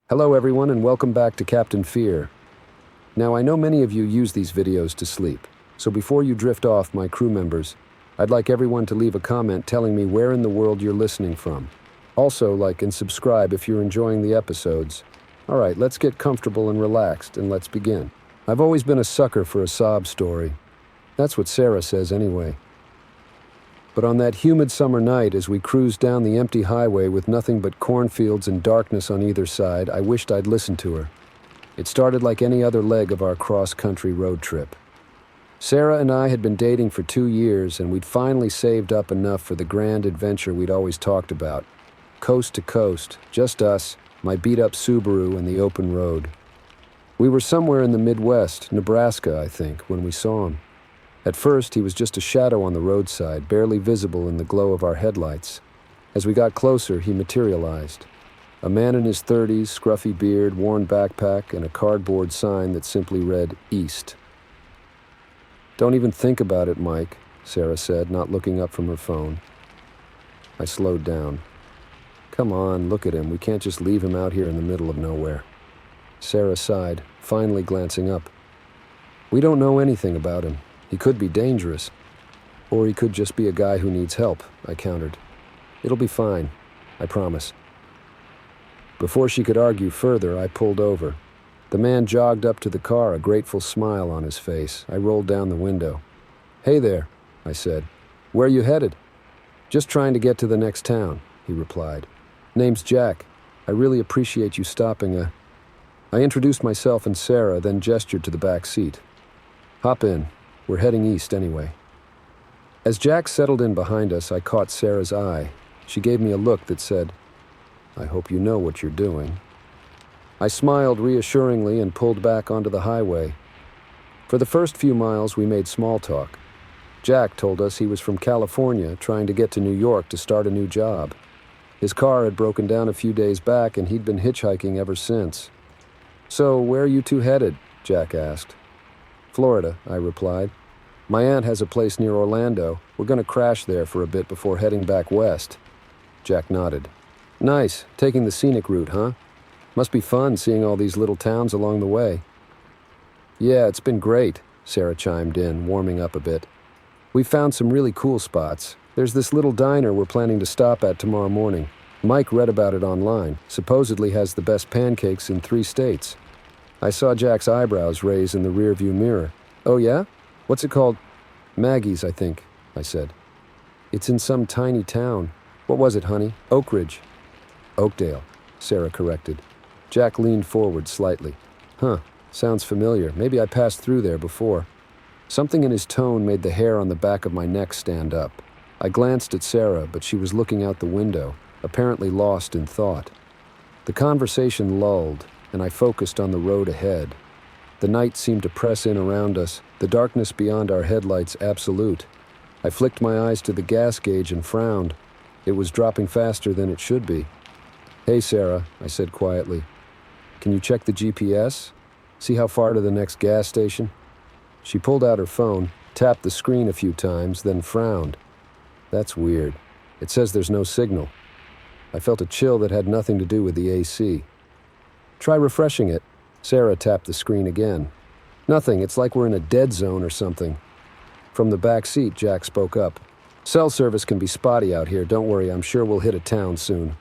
Hello everyone and welcome back to Captain Fear. Now I know many of you use these videos to sleep, so before you drift off, my crew members, I'd like everyone to leave a comment telling me where in the world you're listening from. Also, like and subscribe if you're enjoying the episodes. Alright, let's get comfortable and relaxed and let's begin. I've always been a sucker for a sob story. That's what Sarah says anyway. But on that humid summer night, as we cruised down the empty highway with nothing but cornfields and darkness on either side, I wished I'd listened to her. It started like any other leg of our cross-country road trip. Sarah and I had been dating for 2 years, and we'd finally saved up enough for the grand adventure we'd always talked about. Coast to coast, just us, my beat-up Subaru, and the open road. We were somewhere in the Midwest, Nebraska, I think, when we saw him. At first, he was just a shadow on the roadside, barely visible in the glow of our headlights. As we got closer, he materialized. A man in his 30s, scruffy beard, worn backpack, and a cardboard sign that simply read, East. "Don't even think about it, Mike," Sarah said, not looking up from her phone. I slowed down. "Come on, look at him. We can't just leave him out here in the middle of nowhere." Sarah sighed, finally glancing up. "We don't know anything about him. He could be dangerous. Or he could just be a guy who needs help," I countered. "It'll be fine, I promise." Before she could argue further, I pulled over. The man jogged up to the car, a grateful smile on his face. I rolled down the window. "Hey there," I said. "Where are you headed?" "Just trying to get to the next town," he replied. "Name's Jack. I really appreciate you stopping." I introduced myself and Sarah, then gestured to the back seat. "Hop in. We're heading east anyway." As Jack settled in behind us, I caught Sarah's eye. She gave me a look that said, "I hope you know what you're doing." I smiled reassuringly and pulled back onto the highway. For the first few miles, we made small talk. Jack told us he was from California, trying to get to New York to start a new job. His car had broken down a few days back, and he'd been hitchhiking ever since. "So, where are you two headed?" Jack asked. "Florida," I replied. "My aunt has a place near Orlando. We're going to crash there for a bit before heading back west." Jack nodded. "Nice, taking the scenic route, huh? Must be fun seeing all these little towns along the way." "Yeah, it's been great," Sarah chimed in, warming up a bit. "We've found some really cool spots. There's this little diner we're planning to stop at tomorrow morning. Mike read about it online. Supposedly has the best pancakes in 3 states. I saw Jack's eyebrows raise in the rearview mirror. "Oh yeah? What's it called?" "Maggie's, I think," I said. "It's in some tiny town. What was it, honey? Oak Ridge." "Oakdale," Sarah corrected. Jack leaned forward slightly. "Huh, sounds familiar. Maybe I passed through there before." Something in his tone made the hair on the back of my neck stand up. I glanced at Sarah, but she was looking out the window, apparently lost in thought. The conversation lulled, and I focused on the road ahead. The night seemed to press in around us, the darkness beyond our headlights absolute. I flicked my eyes to the gas gauge and frowned. It was dropping faster than it should be. "Hey, Sarah," I said quietly. "Can you check the GPS? See how far to the next gas station?" She pulled out her phone, tapped the screen a few times, then frowned. "That's weird. It says there's no signal." I felt a chill that had nothing to do with the AC. "Try refreshing it." Sarah tapped the screen again. "Nothing. It's like we're in a dead zone or something." From the back seat, Jack spoke up. "Cell service can be spotty out here. Don't worry, I'm sure we'll hit a town soon."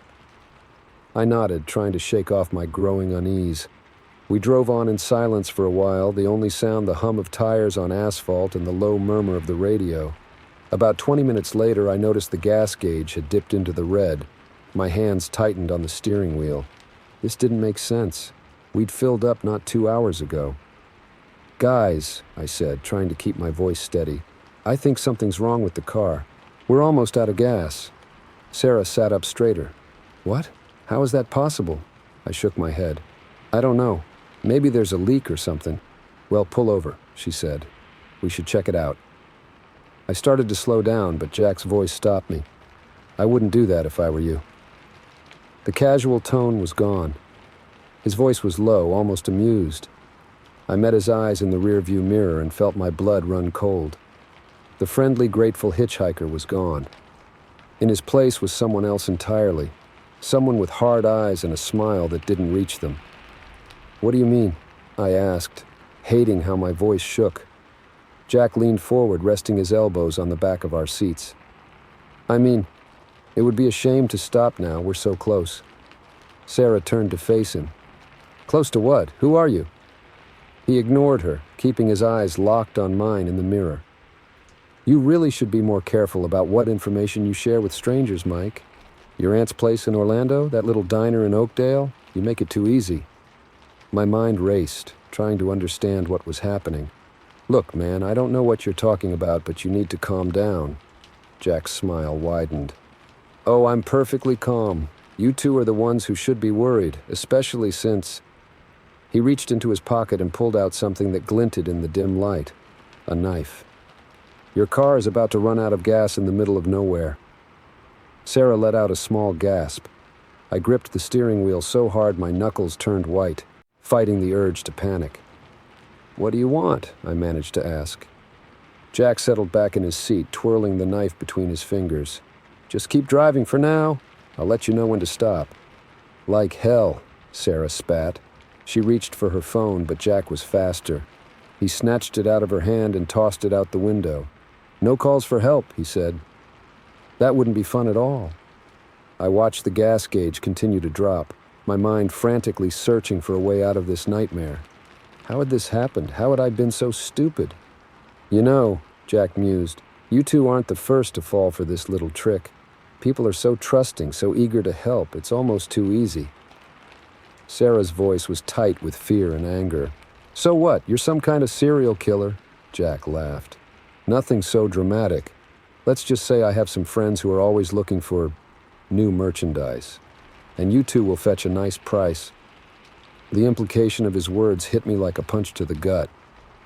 I nodded, trying to shake off my growing unease. We drove on in silence for a while, the only sound the hum of tires on asphalt and the low murmur of the radio. About 20 minutes later, I noticed the gas gauge had dipped into the red. My hands tightened on the steering wheel. This didn't make sense. We'd filled up not 2 hours ago. "Guys," I said, trying to keep my voice steady, "I think something's wrong with the car. We're almost out of gas." Sarah sat up straighter. "What? How is that possible?" I shook my head. "I don't know. Maybe there's a leak or something." "Well, pull over," she said. "We should check it out." I started to slow down, but Jack's voice stopped me. "I wouldn't do that if I were you." The casual tone was gone. His voice was low, almost amused. I met his eyes in the rearview mirror and felt my blood run cold. The friendly, grateful hitchhiker was gone. In his place was someone else entirely. Someone with hard eyes and a smile that didn't reach them. "What do you mean?" I asked, hating how my voice shook. Jack leaned forward, resting his elbows on the back of our seats. "I mean, it would be a shame to stop now, we're so close." Sarah turned to face him. "Close to what? Who are you?" He ignored her, keeping his eyes locked on mine in the mirror. "You really should be more careful about what information you share with strangers, Mike. Your aunt's place in Orlando, that little diner in Oakdale, you make it too easy." My mind raced, trying to understand what was happening. "Look, man, I don't know what you're talking about, but you need to calm down." Jack's smile widened. "Oh, I'm perfectly calm. You two are the ones who should be worried, especially since..." He reached into his pocket and pulled out something that glinted in the dim light. A knife. "Your car is about to run out of gas in the middle of nowhere." Sarah let out a small gasp. I gripped the steering wheel so hard my knuckles turned white, fighting the urge to panic. "What do you want?" I managed to ask. Jack settled back in his seat, twirling the knife between his fingers. "Just keep driving for now. I'll let you know when to stop." "Like hell," Sarah spat. She reached for her phone, but Jack was faster. He snatched it out of her hand and tossed it out the window. "No calls for help," he said. That wouldn't be fun at all. I watched the gas gauge continue to drop, my mind frantically searching for a way out of this nightmare. How had this happened? How had I been so stupid? "You know," Jack mused, "you two aren't the first to fall for this little trick. People are so trusting, so eager to help, it's almost too easy." Sarah's voice was tight with fear and anger. "So what? You're some kind of serial killer?" Jack laughed. "Nothing so dramatic. Let's just say I have some friends who are always looking for new merchandise. And you two will fetch a nice price." The implication of his words hit me like a punch to the gut.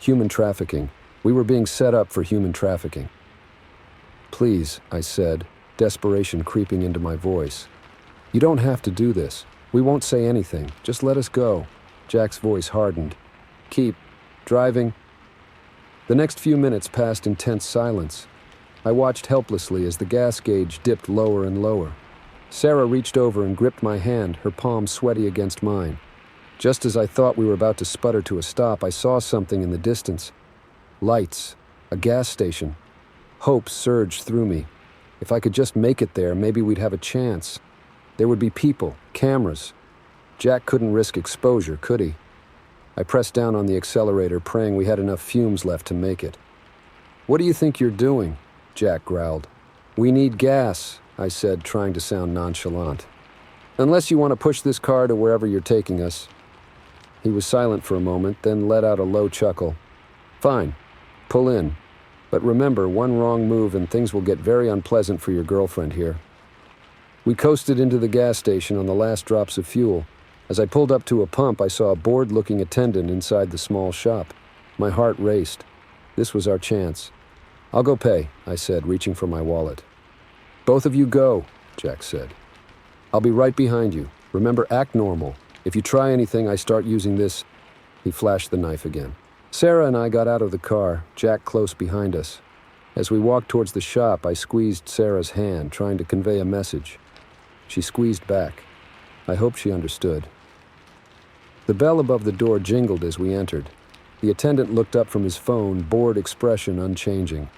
Human trafficking. We were being set up for human trafficking. "Please," I said, desperation creeping into my voice. "You don't have to do this. We won't say anything. Just let us go." Jack's voice hardened. "Keep driving." The next few minutes passed in tense silence. I watched helplessly as the gas gauge dipped lower and lower. Sarah reached over and gripped my hand, her palm sweaty against mine. Just as I thought we were about to sputter to a stop, I saw something in the distance. Lights. A gas station. Hope surged through me. If I could just make it there, maybe we'd have a chance. There would be people, cameras. Jack couldn't risk exposure, could he? I pressed down on the accelerator, praying we had enough fumes left to make it. "What do you think you're doing?" Jack growled. "We need gas," I said, trying to sound nonchalant. "Unless you want to push this car to wherever you're taking us." He was silent for a moment, then let out a low chuckle. "Fine. Pull in. But remember, one wrong move and things will get very unpleasant for your girlfriend here." We coasted into the gas station on the last drops of fuel. As I pulled up to a pump, I saw a bored-looking attendant inside the small shop. My heart raced. This was our chance. "I'll go pay," I said, reaching for my wallet. "Both of you go," Jack said. "I'll be right behind you. Remember, act normal. If you try anything, I start using this." He flashed the knife again. Sarah and I got out of the car, Jack close behind us. As we walked towards the shop, I squeezed Sarah's hand, trying to convey a message. She squeezed back. I hoped she understood. The bell above the door jingled as we entered. The attendant looked up from his phone, bored expression unchanging.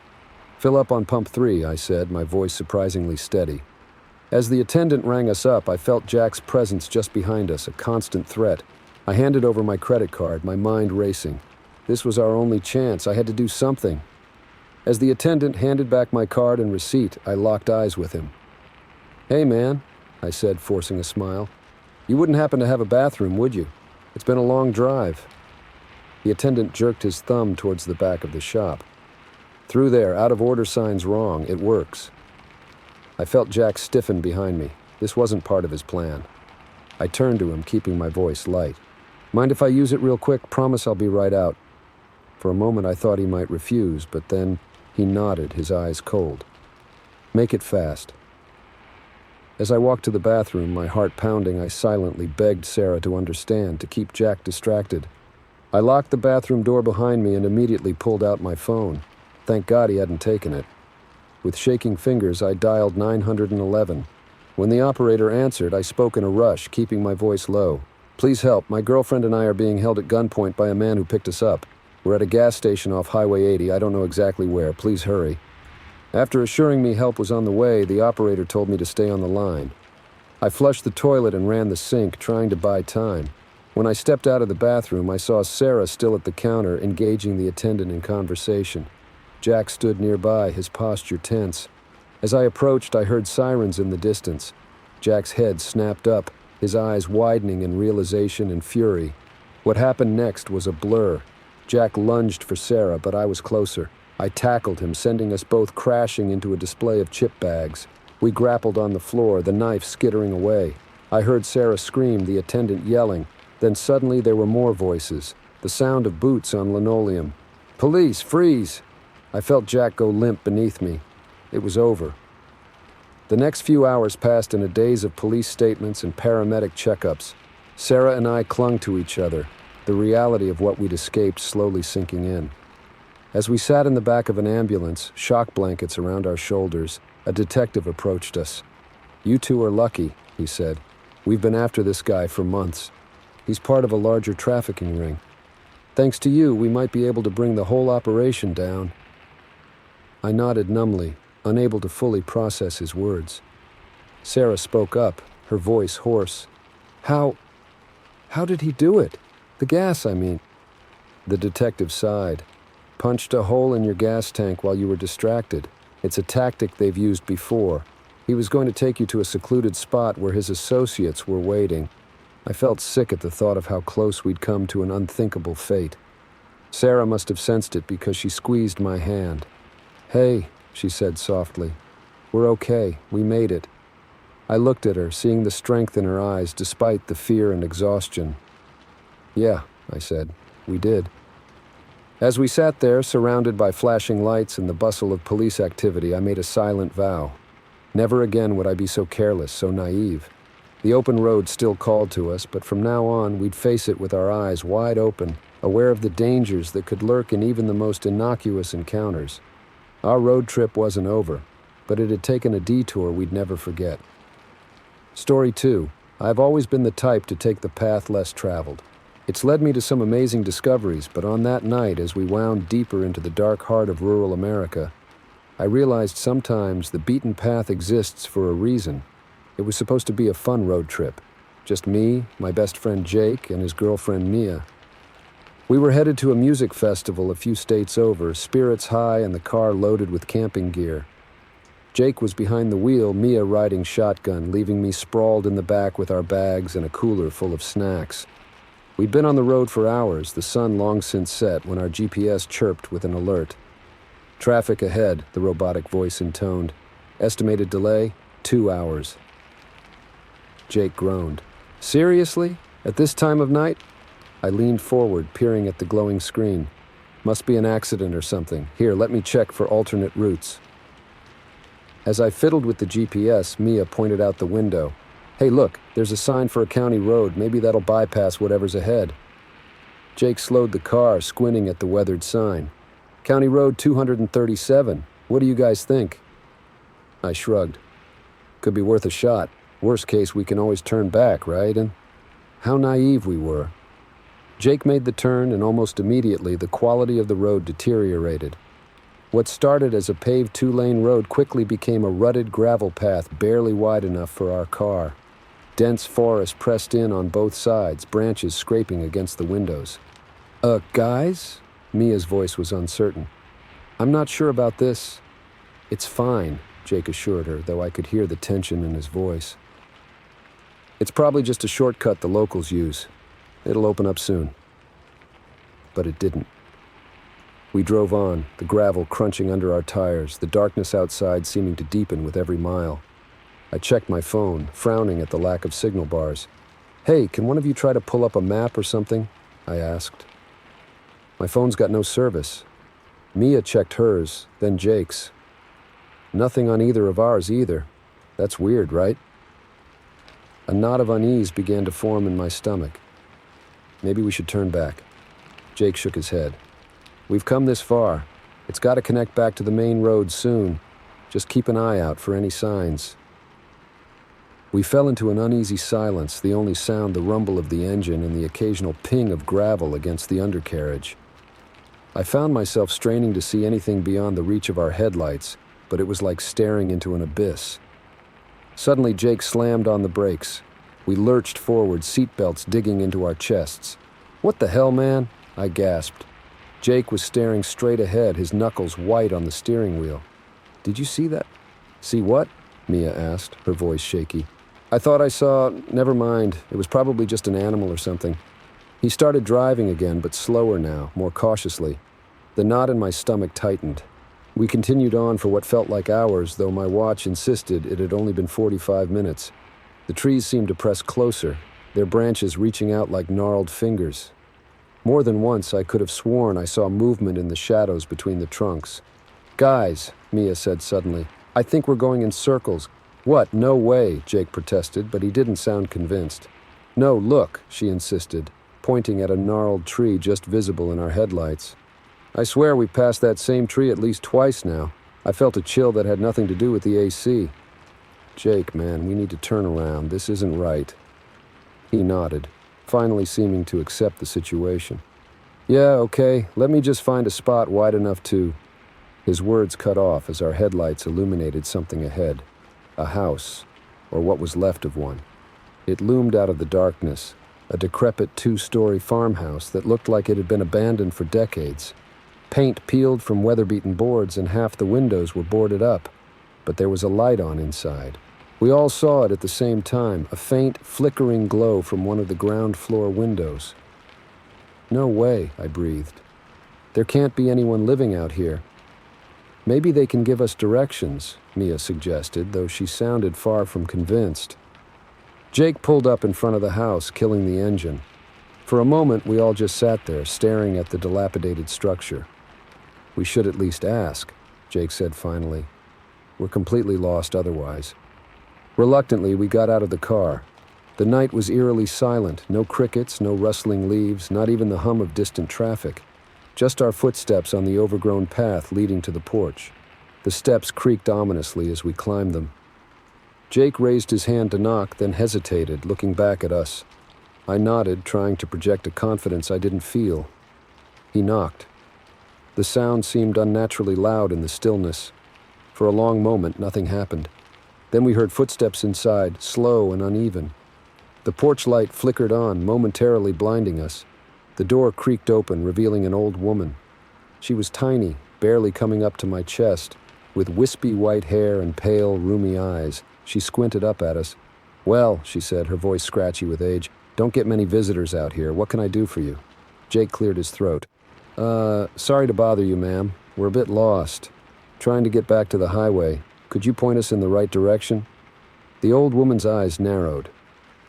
"Fill up on pump 3, I said, my voice surprisingly steady. As the attendant rang us up, I felt Jack's presence just behind us, a constant threat. I handed over my credit card, my mind racing. This was our only chance. I had to do something. As the attendant handed back my card and receipt, I locked eyes with him. "Hey, man," I said, forcing a smile. "You wouldn't happen to have a bathroom, would you? It's been a long drive." The attendant jerked his thumb towards the back of the shop. "Through there, out of order sign's wrong. It works." I felt Jack stiffen behind me. This wasn't part of his plan. I turned to him, keeping my voice light. "Mind if I use it real quick? Promise I'll be right out." For a moment I thought he might refuse, but then he nodded, his eyes cold. "Make it fast." As I walked to the bathroom, my heart pounding, I silently begged Sarah to understand, to keep Jack distracted. I locked the bathroom door behind me and immediately pulled out my phone. Thank God he hadn't taken it. With shaking fingers, I dialed 911. When the operator answered, I spoke in a rush, keeping my voice low. "Please help. My girlfriend and I are being held at gunpoint by a man who picked us up. We're at a gas station off Highway 80. I don't know exactly where. Please hurry." After assuring me help was on the way, the operator told me to stay on the line. I flushed the toilet and ran the sink, trying to buy time. When I stepped out of the bathroom, I saw Sarah still at the counter, engaging the attendant in conversation. Jack stood nearby, his posture tense. As I approached, I heard sirens in the distance. Jack's head snapped up, his eyes widening in realization and fury. What happened next was a blur. Jack lunged for Sarah, but I was closer. I tackled him, sending us both crashing into a display of chip bags. We grappled on the floor, the knife skittering away. I heard Sarah scream, the attendant yelling. Then suddenly there were more voices, the sound of boots on linoleum. "Police, freeze!" I felt Jack go limp beneath me. It was over. The next few hours passed in a daze of police statements and paramedic checkups. Sarah and I clung to each other, the reality of what we'd escaped slowly sinking in. As we sat in the back of an ambulance, shock blankets around our shoulders, a detective approached us. "You two are lucky," he said. "We've been after this guy for months. He's part of a larger trafficking ring. Thanks to you, we might be able to bring the whole operation down." I nodded numbly, unable to fully process his words. Sarah spoke up, her voice hoarse. How did he do it? The gas, I mean." The detective sighed. "Punched a hole in your gas tank while you were distracted. It's a tactic they've used before. He was going to take you to a secluded spot where his associates were waiting." I felt sick at the thought of how close we'd come to an unthinkable fate. Sarah must have sensed it because she squeezed my hand. "Hey," she said softly. "We're okay. We made it." I looked at her, seeing the strength in her eyes despite the fear and exhaustion. "Yeah," I said, "we did." As we sat there, surrounded by flashing lights and the bustle of police activity, I made a silent vow. Never again would I be so careless, so naive. The open road still called to us, but from now on, we'd face it with our eyes wide open, aware of the dangers that could lurk in even the most innocuous encounters. Our road trip wasn't over, but it had taken a detour we'd never forget. Story 2. I've always been the type to take the path less traveled. It's led me to some amazing discoveries, but on that night, as we wound deeper into the dark heart of rural America, I realized sometimes the beaten path exists for a reason. It was supposed to be a fun road trip. Just me, my best friend Jake, and his girlfriend Mia. We were headed to a music festival a few states over, spirits high and the car loaded with camping gear. Jake was behind the wheel, Mia riding shotgun, leaving me sprawled in the back with our bags and a cooler full of snacks. We'd been on the road for hours, the sun long since set, when our GPS chirped with an alert. "Traffic ahead," the robotic voice intoned. "Estimated delay, 2 hours." Jake groaned. "Seriously? At this time of night?" I leaned forward, peering at the glowing screen. "Must be an accident or something. Here, let me check for alternate routes." As I fiddled with the GPS, Mia pointed out the window. "Hey, look, there's a sign for a county road. Maybe that'll bypass whatever's ahead." Jake slowed the car, squinting at the weathered sign. "County Road 237. What do you guys think?" I shrugged. "Could be worth a shot. Worst case, we can always turn back, right?" And how naive we were. Jake made the turn, and almost immediately the quality of the road deteriorated. What started as a paved 2-lane road quickly became a rutted gravel path barely wide enough for our car. Dense forest pressed in on both sides, branches scraping against the windows. Guys?" Mia's voice was uncertain. "I'm not sure about this." "It's fine," Jake assured her, though I could hear the tension in his voice. "It's probably just a shortcut the locals use. It'll open up soon." But it didn't. We drove on, the gravel crunching under our tires, the darkness outside seeming to deepen with every mile. I checked my phone, frowning at the lack of signal bars. "Hey, can one of you try to pull up a map or something?" I asked. My phone's got no service. Mia checked hers, then Jake's. Nothing on either of ours either. That's weird, right? A knot of unease began to form in my stomach. Maybe we should turn back. Jake shook his head. "We've come this far. It's got to connect back to the main road soon. Just keep an eye out for any signs." We fell into an uneasy silence, the only sound the rumble of the engine and the occasional ping of gravel against the undercarriage. I found myself straining to see anything beyond the reach of our headlights, but it was like staring into an abyss. Suddenly, Jake slammed on the brakes. We lurched forward, seatbelts digging into our chests. "What the hell, man?" I gasped. Jake was staring straight ahead, his knuckles white on the steering wheel. "Did you see that?" "See what?" Mia asked, her voice shaky. "I thought I saw... Never mind. It was probably just an animal or something." He started driving again, but slower now, more cautiously. The knot in my stomach tightened. We continued on for what felt like hours, though my watch insisted it had only been 45 minutes. The trees seemed to press closer, their branches reaching out like gnarled fingers. More than once, I could have sworn I saw movement in the shadows between the trunks. "Guys," Mia said suddenly, "I think we're going in circles." "What? No way," Jake protested, but he didn't sound convinced. "No, look," she insisted, pointing at a gnarled tree just visible in our headlights. "I swear we passed that same tree at least twice now. I felt a chill that had nothing to do with the AC. "Jake, man, we need to turn around. This isn't right." He nodded, finally seeming to accept the situation. "Yeah, okay, let me just find a spot wide enough to..." His words cut off as our headlights illuminated something ahead. A house, or what was left of one. It loomed out of the darkness, a decrepit two-story farmhouse that looked like it had been abandoned for decades. Paint peeled from weather-beaten boards and half the windows were boarded up, but there was a light on inside. We all saw it at the same time, a faint, flickering glow from one of the ground-floor windows. "No way," I breathed. "There can't be anyone living out here." "Maybe they can give us directions," Mia suggested, though she sounded far from convinced. Jake pulled up in front of the house, killing the engine. For a moment, we all just sat there, staring at the dilapidated structure. "We should at least ask," Jake said finally. "We're completely lost otherwise." Reluctantly, we got out of the car. The night was eerily silent, no crickets, no rustling leaves, not even the hum of distant traffic. Just our footsteps on the overgrown path leading to the porch. The steps creaked ominously as we climbed them. Jake raised his hand to knock, then hesitated, looking back at us. I nodded, trying to project a confidence I didn't feel. He knocked. The sound seemed unnaturally loud in the stillness. For a long moment, nothing happened. Then we heard footsteps inside, slow and uneven. The porch light flickered on, momentarily blinding us. The door creaked open, revealing an old woman. She was tiny, barely coming up to my chest. With wispy white hair and pale, rheumy eyes, she squinted up at us. "Well," she said, her voice scratchy with age, "don't get many visitors out here. What can I do for you?" Jake cleared his throat. Sorry to bother you, ma'am. We're a bit lost. Trying to get back to the highway. Could you point us in the right direction?" The old woman's eyes narrowed.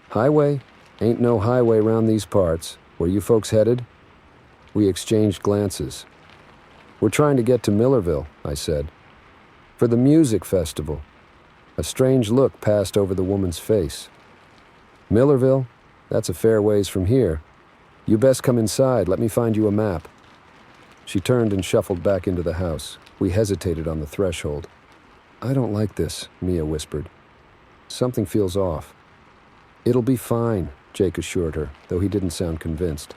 "Highway? Ain't no highway round these parts. Where you folks headed?" We exchanged glances. "We're trying to get to Millerville," I said. "For the music festival." A strange look passed over the woman's face. "Millerville? That's a fair ways from here. You best come inside. Let me find you a map." She turned and shuffled back into the house. We hesitated on the threshold. "I don't like this," Mia whispered. "Something feels off." "It'll be fine," Jake assured her, though he didn't sound convinced.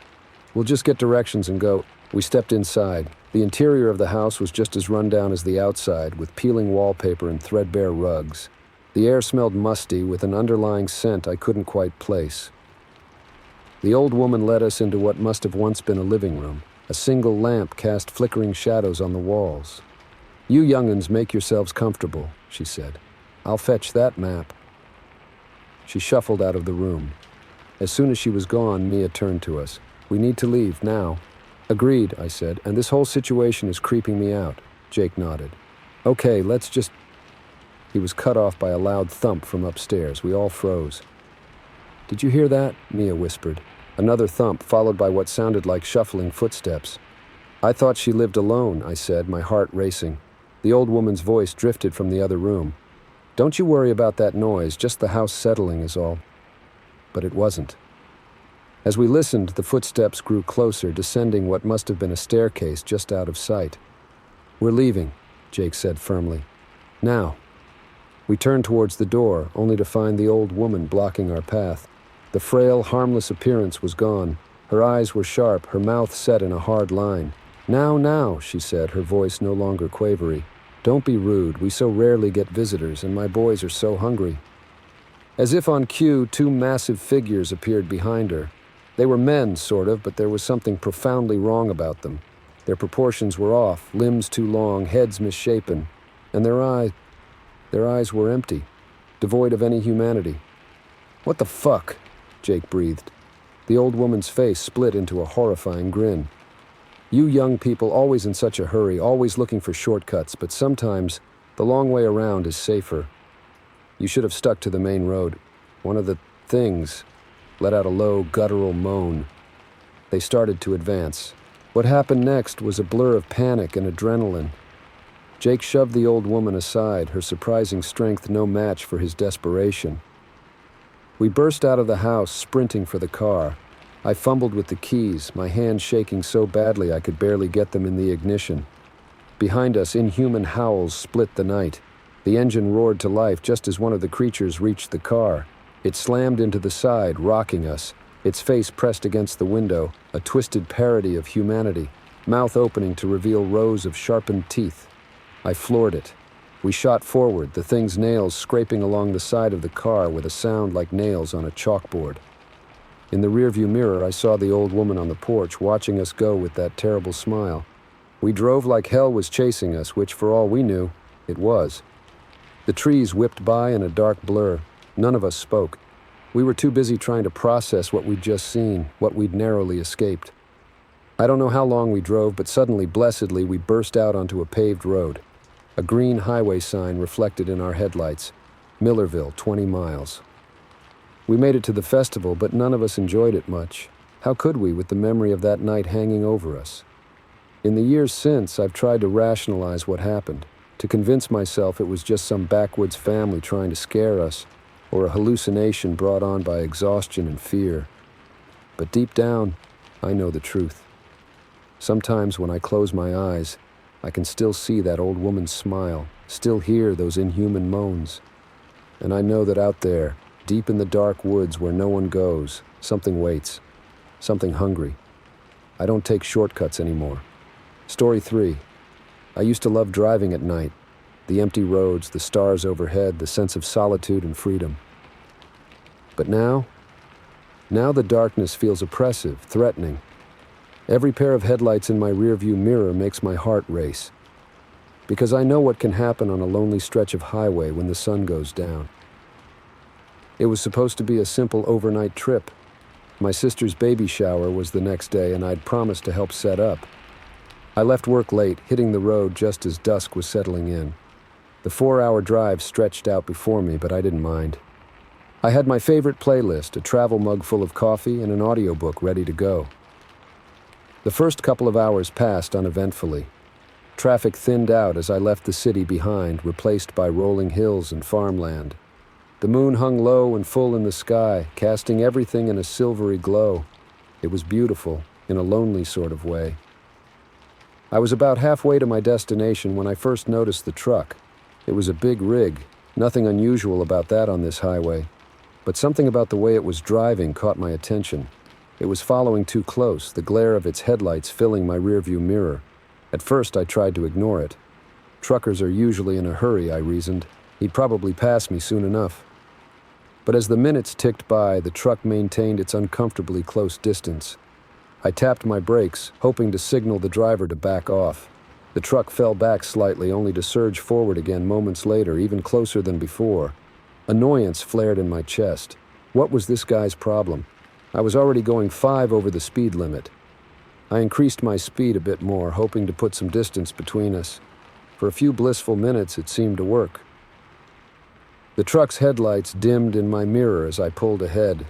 "We'll just get directions and go." We stepped inside. The interior of the house was just as run down as the outside, with peeling wallpaper and threadbare rugs. The air smelled musty, with an underlying scent I couldn't quite place. The old woman led us into what must have once been a living room. A single lamp cast flickering shadows on the walls. "You young'uns make yourselves comfortable," she said. "I'll fetch that map." She shuffled out of the room. As soon as she was gone, Mia turned to us. "We need to leave, now." "Agreed," I said, "and this whole situation is creeping me out." Jake nodded. "Okay, let's just..." He was cut off by a loud thump from upstairs. We all froze. "Did you hear that?" Mia whispered. Another thump, followed by what sounded like shuffling footsteps. "I thought she lived alone," I said, my heart racing. The old woman's voice drifted from the other room. "Don't you worry about that noise, just the house settling is all." But it wasn't. As we listened, the footsteps grew closer, descending what must have been a staircase just out of sight. "We're leaving," Jake said firmly. "Now." We turned towards the door, only to find the old woman blocking our path. The frail, harmless appearance was gone. Her eyes were sharp, her mouth set in a hard line. Now, she said, her voice no longer quavery. Don't be rude, we so rarely get visitors, and my boys are so hungry. As if on cue, two massive figures appeared behind her. They were men, sort of, but there was something profoundly wrong about them. Their proportions were off, limbs too long, heads misshapen, and their eyes were empty, devoid of any humanity. "What the fuck?" Jake breathed. The old woman's face split into a horrifying grin. "You young people always in such a hurry, always looking for shortcuts, but sometimes the long way around is safer. You should have stuck to the main road." One of the things let out a low, guttural moan. They started to advance. What happened next was a blur of panic and adrenaline. Jake shoved the old woman aside, her surprising strength no match for his desperation. We burst out of the house, sprinting for the car. I fumbled with the keys, my hands shaking so badly I could barely get them in the ignition. Behind us, inhuman howls split the night. The engine roared to life just as one of the creatures reached the car. It slammed into the side, rocking us, its face pressed against the window, a twisted parody of humanity, mouth opening to reveal rows of sharpened teeth. I floored it. We shot forward, the thing's nails scraping along the side of the car with a sound like nails on a chalkboard. In the rearview mirror, I saw the old woman on the porch watching us go with that terrible smile. We drove like hell was chasing us, which, for all we knew, it was. The trees whipped by in a dark blur. None of us spoke. We were too busy trying to process what we'd just seen, what we'd narrowly escaped. I don't know how long we drove, but suddenly, blessedly, we burst out onto a paved road. A green highway sign reflected in our headlights. Millerville, 20 miles. We made it to the festival, but none of us enjoyed it much. How could we, with the memory of that night hanging over us? In the years since, I've tried to rationalize what happened, to convince myself it was just some backwoods family trying to scare us, or a hallucination brought on by exhaustion and fear. But deep down, I know the truth. Sometimes when I close my eyes, I can still see that old woman's smile, still hear those inhuman moans. And I know that out there, deep in the dark woods where no one goes, something waits, something hungry. I don't take shortcuts anymore. Story 3. I used to love driving at night. The empty roads, the stars overhead, the sense of solitude and freedom. But now the darkness feels oppressive, threatening. Every pair of headlights in my rearview mirror makes my heart race. Because I know what can happen on a lonely stretch of highway when the sun goes down. It was supposed to be a simple overnight trip. My sister's baby shower was the next day, and I'd promised to help set up. I left work late, hitting the road just as dusk was settling in. The 4-hour drive stretched out before me, but I didn't mind. I had my favorite playlist, a travel mug full of coffee, and an audiobook ready to go. The first couple of hours passed uneventfully. Traffic thinned out as I left the city behind, replaced by rolling hills and farmland. The moon hung low and full in the sky, casting everything in a silvery glow. It was beautiful, in a lonely sort of way. I was about halfway to my destination when I first noticed the truck. It was a big rig, nothing unusual about that on this highway. But something about the way it was driving caught my attention. It was following too close, the glare of its headlights filling my rearview mirror. At first, I tried to ignore it. Truckers are usually in a hurry, I reasoned. He'd probably pass me soon enough. But as the minutes ticked by, the truck maintained its uncomfortably close distance. I tapped my brakes, hoping to signal the driver to back off. The truck fell back slightly, only to surge forward again moments later, even closer than before. Annoyance flared in my chest. What was this guy's problem? I was already going 5 over the speed limit. I increased my speed a bit more, hoping to put some distance between us. For a few blissful minutes, it seemed to work. The truck's headlights dimmed in my mirror as I pulled ahead.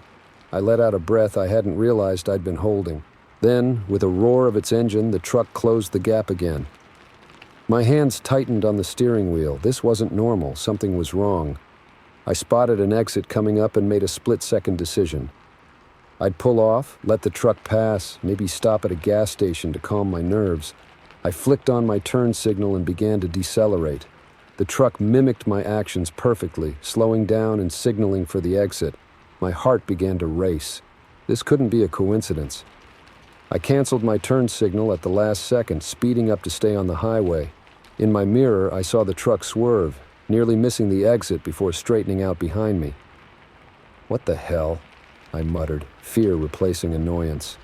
I let out a breath I hadn't realized I'd been holding. Then, with a roar of its engine, the truck closed the gap again. My hands tightened on the steering wheel. This wasn't normal. Something was wrong. I spotted an exit coming up and made a split-second decision. I'd pull off, let the truck pass, maybe stop at a gas station to calm my nerves. I flicked on my turn signal and began to decelerate. The truck mimicked my actions perfectly, slowing down and signaling for the exit. My heart began to race. This couldn't be a coincidence. I canceled my turn signal at the last second, speeding up to stay on the highway. In my mirror, I saw the truck swerve, nearly missing the exit before straightening out behind me. "What the hell?" I muttered, fear replacing annoyance.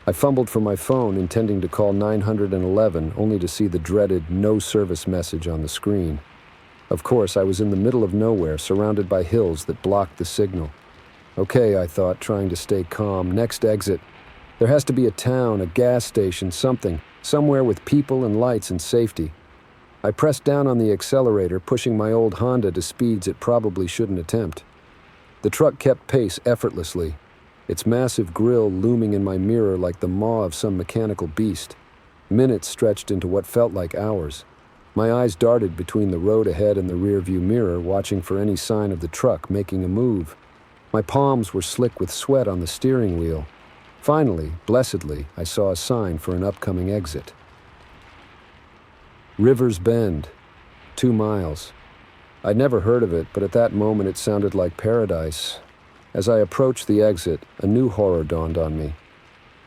I fumbled for my phone, intending to call 911, only to see the dreaded no service message on the screen. Of course, I was in the middle of nowhere, surrounded by hills that blocked the signal. Okay, I thought, trying to stay calm. Next exit. There has to be a town, a gas station, something. Somewhere with people and lights and safety. I pressed down on the accelerator, pushing my old Honda to speeds it probably shouldn't attempt. The truck kept pace effortlessly, its massive grille looming in my mirror like the maw of some mechanical beast. Minutes stretched into what felt like hours. My eyes darted between the road ahead and the rearview mirror, watching for any sign of the truck making a move. My palms were slick with sweat on the steering wheel. Finally, blessedly, I saw a sign for an upcoming exit. River's Bend, 2 miles. I'd never heard of it, but at that moment it sounded like paradise. As I approached the exit, a new horror dawned on me.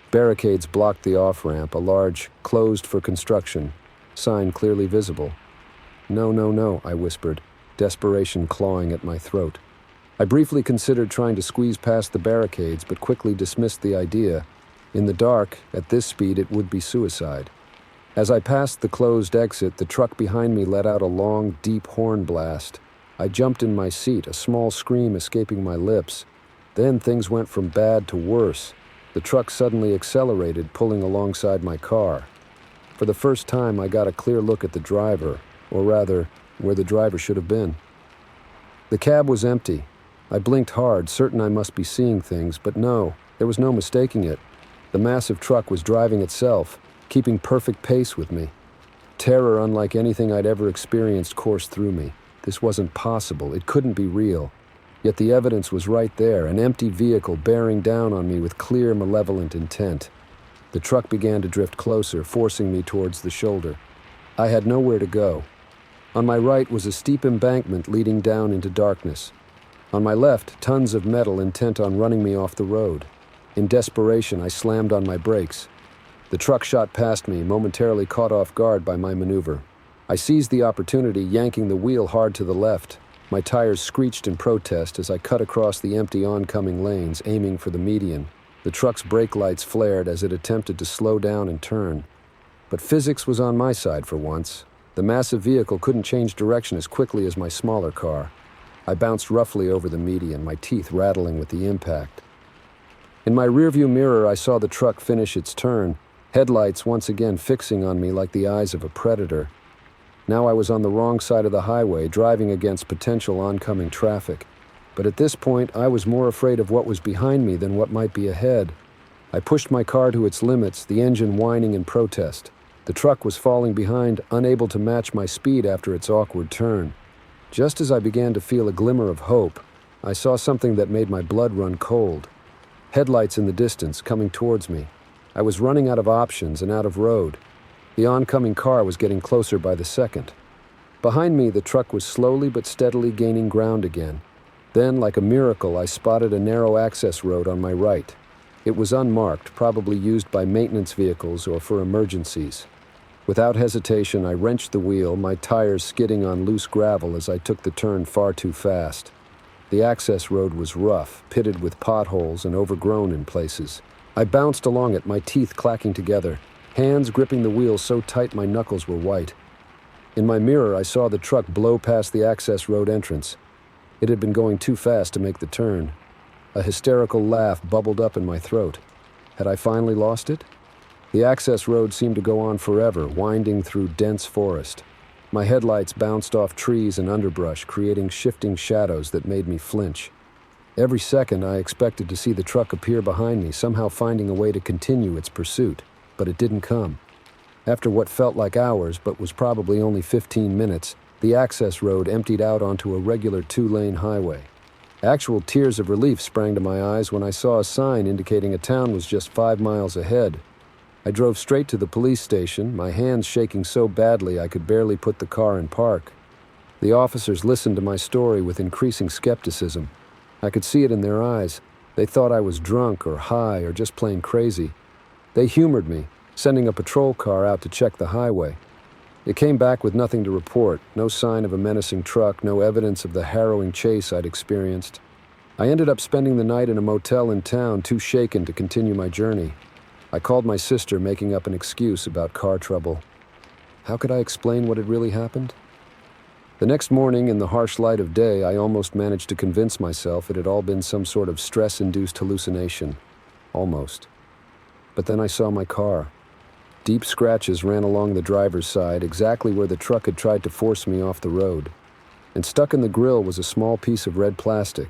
Barricades blocked the off-ramp, a large, "closed for construction" sign clearly visible. "No, no, no," I whispered, desperation clawing at my throat. I briefly considered trying to squeeze past the barricades, but quickly dismissed the idea. In the dark, at this speed, it would be suicide. As I passed the closed exit, the truck behind me let out a long, deep horn blast. I jumped in my seat, a small scream escaping my lips. Then things went from bad to worse. The truck suddenly accelerated, pulling alongside my car. For the first time, I got a clear look at the driver, or rather, where the driver should have been. The cab was empty. I blinked hard, certain I must be seeing things, but no, there was no mistaking it. The massive truck was driving itself, keeping perfect pace with me. Terror unlike anything I'd ever experienced coursed through me. This wasn't possible. It couldn't be real. Yet the evidence was right there, an empty vehicle bearing down on me with clear, malevolent intent. The truck began to drift closer, forcing me towards the shoulder. I had nowhere to go. On my right was a steep embankment leading down into darkness. On my left, tons of metal intent on running me off the road. In desperation, I slammed on my brakes. The truck shot past me, momentarily caught off guard by my maneuver. I seized the opportunity, yanking the wheel hard to the left. My tires screeched in protest as I cut across the empty oncoming lanes, aiming for the median. The truck's brake lights flared as it attempted to slow down and turn. But physics was on my side for once. The massive vehicle couldn't change direction as quickly as my smaller car. I bounced roughly over the median, my teeth rattling with the impact. In my rearview mirror, I saw the truck finish its turn, headlights once again fixing on me like the eyes of a predator. Now I was on the wrong side of the highway, driving against potential oncoming traffic. But at this point, I was more afraid of what was behind me than what might be ahead. I pushed my car to its limits, the engine whining in protest. The truck was falling behind, unable to match my speed after its awkward turn. Just as I began to feel a glimmer of hope, I saw something that made my blood run cold. Headlights in the distance, coming towards me. I was running out of options and out of road. The oncoming car was getting closer by the second. Behind me, the truck was slowly but steadily gaining ground again. Then, like a miracle, I spotted a narrow access road on my right. It was unmarked, probably used by maintenance vehicles or for emergencies. Without hesitation, I wrenched the wheel, my tires skidding on loose gravel as I took the turn far too fast. The access road was rough, pitted with potholes and overgrown in places. I bounced along it, my teeth clacking together, hands gripping the wheel so tight my knuckles were white. In my mirror, I saw the truck blow past the access road entrance. It had been going too fast to make the turn. A hysterical laugh bubbled up in my throat. Had I finally lost it? The access road seemed to go on forever, winding through dense forest. My headlights bounced off trees and underbrush, creating shifting shadows that made me flinch. Every second, I expected to see the truck appear behind me, somehow finding a way to continue its pursuit. But it didn't come. After what felt like hours, but was probably only 15 minutes, the access road emptied out onto a regular 2-lane highway. Actual tears of relief sprang to my eyes when I saw a sign indicating a town was just 5 miles ahead. I drove straight to the police station, my hands shaking so badly I could barely put the car in park. The officers listened to my story with increasing skepticism. I could see it in their eyes. They thought I was drunk or high or just plain crazy. They humored me, sending a patrol car out to check the highway. It came back with nothing to report, no sign of a menacing truck, no evidence of the harrowing chase I'd experienced. I ended up spending the night in a motel in town, too shaken to continue my journey. I called my sister, making up an excuse about car trouble. How could I explain what had really happened? The next morning, in the harsh light of day, I almost managed to convince myself it had all been some sort of stress-induced hallucination. Almost. But then I saw my car. Deep scratches ran along the driver's side, exactly where the truck had tried to force me off the road. And stuck in the grill was a small piece of red plastic,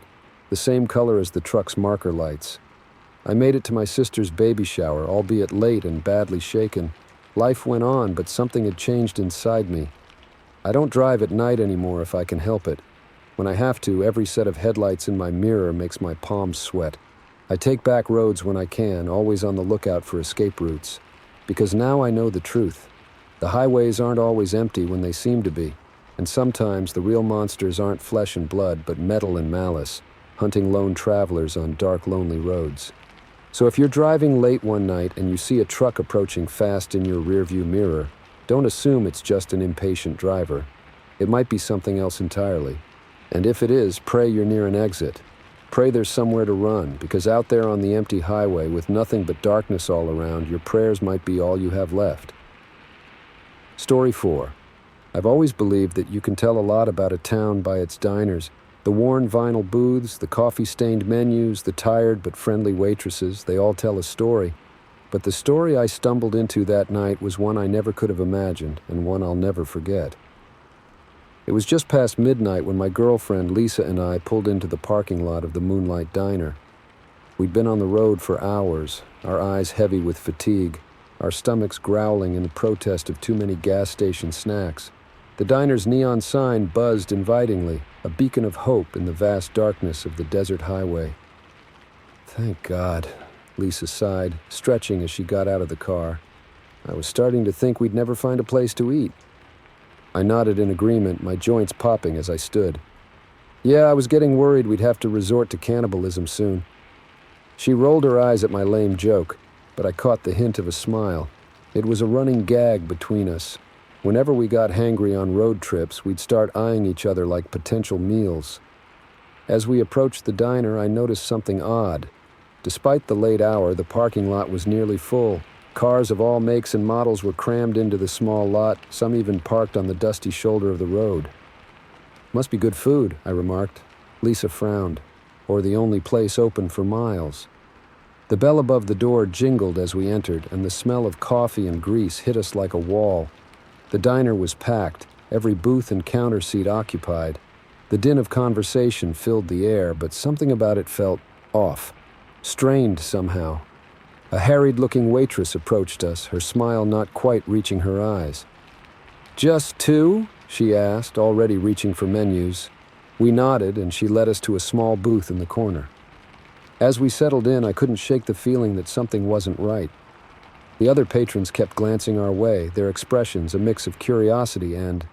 the same color as the truck's marker lights. I made it to my sister's baby shower, albeit late and badly shaken. Life went on, but something had changed inside me. I don't drive at night anymore if I can help it. When I have to, every set of headlights in my mirror makes my palms sweat. I take back roads when I can, always on the lookout for escape routes. Because now I know the truth. The highways aren't always empty when they seem to be, and sometimes the real monsters aren't flesh and blood, but metal and malice, hunting lone travelers on dark, lonely roads. So if you're driving late one night and you see a truck approaching fast in your rearview mirror, don't assume it's just an impatient driver. It might be something else entirely. And if it is, pray you're near an exit. Pray there's somewhere to run, because out there on the empty highway with nothing but darkness all around, your prayers might be all you have left. Story 4. I've always believed that you can tell a lot about a town by its diners. The worn vinyl booths, the coffee-stained menus, the tired but friendly waitresses, they all tell a story. But the story I stumbled into that night was one I never could have imagined, and one I'll never forget. It was just past midnight when my girlfriend Lisa and I pulled into the parking lot of the Moonlight Diner. We'd been on the road for hours, our eyes heavy with fatigue, our stomachs growling in protest of too many gas station snacks. The diner's neon sign buzzed invitingly, a beacon of hope in the vast darkness of the desert highway. Thank God, Lisa sighed, stretching as she got out of the car. I was starting to think we'd never find a place to eat. I nodded in agreement, my joints popping as I stood. Yeah, I was getting worried we'd have to resort to cannibalism soon. She rolled her eyes at my lame joke, but I caught the hint of a smile. It was a running gag between us. Whenever we got hangry on road trips, we'd start eyeing each other like potential meals. As we approached the diner, I noticed something odd. Despite the late hour, the parking lot was nearly full. Cars of all makes and models were crammed into the small lot, some even parked on the dusty shoulder of the road. Must be good food, I remarked. Lisa frowned. Or the only place open for miles. The bell above the door jingled as we entered, and the smell of coffee and grease hit us like a wall. The diner was packed, every booth and counter seat occupied. The din of conversation filled the air, but something about it felt off, strained somehow. A harried-looking waitress approached us, her smile not quite reaching her eyes. "Just two?" she asked, already reaching for menus. We nodded, and she led us to a small booth in the corner. As we settled in, I couldn't shake the feeling that something wasn't right. The other patrons kept glancing our way, their expressions a mix of curiosity and...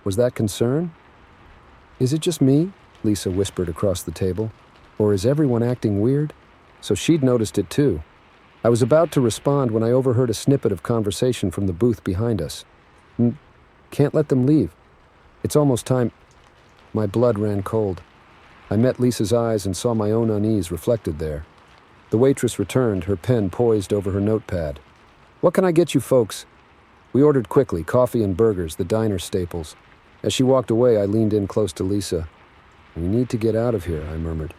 was that concern? "Is it just me?" Lisa whispered across the table. "Or is everyone acting weird?" So she'd noticed it too. I was about to respond when I overheard a snippet of conversation from the booth behind us. "Can't let them leave. It's almost time." My blood ran cold. I met Lisa's eyes and saw my own unease reflected there. The waitress returned, her pen poised over her notepad. "What can I get you folks?" We ordered quickly, coffee and burgers, the diner staples. As she walked away, I leaned in close to Lisa. "We need to get out of here," I murmured.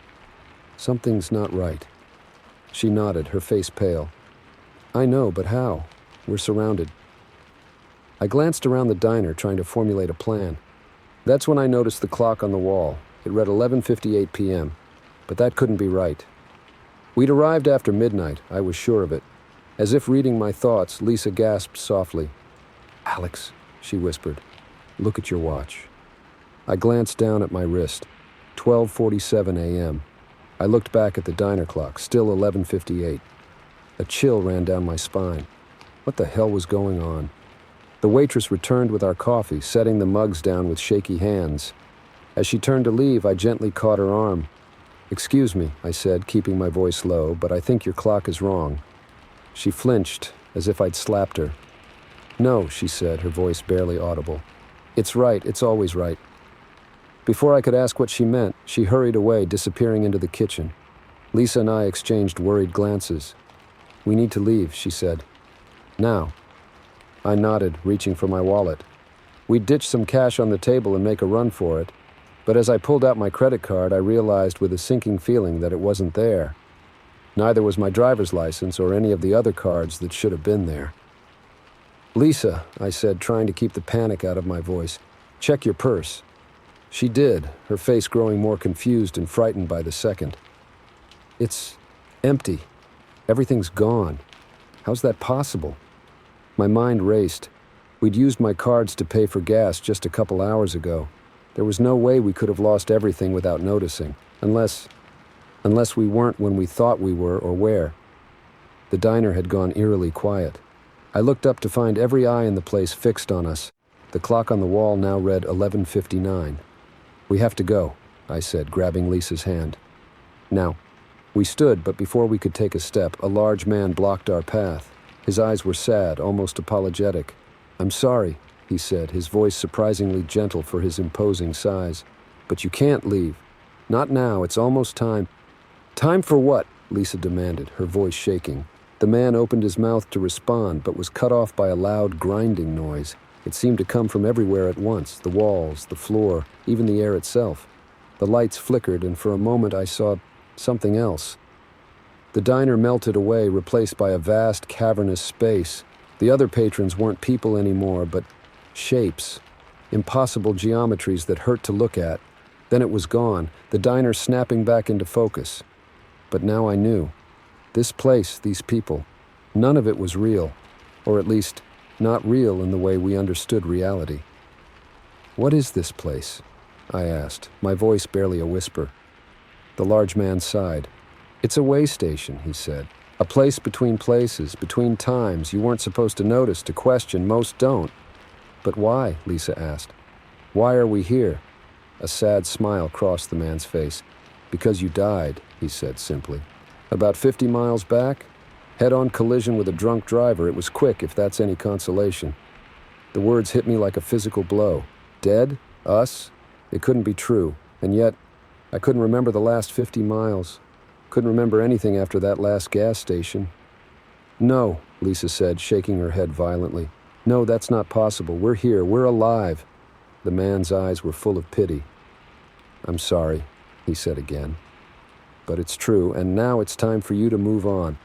"Something's not right." She nodded, her face pale. "I know, but how? We're surrounded." I glanced around the diner, trying to formulate a plan. That's when I noticed the clock on the wall. It read 11:58 p.m., but that couldn't be right. We'd arrived after midnight, I was sure of it. As if reading my thoughts, Lisa gasped softly. "Alex," she whispered, "look at your watch." I glanced down at my wrist. 12:47 a.m. I looked back at the diner clock, still 11:58. A chill ran down my spine. What the hell was going on? The waitress returned with our coffee, setting the mugs down with shaky hands. As she turned to leave, I gently caught her arm. "Excuse me," I said, keeping my voice low, "but I think your clock is wrong." She flinched, as if I'd slapped her. "No," she said, her voice barely audible. "It's right, it's always right." Before I could ask what she meant, she hurried away, disappearing into the kitchen. Lisa and I exchanged worried glances. "We need to leave," she said. "Now." I nodded, reaching for my wallet. We'd ditch some cash on the table and make a run for it, but as I pulled out my credit card, I realized with a sinking feeling that it wasn't there. Neither was my driver's license or any of the other cards that should have been there. "Lisa," I said, trying to keep the panic out of my voice, "check your purse." She did, her face growing more confused and frightened by the second. "It's empty. Everything's gone. How's that possible?" My mind raced. We'd used my cards to pay for gas just a couple hours ago. There was no way we could have lost everything without noticing, unless we weren't when we thought we were or where. The diner had gone eerily quiet. I looked up to find every eye in the place fixed on us. The clock on the wall now read 11:59. "We have to go," I said, grabbing Lisa's hand. "Now." We stood, but before we could take a step, a large man blocked our path. His eyes were sad, almost apologetic. "I'm sorry," he said, his voice surprisingly gentle for his imposing size. "But you can't leave. Not now, it's almost time." "Time for what?" Lisa demanded, her voice shaking. The man opened his mouth to respond, but was cut off by a loud grinding noise. It seemed to come from everywhere at once, the walls, the floor, even the air itself. The lights flickered, and for a moment I saw something else. The diner melted away, replaced by a vast, cavernous space. The other patrons weren't people anymore, but shapes. Impossible geometries that hurt to look at. Then it was gone, the diner snapping back into focus. But now I knew. This place, these people, none of it was real. Or at least, not real in the way we understood reality. "What is this place?" I asked, my voice barely a whisper. The large man sighed. "It's a way station," he said. "A place between places, between times you weren't supposed to notice, to question. Most don't." "But why?" Lisa asked. "Why are we here?" A sad smile crossed the man's face. "Because you died," he said simply. "About 50 miles back? Head-on collision with a drunk driver. It was quick, if that's any consolation." The words hit me like a physical blow. Dead? Us? It couldn't be true. And yet, I couldn't remember the last 50 miles. Couldn't remember anything after that last gas station. "No," Lisa said, shaking her head violently. "No, that's not possible. We're here. We're alive." The man's eyes were full of pity. "I'm sorry," he said again. "But it's true, and now it's time for you to move on."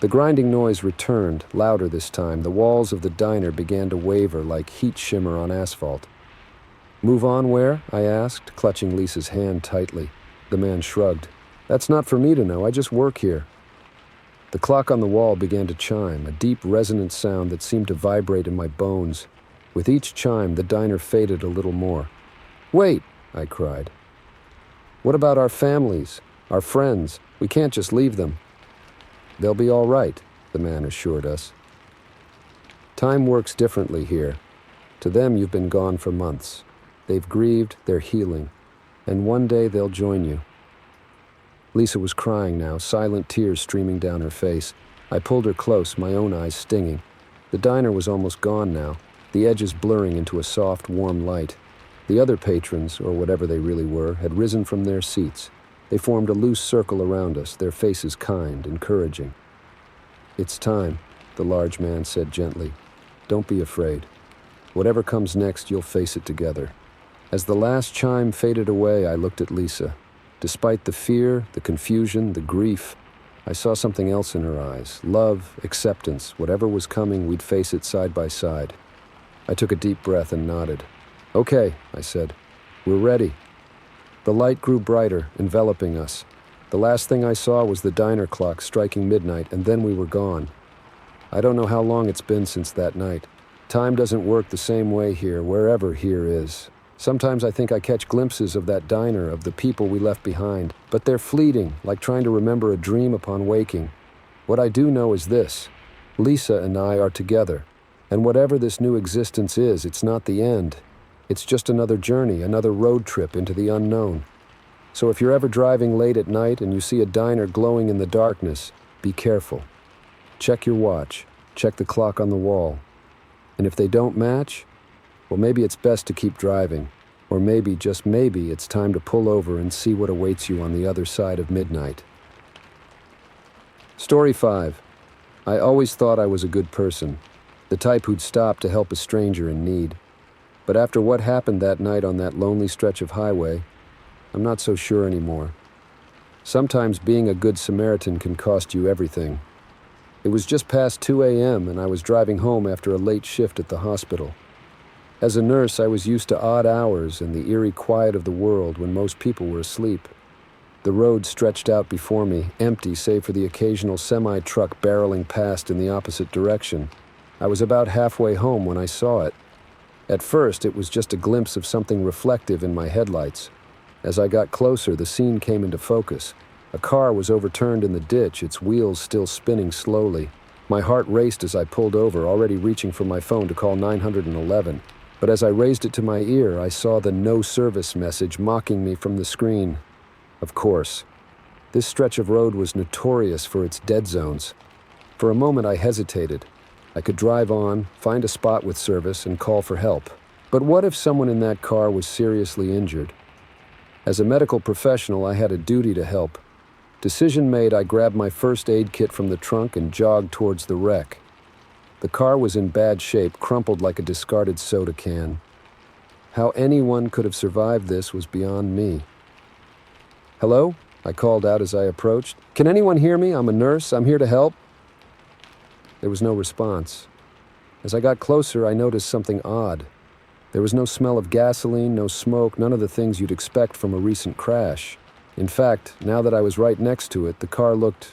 The grinding noise returned, louder this time. The walls of the diner began to waver like heat shimmer on asphalt. "Move on where?" I asked, clutching Lisa's hand tightly. The man shrugged. "That's not for me to know. I just work here." The clock on the wall began to chime, a deep, resonant sound that seemed to vibrate in my bones. With each chime, the diner faded a little more. "Wait!" I cried. "What about our families, our friends? We can't just leave them." "They'll be all right," the man assured us. "Time works differently here. To them, you've been gone for months. They've grieved, they're healing, and one day they'll join you." Lisa was crying now, silent tears streaming down her face. I pulled her close, my own eyes stinging. The diner was almost gone now, the edges blurring into a soft, warm light. The other patrons, or whatever they really were, had risen from their seats. They formed a loose circle around us, their faces kind, encouraging. "It's time," the large man said gently. "Don't be afraid. Whatever comes next, you'll face it together." As the last chime faded away, I looked at Lisa. Despite the fear, the confusion, the grief, I saw something else in her eyes. Love, acceptance, whatever was coming, we'd face it side by side. I took a deep breath and nodded. "Okay," I said. "We're ready." The light grew brighter, enveloping us. The last thing I saw was the diner clock striking midnight, and then we were gone. I don't know how long it's been since that night. Time doesn't work the same way here, wherever here is. Sometimes I think I catch glimpses of that diner, of the people we left behind, but they're fleeting, like trying to remember a dream upon waking. What I do know is this: Lisa and I are together. And whatever this new existence is, it's not the end. It's just another journey, another road trip into the unknown. So if you're ever driving late at night and you see a diner glowing in the darkness, be careful. Check your watch, check the clock on the wall. And if they don't match, well, maybe it's best to keep driving. Or maybe, just maybe, it's time to pull over and see what awaits you on the other side of midnight. Story 5. I always thought I was a good person, the type who'd stop to help a stranger in need. But after what happened that night on that lonely stretch of highway, I'm not so sure anymore. Sometimes being a good Samaritan can cost you everything. It was just past 2 a.m. and I was driving home after a late shift at the hospital. As a nurse, I was used to odd hours and the eerie quiet of the world when most people were asleep. The road stretched out before me, empty save for the occasional semi-truck barreling past in the opposite direction. I was about halfway home when I saw it. At first, it was just a glimpse of something reflective in my headlights. As I got closer, the scene came into focus. A car was overturned in the ditch, its wheels still spinning slowly. My heart raced as I pulled over, already reaching for my phone to call 911. But as I raised it to my ear, I saw the no service message mocking me from the screen. Of course. This stretch of road was notorious for its dead zones. For a moment I hesitated. I could drive on, find a spot with service, and call for help. But what if someone in that car was seriously injured? As a medical professional, I had a duty to help. Decision made, I grabbed my first aid kit from the trunk and jogged towards the wreck. The car was in bad shape, crumpled like a discarded soda can. How anyone could have survived this was beyond me. "Hello?" I called out as I approached. "Can anyone hear me? I'm a nurse. I'm here to help." There was no response. As I got closer, I noticed something odd. There was no smell of gasoline, no smoke, none of the things you'd expect from a recent crash. In fact, now that I was right next to it, the car looked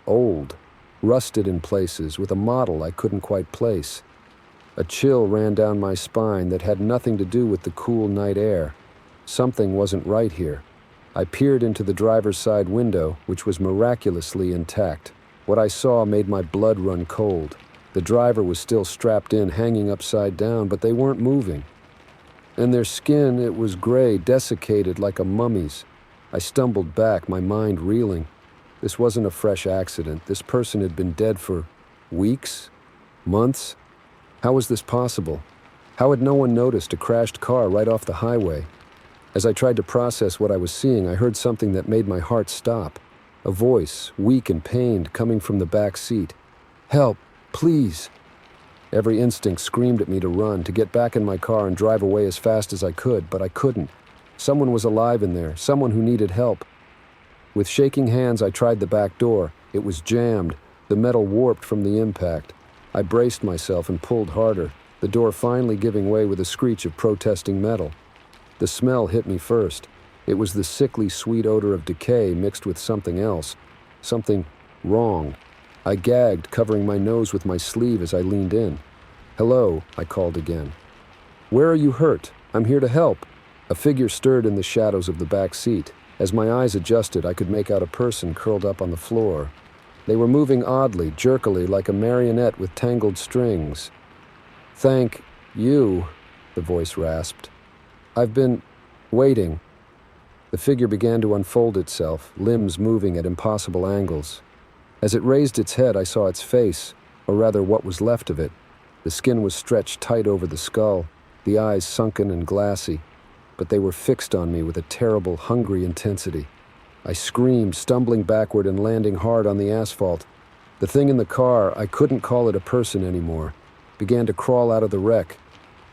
old, rusted in places, with a model I couldn't quite place. A chill ran down my spine that had nothing to do with the cool night air. Something wasn't right here. I peered into the driver's side window, which was miraculously intact. What I saw made my blood run cold. The driver was still strapped in, hanging upside down, but they weren't moving. And their skin, it was gray, desiccated like a mummy's. I stumbled back, my mind reeling. This wasn't a fresh accident. This person had been dead for weeks? Months? How was this possible? How had no one noticed a crashed car right off the highway? As I tried to process what I was seeing, I heard something that made my heart stop. A voice, weak and pained, coming from the back seat. "Help, please." Every instinct screamed at me to run, to get back in my car and drive away as fast as I could, but I couldn't. Someone was alive in there, someone who needed help. With shaking hands, I tried the back door. It was jammed, the metal warped from the impact. I braced myself and pulled harder, the door finally giving way with a screech of protesting metal. The smell hit me first. It was the sickly sweet odor of decay mixed with something else. Something wrong. I gagged, covering my nose with my sleeve as I leaned in. "Hello," I called again. "Where are you hurt? I'm here to help." A figure stirred in the shadows of the back seat. As my eyes adjusted, I could make out a person curled up on the floor. They were moving oddly, jerkily, like a marionette with tangled strings. "Thank you," the voice rasped. "I've been waiting." The figure began to unfold itself, limbs moving at impossible angles. As it raised its head, I saw its face, or rather what was left of it. The skin was stretched tight over the skull, the eyes sunken and glassy, but they were fixed on me with a terrible, hungry intensity. I screamed, stumbling backward and landing hard on the asphalt. The thing in the car, I couldn't call it a person anymore, began to crawl out of the wreck.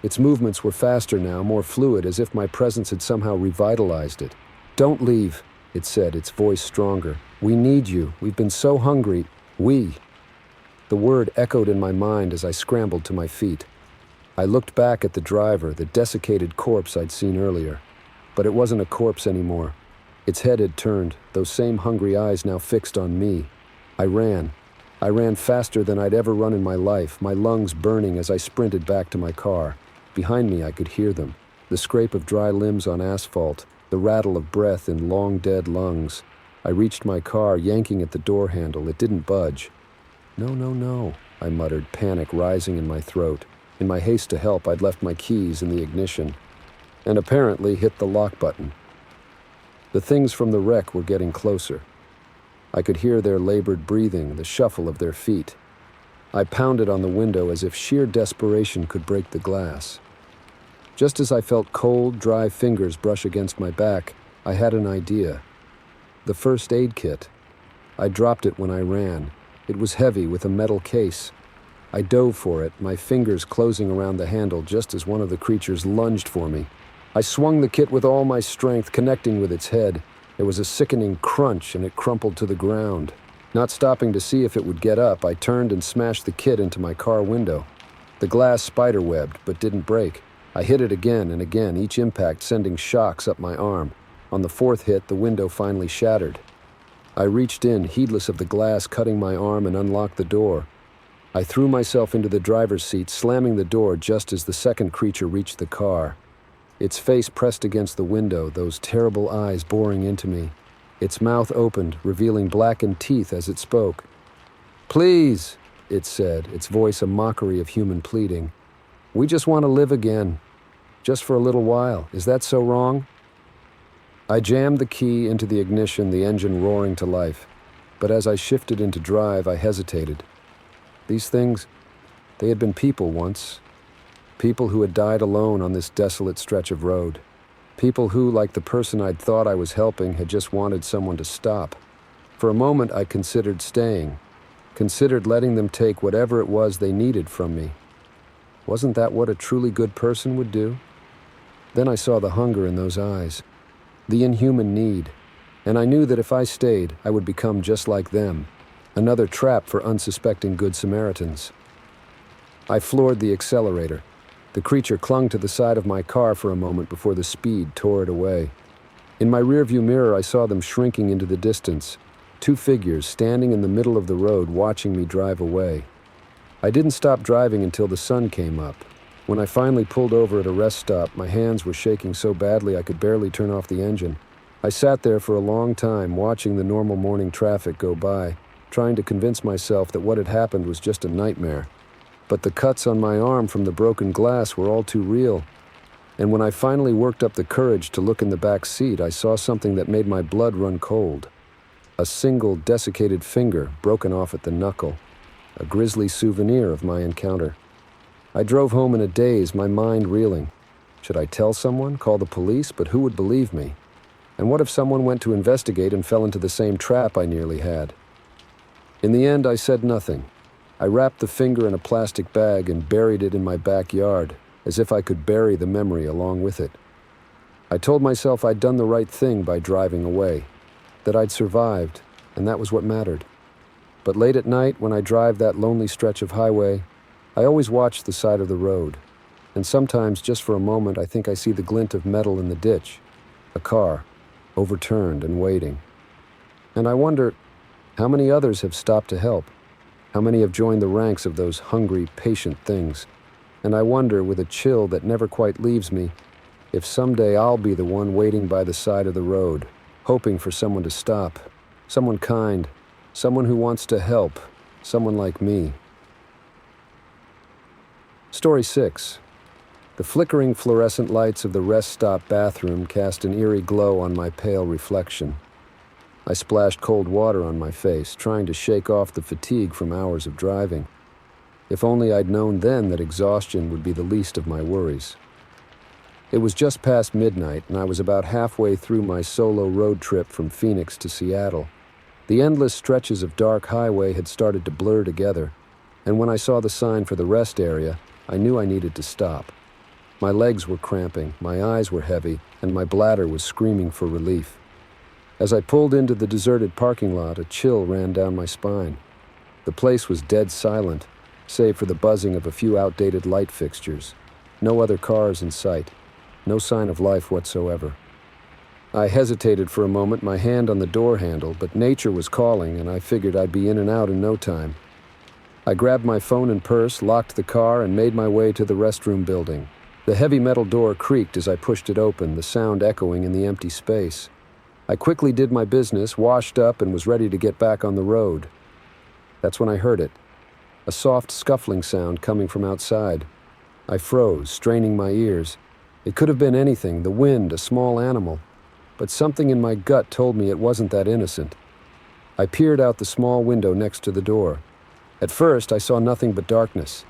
Its movements were faster now, more fluid, as if my presence had somehow revitalized it. "Don't leave," it said, its voice stronger. "We need you. We've been so hungry. We." The word echoed in my mind as I scrambled to my feet. I looked back at the driver, the desiccated corpse I'd seen earlier. But it wasn't a corpse anymore. Its head had turned, those same hungry eyes now fixed on me. I ran. I ran faster than I'd ever run in my life, my lungs burning as I sprinted back to my car. Behind me, I could hear them. The scrape of dry limbs on asphalt, the rattle of breath in long-dead lungs. I reached my car, yanking at the door handle. It didn't budge. No, I muttered, panic rising in my throat. In my haste to help, I'd left my keys in the ignition, and apparently hit the lock button. The things from the wreck were getting closer. I could hear their labored breathing, the shuffle of their feet. I pounded on the window as if sheer desperation could break the glass. Just as I felt cold, dry fingers brush against my back, I had an idea. The first aid kit. I dropped it when I ran. It was heavy with a metal case. I dove for it, my fingers closing around the handle just as one of the creatures lunged for me. I swung the kit with all my strength, connecting with its head. There was a sickening crunch and it crumpled to the ground. Not stopping to see if it would get up, I turned and smashed the kit into my car window. The glass spiderwebbed, but didn't break. I hit it again and again, each impact sending shocks up my arm. On the fourth hit, the window finally shattered. I reached in, heedless of the glass cutting my arm, and unlocked the door. I threw myself into the driver's seat, slamming the door just as the second creature reached the car. Its face pressed against the window, those terrible eyes boring into me. Its mouth opened, revealing blackened teeth as it spoke. "Please," it said, its voice a mockery of human pleading. "We just want to live again. Just for a little while. Is that so wrong?" I jammed the key into the ignition, the engine roaring to life. But as I shifted into drive, I hesitated. These things, they had been people once. People who had died alone on this desolate stretch of road. People who, like the person I'd thought I was helping, had just wanted someone to stop. For a moment, I considered staying. Considered letting them take whatever it was they needed from me. Wasn't that what a truly good person would do? Then I saw the hunger in those eyes. The inhuman need, and I knew that if I stayed, I would become just like them, another trap for unsuspecting Good Samaritans. I floored the accelerator. The creature clung to the side of my car for a moment before the speed tore it away. In my rearview mirror, I saw them shrinking into the distance, two figures standing in the middle of the road watching me drive away. I didn't stop driving until the sun came up. When I finally pulled over at a rest stop, my hands were shaking so badly I could barely turn off the engine. I sat there for a long time, watching the normal morning traffic go by, trying to convince myself that what had happened was just a nightmare. But the cuts on my arm from the broken glass were all too real. And when I finally worked up the courage to look in the back seat, I saw something that made my blood run cold. A single desiccated finger broken off at the knuckle. A grisly souvenir of my encounter. I drove home in a daze, my mind reeling. Should I tell someone, call the police, but who would believe me? And what if someone went to investigate and fell into the same trap I nearly had? In the end, I said nothing. I wrapped the finger in a plastic bag and buried it in my backyard, as if I could bury the memory along with it. I told myself I'd done the right thing by driving away, that I'd survived, and that was what mattered. But late at night, when I drive that lonely stretch of highway, I always watch the side of the road, and sometimes, just for a moment, I think I see the glint of metal in the ditch, a car, overturned and waiting. And I wonder, how many others have stopped to help? How many have joined the ranks of those hungry, patient things? And I wonder, with a chill that never quite leaves me, if someday I'll be the one waiting by the side of the road, hoping for someone to stop, someone kind, someone who wants to help, someone like me. Story 6. The flickering fluorescent lights of the rest stop bathroom cast an eerie glow on my pale reflection. I splashed cold water on my face, trying to shake off the fatigue from hours of driving. If only I'd known then that exhaustion would be the least of my worries. It was just past midnight, and I was about halfway through my solo road trip from Phoenix to Seattle. The endless stretches of dark highway had started to blur together, and when I saw the sign for the rest area, I knew I needed to stop. My legs were cramping, my eyes were heavy, and my bladder was screaming for relief. As I pulled into the deserted parking lot, a chill ran down my spine. The place was dead silent, save for the buzzing of a few outdated light fixtures. No other cars in sight. No sign of life whatsoever. I hesitated for a moment, my hand on the door handle, but nature was calling, and I figured I'd be in and out in no time. I grabbed my phone and purse, locked the car, and made my way to the restroom building. The heavy metal door creaked as I pushed it open, the sound echoing in the empty space. I quickly did my business, washed up, and was ready to get back on the road. That's when I heard it. a soft scuffling sound coming from outside. I froze, straining my ears. It could have been anything, the wind, a small animal. But something in my gut told me it wasn't that innocent. I peered out the small window next to the door. At first, I saw nothing but darkness.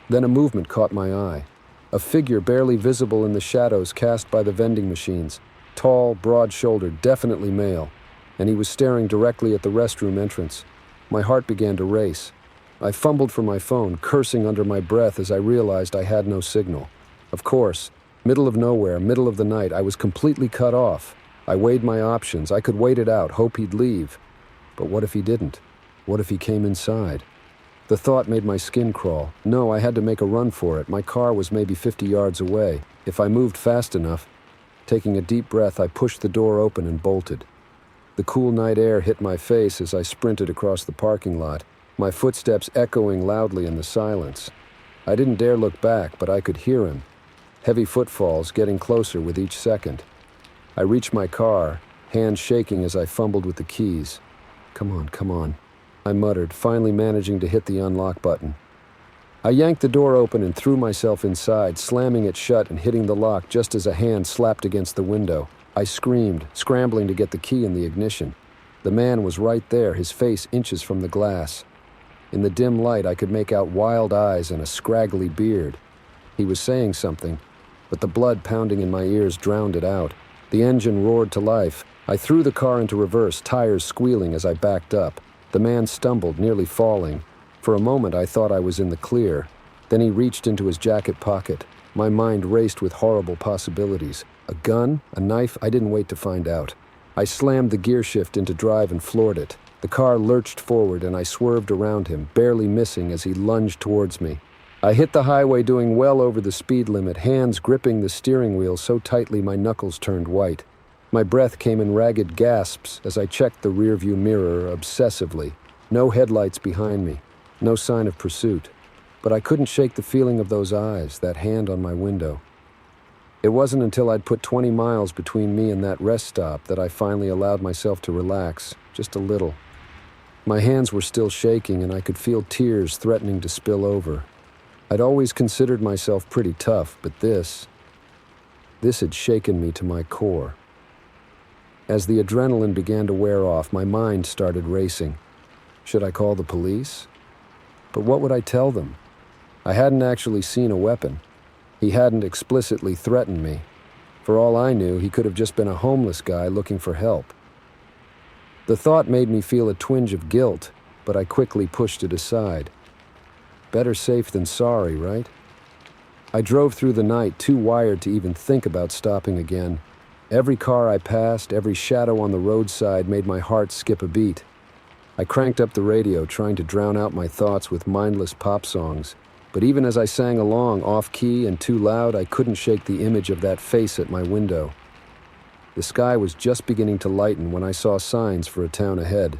Then a movement caught my eye. A figure barely visible in the shadows cast by the vending machines. Tall, broad-shouldered, definitely male. And he was staring directly at the restroom entrance. My heart began to race. I fumbled for my phone, cursing under my breath as I realized I had no signal. Of course, middle of nowhere, middle of the night, I was completely cut off. I weighed my options. I could wait it out, hope he'd leave. But what if he didn't? What if he came inside? The thought made my skin crawl. No, I had to make a run for it. My car was maybe 50 yards away. If I moved fast enough. Taking a deep breath, I pushed the door open and bolted. The cool night air hit my face as I sprinted across the parking lot, my footsteps echoing loudly in the silence. I didn't dare look back, but I could hear him. Heavy footfalls getting closer with each second. I reached my car, hands shaking as I fumbled with the keys. Come on, I muttered, finally managing to hit the unlock button. I yanked the door open and threw myself inside, slamming it shut and hitting the lock just as a hand slapped against the window. I screamed, scrambling to get the key in the ignition. The man was right there, his face inches from the glass. In the dim light, I could make out wild eyes and a scraggly beard. He was saying something, but the blood pounding in my ears drowned it out. The engine roared to life. I threw the car into reverse, tires squealing as I backed up. The man stumbled, nearly falling. For a moment, I thought I was in the clear. Then he reached into his jacket pocket. My mind raced with horrible possibilities. A gun? A knife? I didn't wait to find out. I slammed the gear shift into drive and floored it. The car lurched forward and I swerved around him, barely missing as he lunged towards me. I hit the highway doing well over the speed limit, hands gripping the steering wheel so tightly my knuckles turned white. My breath came in ragged gasps as I checked the rearview mirror obsessively. No headlights behind me, no sign of pursuit. But I couldn't shake the feeling of those eyes, that hand on my window. It wasn't until I'd put 20 miles between me and that rest stop that I finally allowed myself to relax, just a little. My hands were still shaking and I could feel tears threatening to spill over. I'd always considered myself pretty tough, but this had shaken me to my core. As the adrenaline began to wear off, my mind started racing. Should I call the police? But what would I tell them? I hadn't actually seen a weapon. He hadn't explicitly threatened me. For all I knew, he could have just been a homeless guy looking for help. The thought made me feel a twinge of guilt, but I quickly pushed it aside. Better safe than sorry, right? I drove through the night too wired to even think about stopping again. Every car I passed, every shadow on the roadside made my heart skip a beat. I cranked up the radio, trying to drown out my thoughts with mindless pop songs. But even as I sang along, off-key and too loud, I couldn't shake the image of that face at my window. The sky was just beginning to lighten when I saw signs for a town ahead.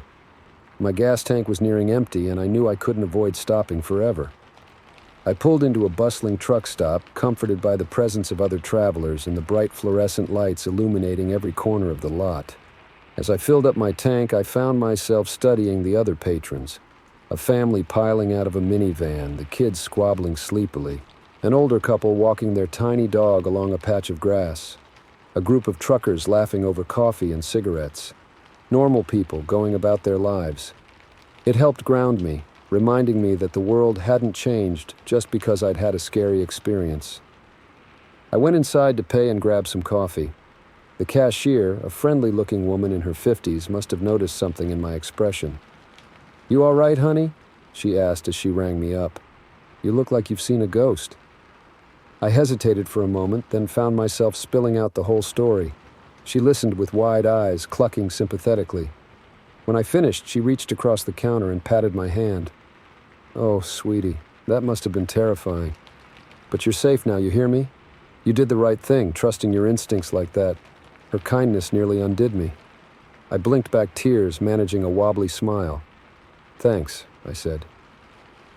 My gas tank was nearing empty, and I knew I couldn't avoid stopping forever. I pulled into a bustling truck stop, comforted by the presence of other travelers and the bright fluorescent lights illuminating every corner of the lot. As I filled up my tank, I found myself studying the other patrons. A family piling out of a minivan, the kids squabbling sleepily. An older couple walking their tiny dog along a patch of grass. A group of truckers laughing over coffee and cigarettes. Normal people going about their lives. It helped ground me, reminding me that the world hadn't changed just because I'd had a scary experience. I went inside to pay and grab some coffee. The cashier, a friendly-looking woman in her 50s, must have noticed something in my expression. "You all right, honey?" she asked as she rang me up. "You look like you've seen a ghost." I hesitated for a moment, then found myself spilling out the whole story. She listened with wide eyes, clucking sympathetically. When I finished, she reached across the counter and patted my hand. "Oh, sweetie, that must have been terrifying. But you're safe now, you hear me? You did the right thing, trusting your instincts like that." Her kindness nearly undid me. I blinked back tears, managing a wobbly smile. "Thanks," I said.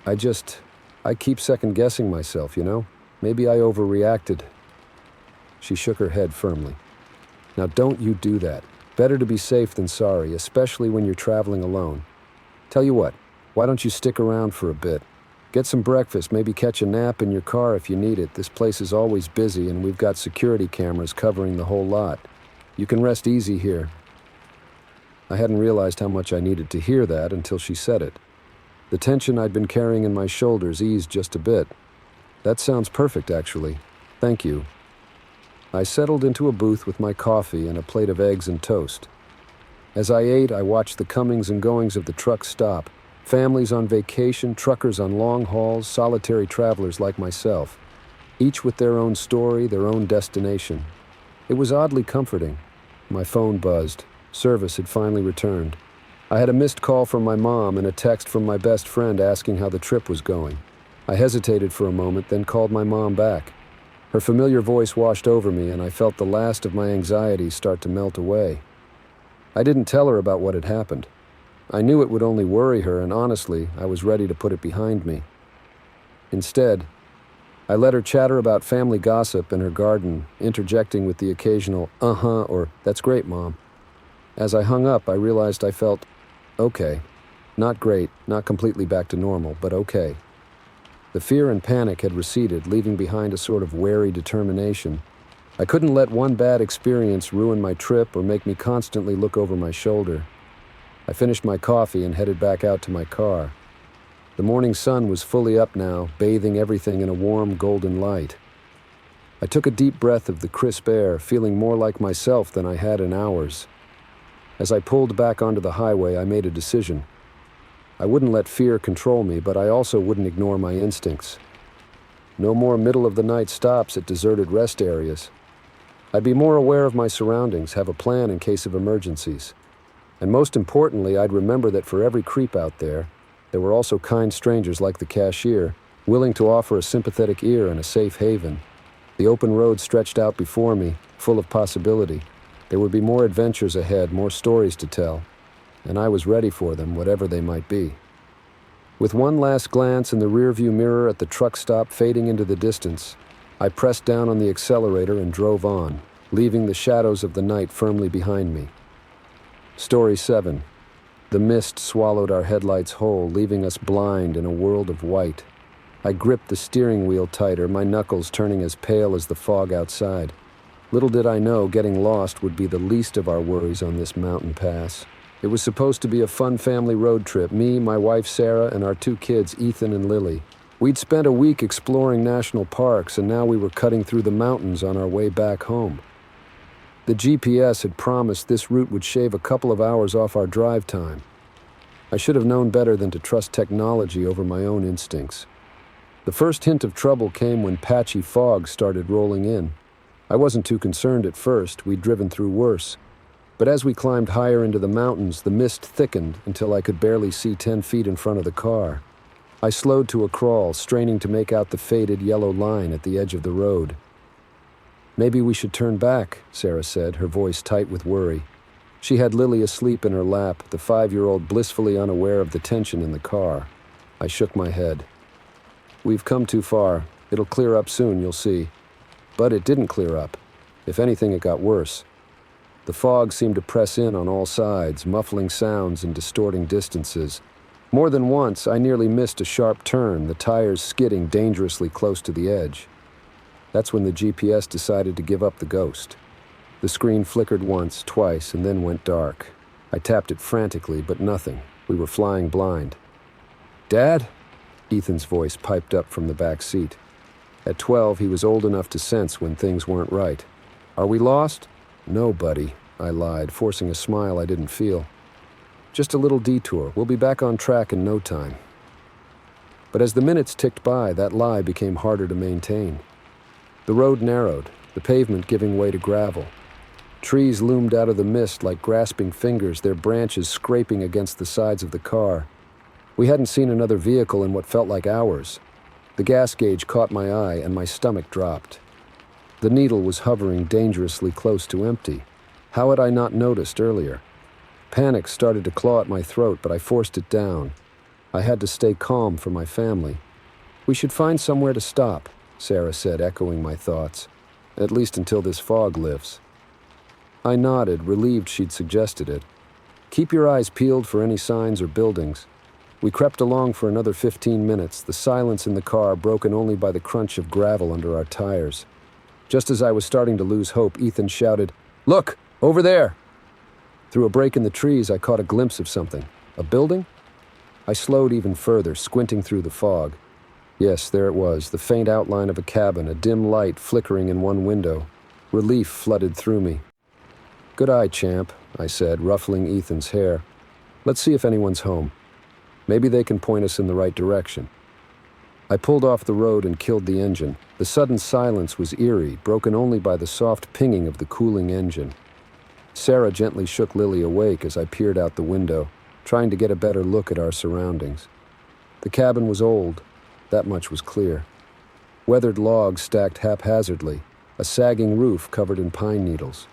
I keep second-guessing myself, you know? Maybe I overreacted." She shook her head firmly. "Now don't you do that. Better to be safe than sorry, especially when you're traveling alone. Tell you what, why don't you stick around for a bit? Get some breakfast, maybe catch a nap in your car if you need it. This place is always busy and we've got security cameras covering the whole lot. You can rest easy here." I hadn't realized how much I needed to hear that until she said it. The tension I'd been carrying in my shoulders eased just a bit. "That sounds perfect, actually. Thank you." I settled into a booth with my coffee and a plate of eggs and toast. As I ate, I watched the comings and goings of the truck stop. Families on vacation, truckers on long hauls, solitary travelers like myself, each with their own story, their own destination. It was oddly comforting. My phone buzzed. Service had finally returned. I had a missed call from my mom and a text from my best friend asking how the trip was going. I hesitated for a moment, then called my mom back. Her familiar voice washed over me, and I felt the last of my anxieties start to melt away. I didn't tell her about what had happened. I knew it would only worry her, and honestly, I was ready to put it behind me. Instead, I let her chatter about family gossip and her garden, interjecting with the occasional "uh-huh" or "that's great, Mom." As I hung up, I realized I felt okay. Not great, not completely back to normal, but okay. The fear and panic had receded, leaving behind a sort of wary determination. I couldn't let one bad experience ruin my trip or make me constantly look over my shoulder. I finished my coffee and headed back out to my car. The morning sun was fully up now, bathing everything in a warm golden light. I took a deep breath of the crisp air, feeling more like myself than I had in hours. As I pulled back onto the highway, I made a decision. I wouldn't let fear control me, but I also wouldn't ignore my instincts. No more middle-of-the-night stops at deserted rest areas. I'd be more aware of my surroundings, have a plan in case of emergencies. And most importantly, I'd remember that for every creep out there were also kind strangers like the cashier, willing to offer a sympathetic ear and a safe haven. The open road stretched out before me, full of possibility. There would be more adventures ahead, more stories to tell, and I was ready for them, whatever they might be. With one last glance in the rearview mirror at the truck stop fading into the distance, I pressed down on the accelerator and drove on, leaving the shadows of the night firmly behind me. Story 7. The mist swallowed our headlights whole, leaving us blind in a world of white. I gripped the steering wheel tighter, my knuckles turning as pale as the fog outside. Little did I know getting lost would be the least of our worries on this mountain pass. It was supposed to be a fun family road trip, me, my wife Sarah, and our 2 kids, Ethan and Lily. We'd spent a week exploring national parks, and now we were cutting through the mountains on our way back home. The GPS had promised this route would shave a couple of hours off our drive time. I should have known better than to trust technology over my own instincts. The first hint of trouble came when patchy fog started rolling in. I wasn't too concerned at first, we'd driven through worse. But as we climbed higher into the mountains, the mist thickened until I could barely see 10 feet in front of the car. I slowed to a crawl, straining to make out the faded yellow line at the edge of the road. "Maybe we should turn back," Sarah said, her voice tight with worry. She had Lily asleep in her lap, the 5-year-old blissfully unaware of the tension in the car. I shook my head. "We've come too far. It'll clear up soon, you'll see." But it didn't clear up. If anything, it got worse. The fog seemed to press in on all sides, muffling sounds and distorting distances. More than once, I nearly missed a sharp turn, the tires skidding dangerously close to the edge. That's when the GPS decided to give up the ghost. The screen flickered once, twice, and then went dark. I tapped it frantically, but nothing. We were flying blind. "Dad?" Ethan's voice piped up from the back seat. At 12, he was old enough to sense when things weren't right. "Are we lost?" "No, buddy," I lied, forcing a smile I didn't feel. "Just a little detour. We'll be back on track in no time." But as the minutes ticked by, that lie became harder to maintain. The road narrowed, the pavement giving way to gravel. Trees loomed out of the mist like grasping fingers, their branches scraping against the sides of the car. We hadn't seen another vehicle in what felt like hours. The gas gauge caught my eye and my stomach dropped. The needle was hovering dangerously close to empty. How had I not noticed earlier? Panic started to claw at my throat, but I forced it down. I had to stay calm for my family. "We should find somewhere to stop," Sarah said, echoing my thoughts. "At least until this fog lifts." I nodded, relieved she'd suggested it. "Keep your eyes peeled for any signs or buildings." We crept along for another 15 minutes, the silence in the car broken only by the crunch of gravel under our tires. Just as I was starting to lose hope, Ethan shouted, "Look! Over there!" Through a break in the trees, I caught a glimpse of something. A building? I slowed even further, squinting through the fog. Yes, there it was, the faint outline of a cabin, a dim light flickering in one window. Relief flooded through me. "Good eye, champ," I said, ruffling Ethan's hair. "Let's see if anyone's home. Maybe they can point us in the right direction." I pulled off the road and killed the engine. The sudden silence was eerie, broken only by the soft pinging of the cooling engine. Sarah gently shook Lily awake as I peered out the window, trying to get a better look at our surroundings. The cabin was old, that much was clear. Weathered logs stacked haphazardly, a sagging roof covered in pine needles.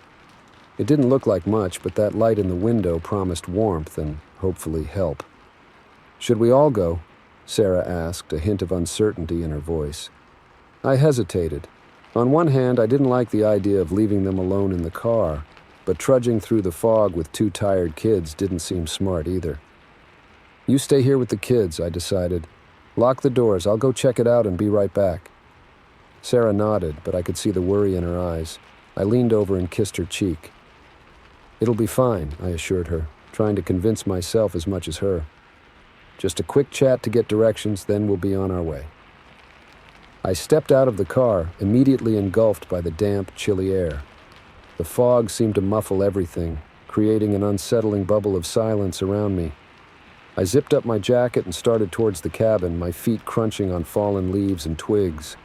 It didn't look like much, but that light in the window promised warmth and, hopefully, help. "Should we all go?" Sarah asked, a hint of uncertainty in her voice. I hesitated. On one hand, I didn't like the idea of leaving them alone in the car, but trudging through the fog with two tired kids didn't seem smart either. "You stay here with the kids," I decided. "Lock the doors. I'll go check it out and be right back." Sarah nodded, but I could see the worry in her eyes. I leaned over and kissed her cheek. "It'll be fine," I assured her, trying to convince myself as much as her. "Just a quick chat to get directions, then we'll be on our way." I stepped out of the car, immediately engulfed by the damp, chilly air. The fog seemed to muffle everything, creating an unsettling bubble of silence around me. I zipped up my jacket and started towards the cabin, my feet crunching on fallen leaves and twigs.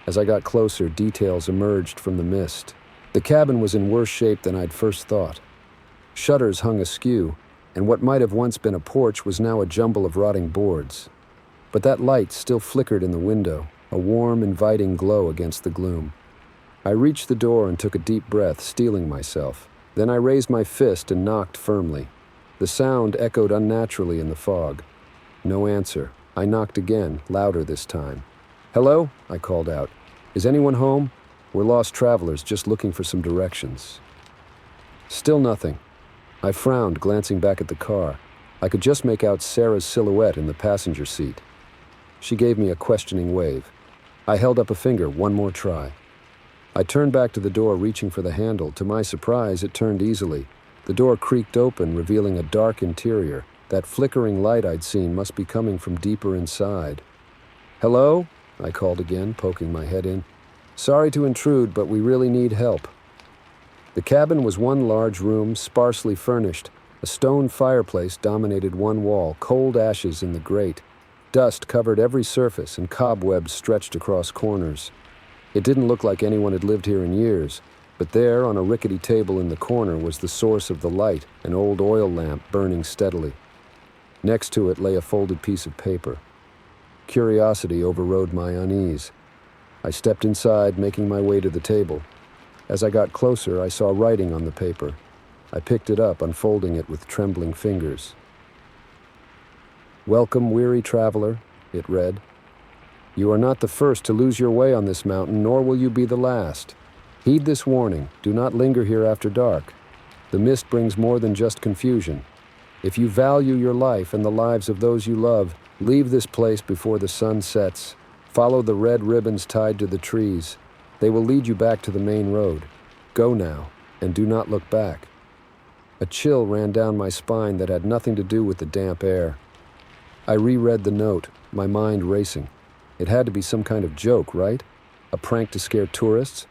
As I got closer, details emerged from the mist. The cabin was in worse shape than I'd first thought. Shutters hung askew, and what might have once been a porch was now a jumble of rotting boards. But that light still flickered in the window, a warm, inviting glow against the gloom. I reached the door and took a deep breath, steeling myself. Then I raised my fist and knocked firmly. The sound echoed unnaturally in the fog. No answer. I knocked again, louder this time. "Hello?" I called out. "Is anyone home? We're lost travelers just looking for some directions." Still nothing. I frowned, glancing back at the car. I could just make out Sarah's silhouette in the passenger seat. She gave me a questioning wave. I held up a finger, one more try. I turned back to the door, reaching for the handle. To my surprise, it turned easily. The door creaked open, revealing a dark interior. That flickering light I'd seen must be coming from deeper inside. "Hello?" I called again, poking my head in. "Sorry to intrude, but we really need help." The cabin was one large room, sparsely furnished. A stone fireplace dominated one wall, cold ashes in the grate. Dust covered every surface, and cobwebs stretched across corners. It didn't look like anyone had lived here in years, but there, on a rickety table in the corner, was the source of the light, an old oil lamp burning steadily. Next to it lay a folded piece of paper. Curiosity overrode my unease. I stepped inside, making my way to the table. As I got closer, I saw writing on the paper. I picked it up, unfolding it with trembling fingers. "Welcome, weary traveler," it read. "You are not the first to lose your way on this mountain, nor will you be the last. Heed this warning. Do not linger here after dark. The mist brings more than just confusion. If you value your life and the lives of those you love, leave this place before the sun sets. Follow the red ribbons tied to the trees. They will lead you back to the main road. Go now, and do not look back." A chill ran down my spine that had nothing to do with the damp air. I reread the note, my mind racing. It had to be some kind of joke, right? A prank to scare tourists?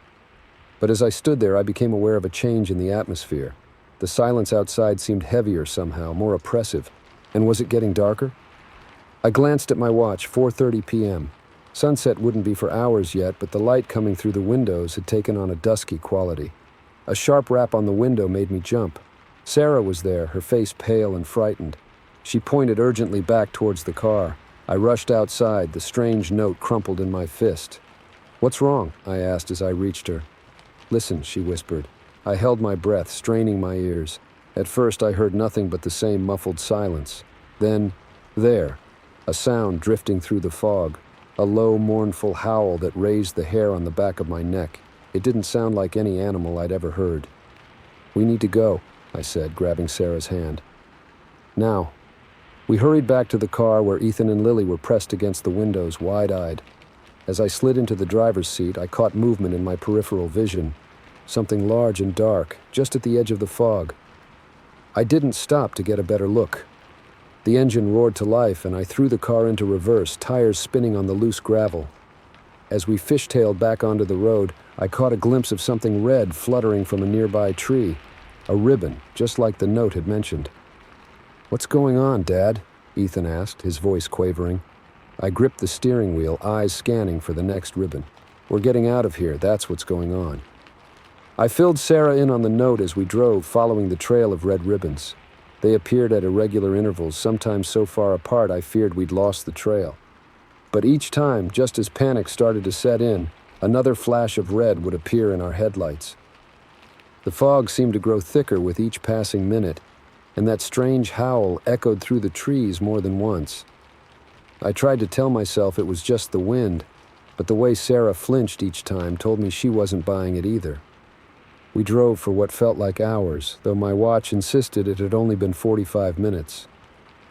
But as I stood there, I became aware of a change in the atmosphere. The silence outside seemed heavier somehow, more oppressive. And was it getting darker? I glanced at my watch, 4:30 p.m. Sunset wouldn't be for hours yet, but the light coming through the windows had taken on a dusky quality. A sharp rap on the window made me jump. Sarah was there, her face pale and frightened. She pointed urgently back towards the car. I rushed outside, the strange note crumpled in my fist. "What's wrong?" I asked as I reached her. "Listen," she whispered. I held my breath, straining my ears. At first I heard nothing but the same muffled silence. Then, there, a sound drifting through the fog. A low, mournful howl that raised the hair on the back of my neck. It didn't sound like any animal I'd ever heard. "We need to go," I said, grabbing Sarah's hand. "Now." We hurried back to the car where Ethan and Lily were pressed against the windows, wide-eyed. As I slid into the driver's seat, I caught movement in my peripheral vision, something large and dark, just at the edge of the fog. I didn't stop to get a better look. The engine roared to life, and I threw the car into reverse, tires spinning on the loose gravel. As we fishtailed back onto the road, I caught a glimpse of something red fluttering from a nearby tree, a ribbon, just like the note had mentioned. "What's going on, Dad?" Ethan asked, his voice quavering. I gripped the steering wheel, eyes scanning for the next ribbon. "We're getting out of here, that's what's going on." I filled Sarah in on the note as we drove, following the trail of red ribbons. They appeared at irregular intervals, sometimes so far apart I feared we'd lost the trail. But each time, just as panic started to set in, another flash of red would appear in our headlights. The fog seemed to grow thicker with each passing minute, and that strange howl echoed through the trees more than once. I tried to tell myself it was just the wind, but the way Sarah flinched each time told me she wasn't buying it either. We drove for what felt like hours, though my watch insisted it had only been 45 minutes.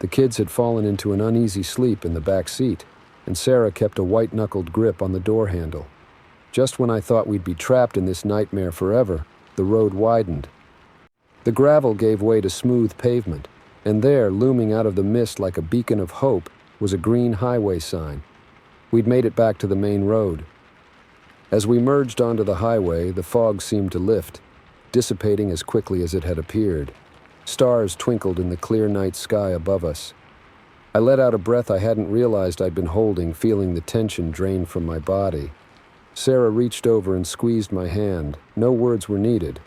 The kids had fallen into an uneasy sleep in the back seat, and Sarah kept a white-knuckled grip on the door handle. Just when I thought we'd be trapped in this nightmare forever, the road widened. The gravel gave way to smooth pavement, and there, looming out of the mist like a beacon of hope, was a green highway sign. We'd made it back to the main road. As we merged onto the highway, the fog seemed to lift, dissipating as quickly as it had appeared. Stars twinkled in the clear night sky above us. I let out a breath I hadn't realized I'd been holding, feeling the tension drain from my body. Sarah reached over and squeezed my hand. No words were needed.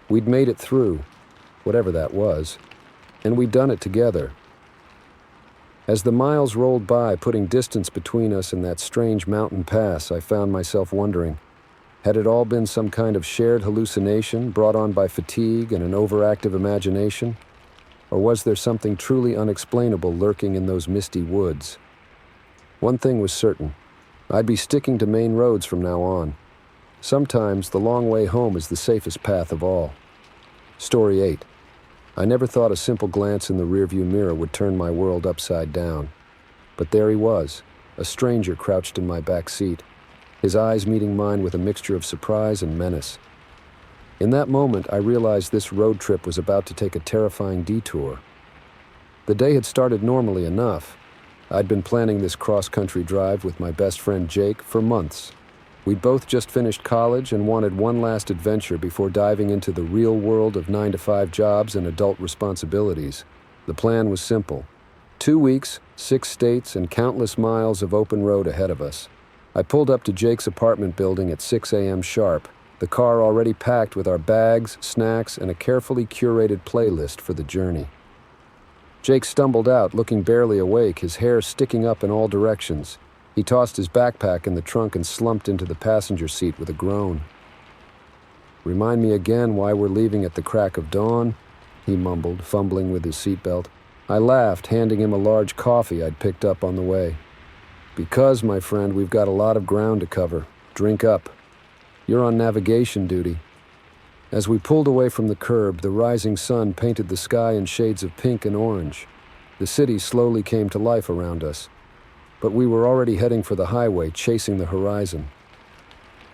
We'd made it through, whatever that was, and we'd done it together. As the miles rolled by, putting distance between us and that strange mountain pass, I found myself wondering, had it all been some kind of shared hallucination brought on by fatigue and an overactive imagination? Or was there something truly unexplainable lurking in those misty woods? One thing was certain. I'd be sticking to main roads from now on. Sometimes the long way home is the safest path of all. Story 8. I never thought a simple glance in the rearview mirror would turn my world upside down. But there he was, a stranger crouched in my back seat, his eyes meeting mine with a mixture of surprise and menace. In that moment, I realized this road trip was about to take a terrifying detour. The day had started normally enough. I'd been planning this cross-country drive with my best friend Jake for months. We'd both just finished college and wanted one last adventure before diving into the real world of 9-to-5 jobs and adult responsibilities. The plan was simple. 2 weeks, 6 states, and countless miles of open road ahead of us. I pulled up to Jake's apartment building at 6 a.m. sharp, the car already packed with our bags, snacks, and a carefully curated playlist for the journey. Jake stumbled out, looking barely awake, his hair sticking up in all directions. He tossed his backpack in the trunk and slumped into the passenger seat with a groan. "Remind me again why we're leaving at the crack of dawn," he mumbled, fumbling with his seatbelt. I laughed, handing him a large coffee I'd picked up on the way. "Because, my friend, we've got a lot of ground to cover. Drink up. You're on navigation duty." As we pulled away from the curb, the rising sun painted the sky in shades of pink and orange. The city slowly came to life around us. But we were already heading for the highway, chasing the horizon.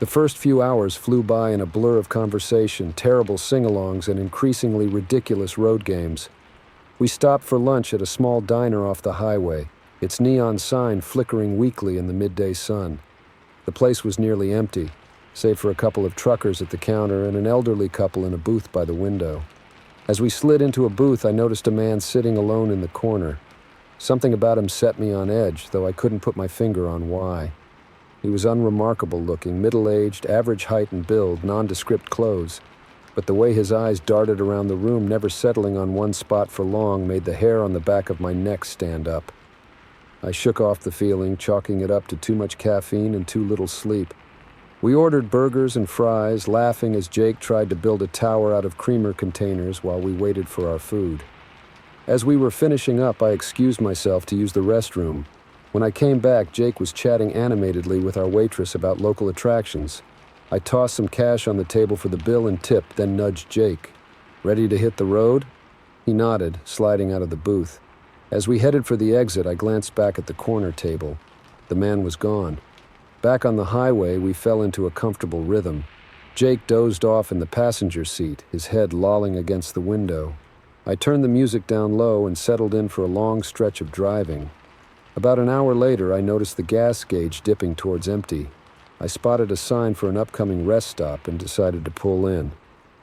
The first few hours flew by in a blur of conversation, terrible sing-alongs, and increasingly ridiculous road games. We stopped for lunch at a small diner off the highway, its neon sign flickering weakly in the midday sun. The place was nearly empty, save for a couple of truckers at the counter and an elderly couple in a booth by the window. As we slid into a booth, I noticed a man sitting alone in the corner. Something about him set me on edge, though I couldn't put my finger on why. He was unremarkable looking, middle-aged, average height and build, nondescript clothes. But the way his eyes darted around the room, never settling on one spot for long, made the hair on the back of my neck stand up. I shook off the feeling, chalking it up to too much caffeine and too little sleep. We ordered burgers and fries, laughing as Jake tried to build a tower out of creamer containers while we waited for our food. As we were finishing up, I excused myself to use the restroom. When I came back, Jake was chatting animatedly with our waitress about local attractions. I tossed some cash on the table for the bill and tip, then nudged Jake. "Ready to hit the road?" He nodded, sliding out of the booth. As we headed for the exit, I glanced back at the corner table. The man was gone. Back on the highway, we fell into a comfortable rhythm. Jake dozed off in the passenger seat, his head lolling against the window. I turned the music down low and settled in for a long stretch of driving. About an hour later, I noticed the gas gauge dipping towards empty. I spotted a sign for an upcoming rest stop and decided to pull in.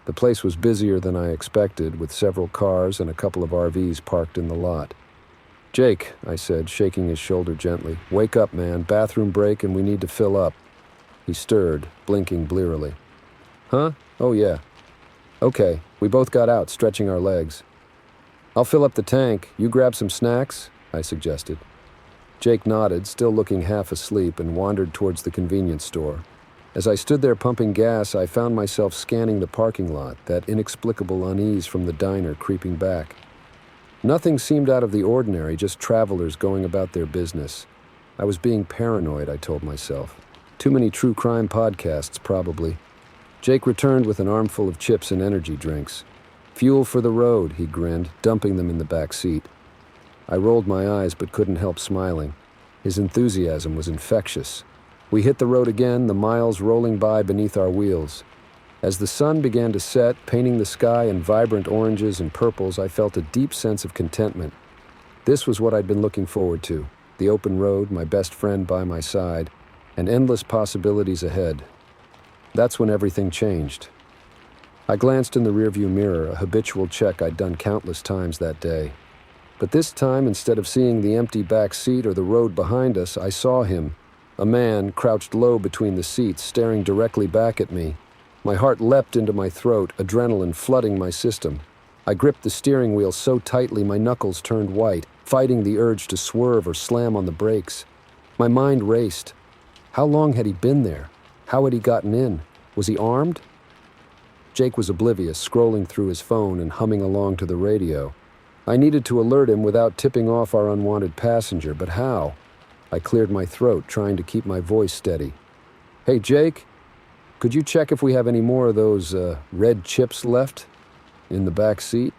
The place was busier than I expected, with several cars and a couple of RVs parked in the lot. "Jake," I said, shaking his shoulder gently, "wake up, man. Bathroom break and we need to fill up." He stirred, blinking blearily. "Huh? Oh, yeah. Okay." We both got out, stretching our legs. "I'll fill up the tank. You grab some snacks?" I suggested. Jake nodded, still looking half asleep, and wandered towards the convenience store. As I stood there pumping gas, I found myself scanning the parking lot, that inexplicable unease from the diner creeping back. Nothing seemed out of the ordinary, just travelers going about their business. I was being paranoid, I told myself. Too many true crime podcasts, probably. Jake returned with an armful of chips and energy drinks. "Fuel for the road," he grinned, dumping them in the back seat. I rolled my eyes but couldn't help smiling. His enthusiasm was infectious. We hit the road again, the miles rolling by beneath our wheels. As the sun began to set, painting the sky in vibrant oranges and purples, I felt a deep sense of contentment. This was what I'd been looking forward to: the open road, my best friend by my side, and endless possibilities ahead. That's when everything changed. I glanced in the rearview mirror, a habitual check I'd done countless times that day. But this time, instead of seeing the empty back seat or the road behind us, I saw him, a man crouched low between the seats, staring directly back at me. My heart leapt into my throat, adrenaline flooding my system. I gripped the steering wheel so tightly my knuckles turned white, fighting the urge to swerve or slam on the brakes. My mind raced. How long had he been there? How had he gotten in? Was he armed? Jake was oblivious, scrolling through his phone and humming along to the radio. I needed to alert him without tipping off our unwanted passenger, but how? I cleared my throat, trying to keep my voice steady. "Hey, Jake, could you check if we have any more of those red chips left in the back seat?"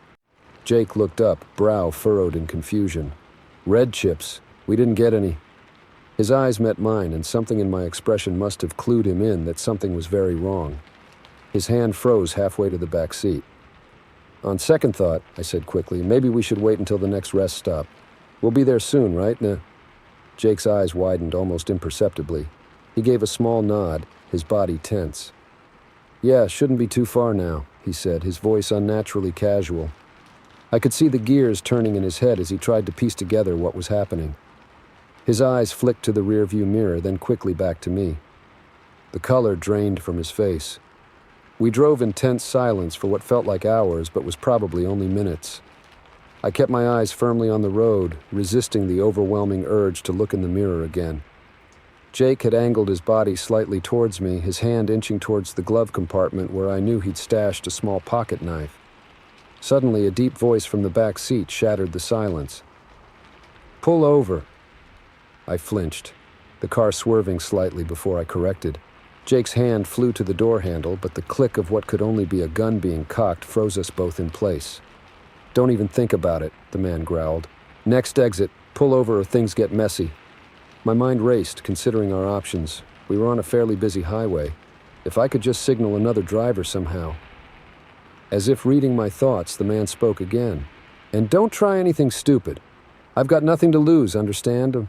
Jake looked up, brow furrowed in confusion. "Red chips? We didn't get any." His eyes met mine, and something in my expression must have clued him in that something was very wrong. His hand froze halfway to the back seat. "On second thought," I said quickly, "maybe we should wait until the next rest stop. We'll be there soon, right?" Jake's eyes widened almost imperceptibly. He gave a small nod, his body tense. "Yeah, shouldn't be too far now," he said, his voice unnaturally casual. I could see the gears turning in his head as he tried to piece together what was happening. His eyes flicked to the rearview mirror, then quickly back to me. The color drained from his face. We drove in tense silence for what felt like hours, but was probably only minutes. I kept my eyes firmly on the road, resisting the overwhelming urge to look in the mirror again. Jake had angled his body slightly towards me, his hand inching towards the glove compartment where I knew he'd stashed a small pocket knife. Suddenly, a deep voice from the back seat shattered the silence. "Pull over." I flinched, the car swerving slightly before I corrected. Jake's hand flew to the door handle, but the click of what could only be a gun being cocked froze us both in place. "Don't even think about it," the man growled. "Next exit, pull over or things get messy." My mind raced, considering our options. We were on a fairly busy highway. If I could just signal another driver somehow. As if reading my thoughts, the man spoke again. "And don't try anything stupid. I've got nothing to lose, understand?"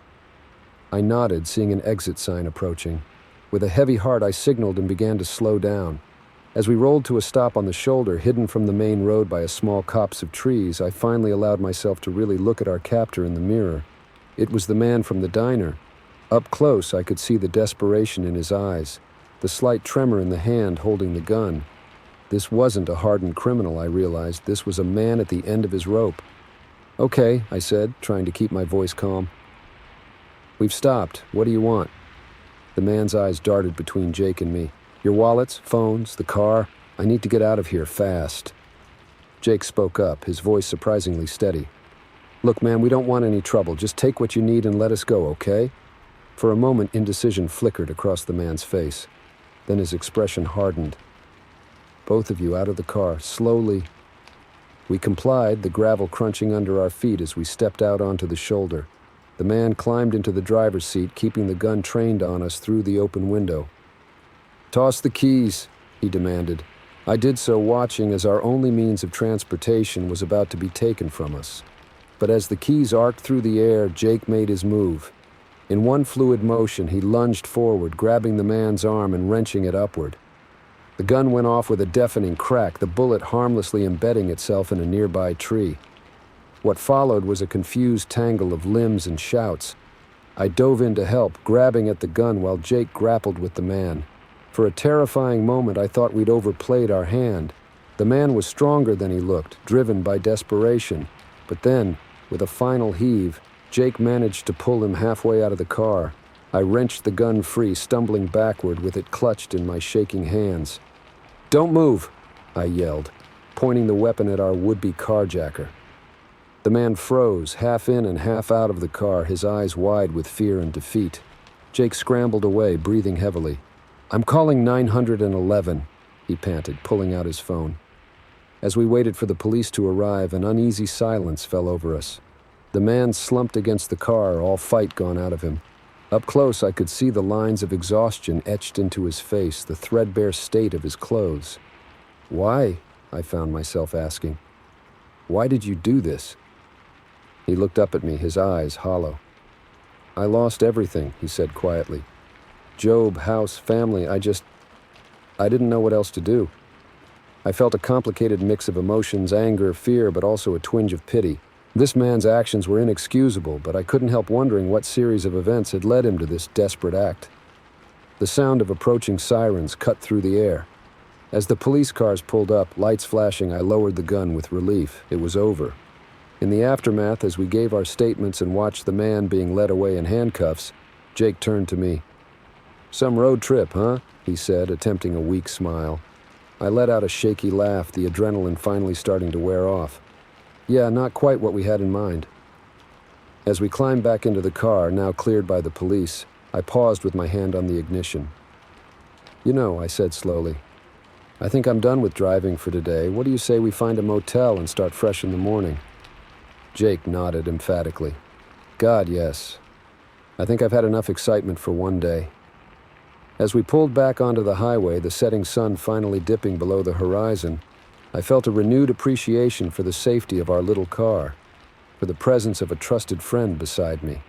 I nodded, seeing an exit sign approaching. With a heavy heart, I signaled and began to slow down. As we rolled to a stop on the shoulder, hidden from the main road by a small copse of trees, I finally allowed myself to really look at our captor in the mirror. It was the man from the diner. Up close, I could see the desperation in his eyes, the slight tremor in the hand holding the gun. This wasn't a hardened criminal, I realized. This was a man at the end of his rope. "Okay," I said, trying to keep my voice calm. "We've stopped. What do you want?" The man's eyes darted between Jake and me. "Your wallets, phones, the car. I need to get out of here fast." Jake spoke up, his voice surprisingly steady. "Look, man, we don't want any trouble. Just take what you need and let us go, okay?" For a moment, indecision flickered across the man's face. Then his expression hardened. "Both of you out of the car, slowly." We complied, the gravel crunching under our feet as we stepped out onto the shoulder. The man climbed into the driver's seat, keeping the gun trained on us through the open window. "Toss the keys," he demanded. I did so, watching as our only means of transportation was about to be taken from us. But as the keys arced through the air, Jake made his move. In one fluid motion, he lunged forward, grabbing the man's arm and wrenching it upward. The gun went off with a deafening crack, the bullet harmlessly embedding itself in a nearby tree. What followed was a confused tangle of limbs and shouts. I dove in to help, grabbing at the gun while Jake grappled with the man. For a terrifying moment, I thought we'd overplayed our hand. The man was stronger than he looked, driven by desperation. But then, with a final heave, Jake managed to pull him halfway out of the car. I wrenched the gun free, stumbling backward with it clutched in my shaking hands. "Don't move," I yelled, pointing the weapon at our would-be carjacker. The man froze, half in and half out of the car, his eyes wide with fear and defeat. Jake scrambled away, breathing heavily. "I'm calling 911, he panted, pulling out his phone. As we waited for the police to arrive, an uneasy silence fell over us. The man slumped against the car, all fight gone out of him. Up close, I could see the lines of exhaustion etched into his face, the threadbare state of his clothes. "Why?" I found myself asking. "Why did you do this?" He looked up at me, his eyes hollow. "I lost everything," he said quietly. "Job, house, family, I didn't know what else to do." I felt a complicated mix of emotions, anger, fear, but also a twinge of pity. This man's actions were inexcusable, but I couldn't help wondering what series of events had led him to this desperate act. The sound of approaching sirens cut through the air. As the police cars pulled up, lights flashing, I lowered the gun with relief. It was over. In the aftermath, as we gave our statements and watched the man being led away in handcuffs, Jake turned to me. "Some road trip, huh?" he said, attempting a weak smile. I let out a shaky laugh, the adrenaline finally starting to wear off. "Yeah, not quite what we had in mind." As we climbed back into the car, now cleared by the police, I paused with my hand on the ignition. "You know," I said slowly, "I think I'm done with driving for today. What do you say we find a motel and start fresh in the morning?" Jake nodded emphatically. "God, yes. I think I've had enough excitement for one day." As we pulled back onto the highway, the setting sun finally dipping below the horizon, I felt a renewed appreciation for the safety of our little car, for the presence of a trusted friend beside me.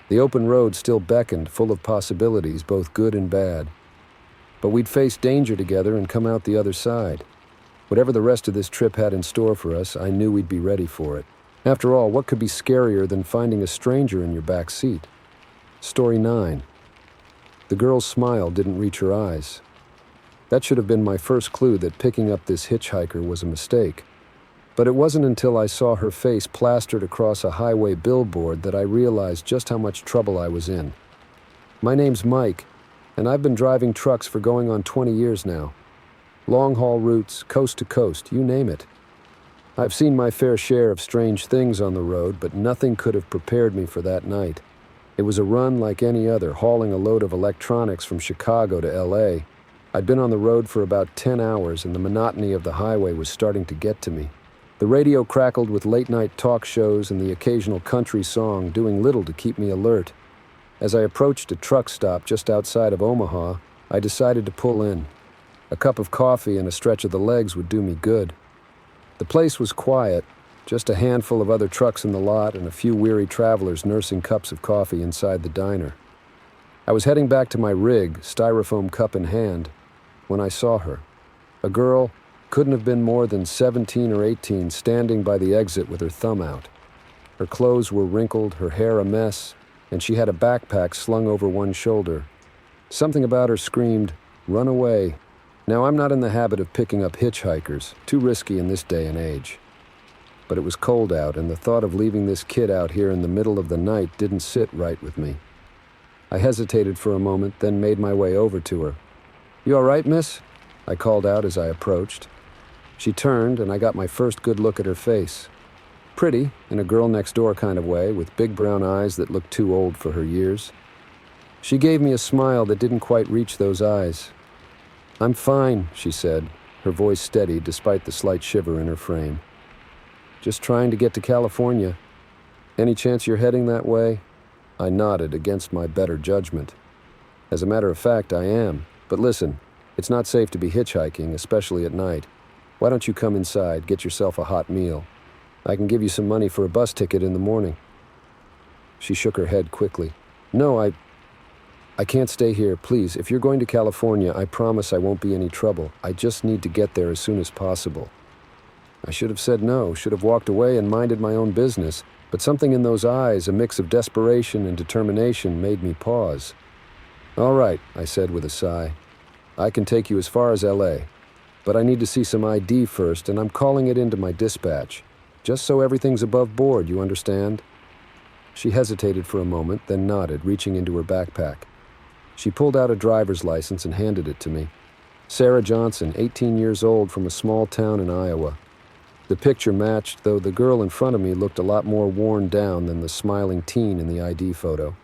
The open road still beckoned, full of possibilities, both good and bad. But we'd face danger together and come out the other side. Whatever the rest of this trip had in store for us, I knew we'd be ready for it. After all, what could be scarier than finding a stranger in your back seat? Story 9. The girl's smile didn't reach her eyes. That should have been my first clue that picking up this hitchhiker was a mistake. But it wasn't until I saw her face plastered across a highway billboard that I realized just how much trouble I was in. My name's Mike, and I've been driving trucks for going on 20 years now. Long-haul routes, coast to coast, you name it. I've seen my fair share of strange things on the road, but nothing could have prepared me for that night. It was a run like any other, hauling a load of electronics from Chicago to LA. I'd been on the road for about 10 hours, and the monotony of the highway was starting to get to me. The radio crackled with late-night talk shows and the occasional country song, doing little to keep me alert. As I approached a truck stop just outside of Omaha, I decided to pull in. A cup of coffee and a stretch of the legs would do me good. The place was quiet, just a handful of other trucks in the lot and a few weary travelers nursing cups of coffee inside the diner. I was heading back to my rig, styrofoam cup in hand, when I saw her. A girl, couldn't have been more than 17 or 18, standing by the exit with her thumb out. Her clothes were wrinkled, her hair a mess, and she had a backpack slung over one shoulder. Something about her screamed, "Run away." Now, I'm not in the habit of picking up hitchhikers, too risky in this day and age. But it was cold out, and the thought of leaving this kid out here in the middle of the night didn't sit right with me. I hesitated for a moment, then made my way over to her. "You all right, miss?" I called out as I approached. She turned, and I got my first good look at her face. Pretty, in a girl-next-door kind of way, with big brown eyes that looked too old for her years. She gave me a smile that didn't quite reach those eyes. "I'm fine," she said, her voice steady despite the slight shiver in her frame. Just trying to get to California. Any chance you're heading that way?" I nodded against my better judgment. "As a matter of fact, I am. But listen, it's not safe to be hitchhiking, especially at night. Why don't you come inside, get yourself a hot meal? I can give you some money for a bus ticket in the morning." She shook her head quickly. "No, I can't stay here. Please, if you're going to California, I promise I won't be any trouble. I just need to get there as soon as possible." I should have said no, should have walked away and minded my own business, but something in those eyes, a mix of desperation and determination, made me pause. "All right," I said with a sigh. "I can take you as far as LA, but I need to see some ID first, and I'm calling it into my dispatch. Just so everything's above board, you understand?" She hesitated for a moment, then nodded, reaching into her backpack. She pulled out a driver's license and handed it to me. Sarah Johnson, 18 years old, from a small town in Iowa. The picture matched, though the girl in front of me looked a lot more worn down than the smiling teen in the ID photo.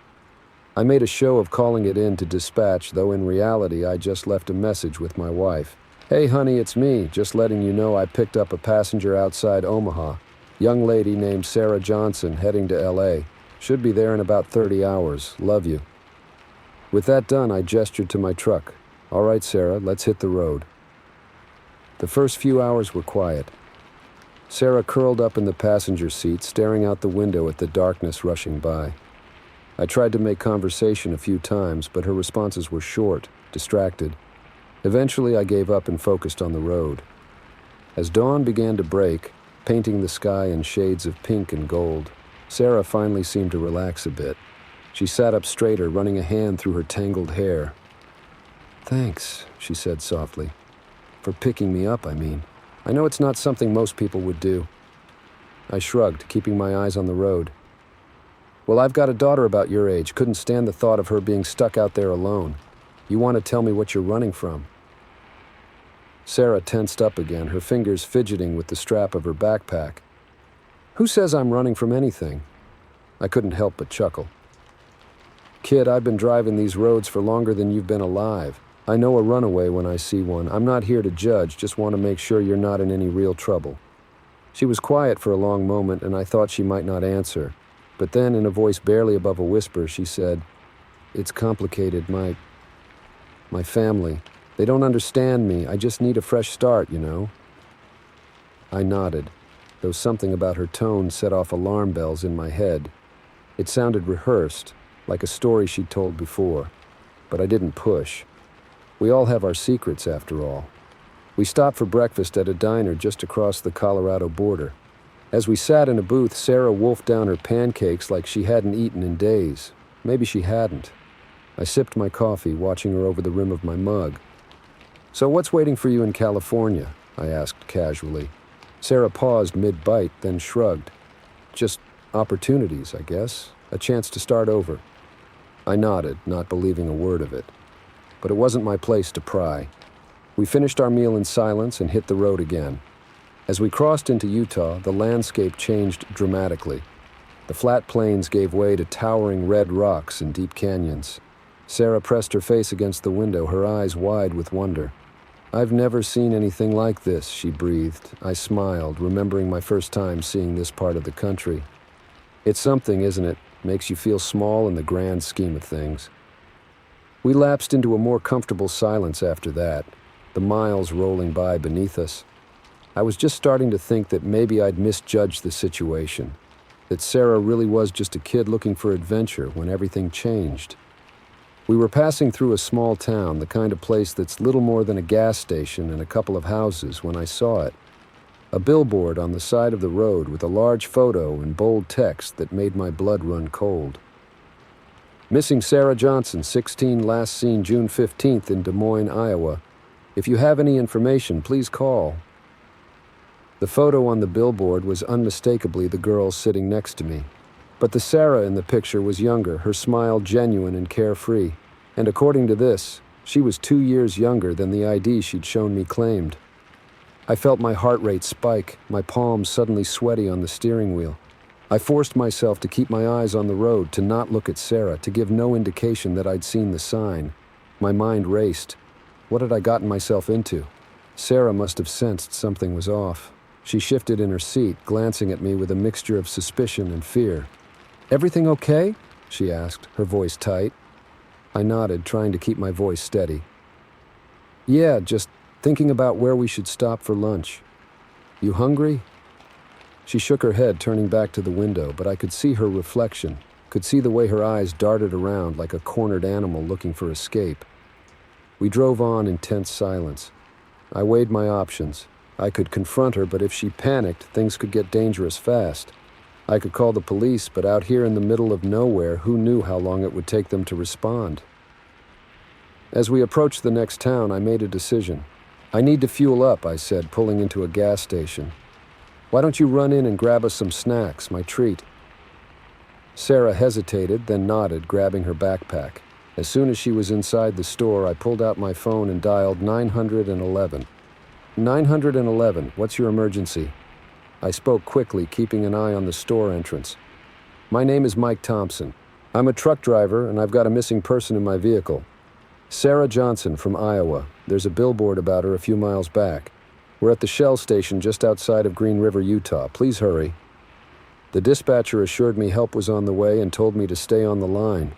I made a show of calling it in to dispatch, though in reality I just left a message with my wife. "Hey honey, it's me, just letting you know I picked up a passenger outside Omaha. Young lady named Sarah Johnson, heading to LA. Should be there in about 30 hours. Love you." With that done, I gestured to my truck. "All right, Sarah, let's hit the road." The first few hours were quiet. Sarah curled up in the passenger seat, staring out the window at the darkness rushing by. I tried to make conversation a few times, but her responses were short, distracted. Eventually, I gave up and focused on the road. As dawn began to break, painting the sky in shades of pink and gold, Sarah finally seemed to relax a bit. She sat up straighter, running a hand through her tangled hair. "Thanks," she said softly. "For picking me up, I mean. I know it's not something most people would do." I shrugged, keeping my eyes on the road. "Well, I've got a daughter about your age. Couldn't stand the thought of her being stuck out there alone. You want to tell me what you're running from?" Sarah tensed up again, her fingers fidgeting with the strap of her backpack. "Who says I'm running from anything?" I couldn't help but chuckle. "Kid, I've been driving these roads for longer than you've been alive. I know a runaway when I see one. I'm not here to judge, just want to make sure you're not in any real trouble." She was quiet for a long moment, and I thought she might not answer. But then, in a voice barely above a whisper, she said, "It's complicated. My family. They don't understand me. I just need a fresh start, you know." I nodded, though something about her tone set off alarm bells in my head. It sounded rehearsed, like a story she'd told before. But I didn't push. We all have our secrets, after all. We stopped for breakfast at a diner just across the Colorado border. As we sat in a booth, Sarah wolfed down her pancakes like she hadn't eaten in days. Maybe she hadn't. I sipped my coffee, watching her over the rim of my mug. "So what's waiting for you in California?" I asked casually. Sarah paused mid-bite, then shrugged. "Just opportunities, I guess. A chance to start over." I nodded, not believing a word of it. But it wasn't my place to pry. We finished our meal in silence and hit the road again. As we crossed into Utah, the landscape changed dramatically. The flat plains gave way to towering red rocks and deep canyons. Sarah pressed her face against the window, her eyes wide with wonder. "I've never seen anything like this," she breathed. I smiled, remembering my first time seeing this part of the country. "It's something, isn't it? Makes you feel small in the grand scheme of things." We lapsed into a more comfortable silence after that, the miles rolling by beneath us. I was just starting to think that maybe I'd misjudged the situation, that Sarah really was just a kid looking for adventure when everything changed. We were passing through a small town, the kind of place that's little more than a gas station and a couple of houses, when I saw it. A billboard on the side of the road with a large photo and bold text that made my blood run cold. "Missing Sarah Johnson, 16, last seen June 15th in Des Moines, Iowa. If you have any information, please call." The photo on the billboard was unmistakably the girl sitting next to me. But the Sarah in the picture was younger, her smile genuine and carefree. And according to this, she was 2 years younger than the ID she'd shown me claimed. I felt my heart rate spike, my palms suddenly sweaty on the steering wheel. I forced myself to keep my eyes on the road, to not look at Sarah, to give no indication that I'd seen the sign. My mind raced. What had I gotten myself into? Sarah must have sensed something was off. She shifted in her seat, glancing at me with a mixture of suspicion and fear. "Everything okay?" she asked, her voice tight. I nodded, trying to keep my voice steady. "Yeah, just thinking about where we should stop for lunch. You hungry?" She shook her head, turning back to the window, but I could see her reflection, could see the way her eyes darted around like a cornered animal looking for escape. We drove on in tense silence. I weighed my options. I could confront her, but if she panicked, things could get dangerous fast. I could call the police, but out here in the middle of nowhere, who knew how long it would take them to respond? As we approached the next town, I made a decision. "I need to fuel up," I said, pulling into a gas station. "Why don't you run in and grab us some snacks, my treat?" Sarah hesitated, then nodded, grabbing her backpack. As soon as she was inside the store, I pulled out my phone and dialed 911. 911, what's your emergency? I spoke quickly, keeping an eye on the store entrance. "My name is Mike Thompson. I'm a truck driver, and I've got a missing person in my vehicle. Sarah Johnson from Iowa. There's a billboard about her a few miles back. We're at the Shell station just outside of Green River, Utah. Please hurry." The dispatcher assured me help was on the way and told me to stay on the line.